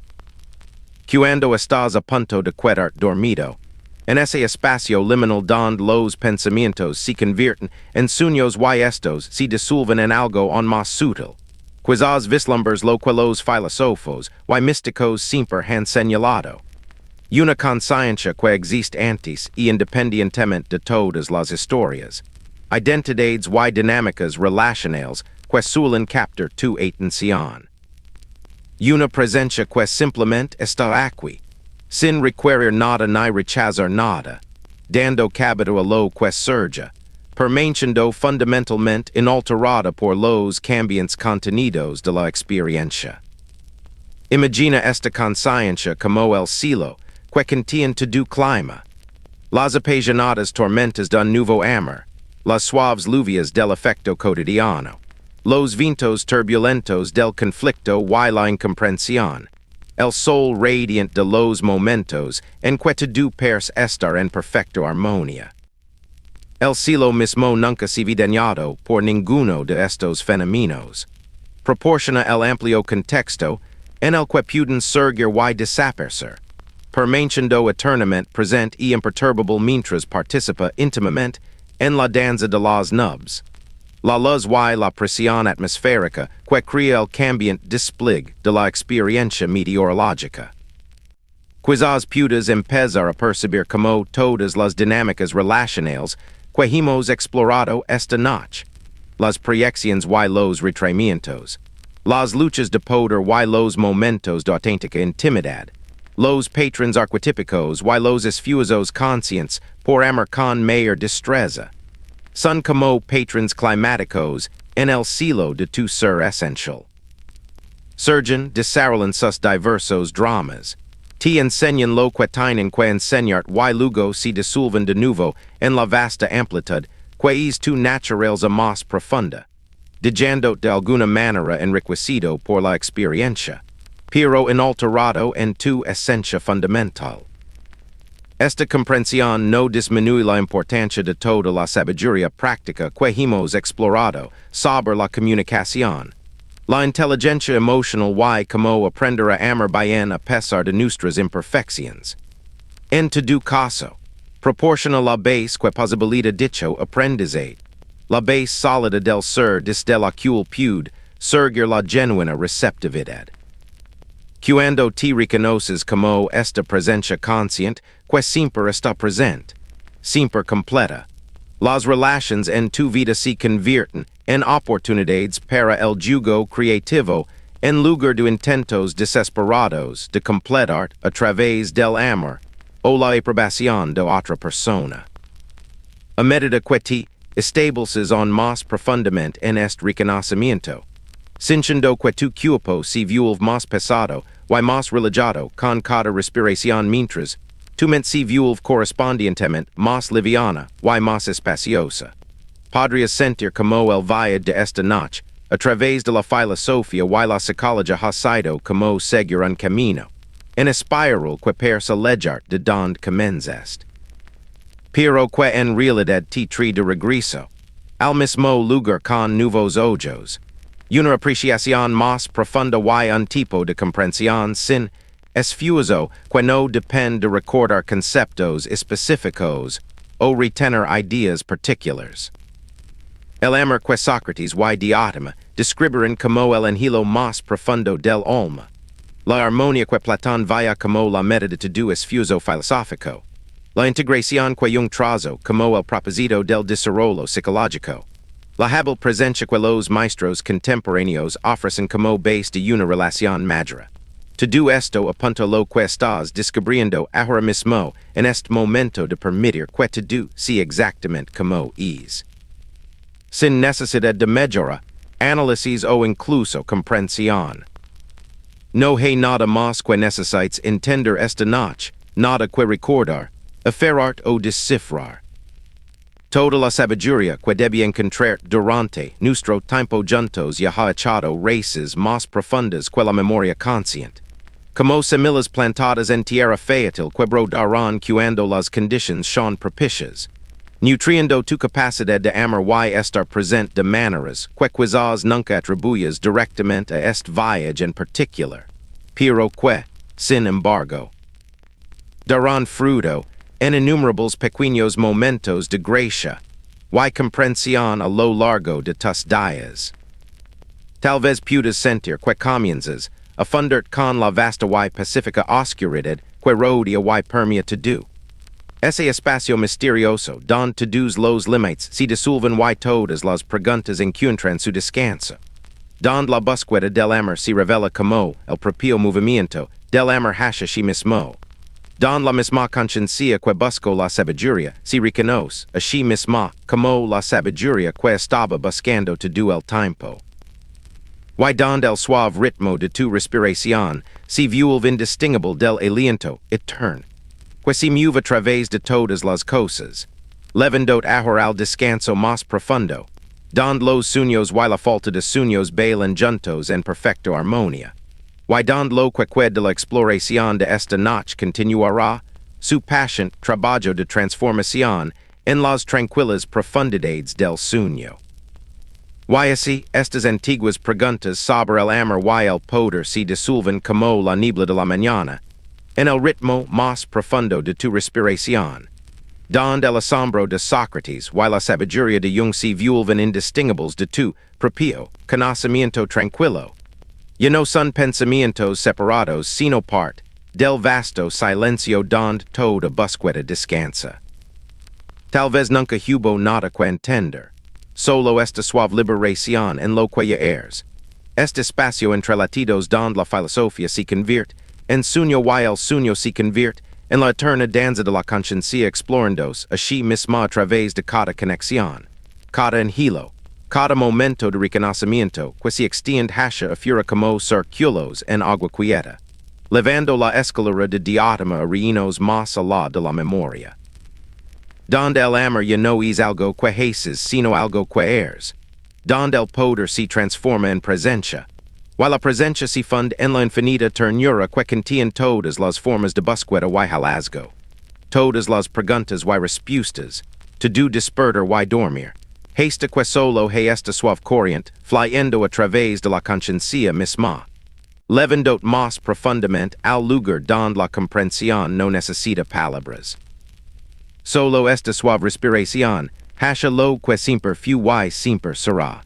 Cuando estás a punto de quedar dormido, en ese espacio liminal donde los pensamientos se convierten en sueños y estos se disuelven en algo aún más sutil, quizás vislumbres lo que los filósofos y místicos siempre han señalado. Una conciencia que existe antes y independientemente de todas las historias, identidades y dinámicas relacionales que suelen captar tu atención. Una presencia que simplemente está aquí, sin requerir nada ni rechazar nada, dando cabida a lo que surge, permaneciendo fundamentalmente inalterada por los cambiantes contenidos de la experiencia. Imagina esta conciencia como el cielo, que contiene tu clima, las apasionadas tormentas d'un nuevo amor, las suaves lluvias del afecto cotidiano, los vientos turbulentos del conflicto y la incomprensión, el sol radiante de los momentos en que tu pares estar en perfecta armonía. El cielo mismo nunca se evidenciado por ninguno de estos fenómenos. Proporciona el amplio contexto en el que pueden surgir y desaparecer, permaneciendo eternamente presente y imperturbable mientras participa íntimamente en la danza de las nubes. La luz y la presión atmosférica que crea el cambiante despliegue de la experiencia meteorológica. Quizás puedas empezar a percibir como todas las dinámicas relacionales que hemos explorado esta noche, las proyecciones y los retraimientos, las luchas de poder y los momentos de auténtica intimidad, los patrones arquetípicos y los esfuerzos conscientes por amar con mayor destreza, son como patrones climáticos en el cielo de tu ser esencial. Surgen, desarrollan sus diversos dramas, te enseñan lo que tienen que enseñar y luego se disuelven de nuevo en la vasta amplitud que es tu naturaleza más profunda, dejando de alguna manera enriquecido por la experiencia, pero inalterado en tu esencia fundamental. Esta comprensión no disminuye la importancia de toda la sabiduría práctica que hemos explorado sobre la comunicación, La inteligencia emocional y como aprender a amar bien a pesar de nuestras imperfecciones. En todo caso, proporciona la base que posibilita dicho aprendizaje. La base sólida del ser desde la cual puede surgir la genuina receptividad. Cuando te reconoces como esta presencia consciente, que siempre está presente, siempre completa, las relaciones en tu vida se convierten en oportunidades para el juego creativo en lugar de intentos desesperados de completar a través del amor o la aprobación de otra persona. A medida que te estableces on más profundamente en este reconocimiento, sintiendo que tu cuerpo se vuelve más pesado y más relajado con cada respiración mientras tu mente se vuelve correspondientemente más liviana y más espaciosa. Podrías sentir como el viaje de esta noche a través de la filosofía y la psicología ha sido como seguir un camino, en espiral que persa lejar de donde comenzaste. Pero que en realidad te trae de regreso, al mismo lugar con nuevos ojos, una apreciación más profunda y un tipo de comprensión sin esfuerzo que no depende de recordar conceptos específicos o retener ideas particulares. El amor que Sócrates y Diótima describen como el anhelo más profundo del alma, la armonía que Platón veía como la meta de todo esfuerzo filosófico, la integración que Jung trazo como el propósito del desarrollo psicológico, la hábil presencia que los maestros contemporáneos ofrecen como base de una relación madura. Todo esto apunta lo que estás descubriendo ahora mismo en este momento de permitir que todo sea exactamente como es. Sin necesidad de mejora, análisis o incluso comprensión. No hay nada más que necesites entender esta noche, nada que recordar, aferrar o descifrar. Toda la sabiduría que debe encontrar durante nuestro tiempo juntos ya ha echado raíces más profundas que la memoria consciente. Como semillas plantadas en tierra fértil que brotarán cuando las condiciones son propicias, nutriendo tu capacidad de amar y estar presente de maneras que quizás nunca atribuyas directamente a este viaje en particular, pero que, sin embargo, darán fruto en innumerables pequeños momentos de gracia y comprensión a lo largo de tus días. Tal vez puedas sentir que comienzas a fundar con la vasta y pacífica oscuridad que rodea y permea todo. Ese espacio misterioso donde todos los límites se disuelven y todas las preguntas encuentran su descanso. Donde la búsqueda del amor se revela como el propio movimiento del amor hacia sí mismo. Donde la misma conciencia que buscó la sabiduría se reconoce a sí misma como la sabiduría que estaba buscando todo el tiempo. Y donde el suave ritmo de tu respiración se vuelve indistinguible del aliento eterno, que se mueve a través de todas las cosas, levando ahora al descanso más profundo, donde los sueños y la falta de sueños bailan juntos en perfecta armonía. Y donde lo que queda de la exploración de esta noche continuará su paciente trabajo de transformación en las tranquilas profundidades del sueño. Y así, estas antiguas preguntas sobre el amor y el poder se disuelven como la niebla de la mañana, en el ritmo más profundo de tu respiración, donde el asombro de Sócrates y la sabiduría de Jung se vuelven indistinguibles de tu propio conocimiento tranquilo. Y no son pensamientos separados sino parte del vasto silencio donde toda búsqueda descansa. Tal vez nunca hubo nada que entender, solo esta suave liberación en lo que ya eres. Este espacio entre latidos donde la filosofía se convierte en sueño y el sueño se convierte en la eterna danza de la conciencia explorandos a sí misma a través de cada conexión, cada anhelo, cada momento de reconocimiento que se extiende hacia afuera como círculos en agua quieta, levando la escalera de Diótima a reinos más allá de la memoria. Donde el amor ya no es algo que haces, sino algo que eres, donde el poder se transforma en presencia, y la presencia se funda en la infinita ternura que contiene todas las formas de búsqueda y hallazgo, todas las preguntas y respuestas, todo despertar y dormir, Hasta que solo he esta suave corriente, flyendo a través de la conciencia misma. Levendot más profundamente al lugar donde la comprensión no necesita palabras. Solo esta suave respiración, hasha lo que siempre fue y siempre será.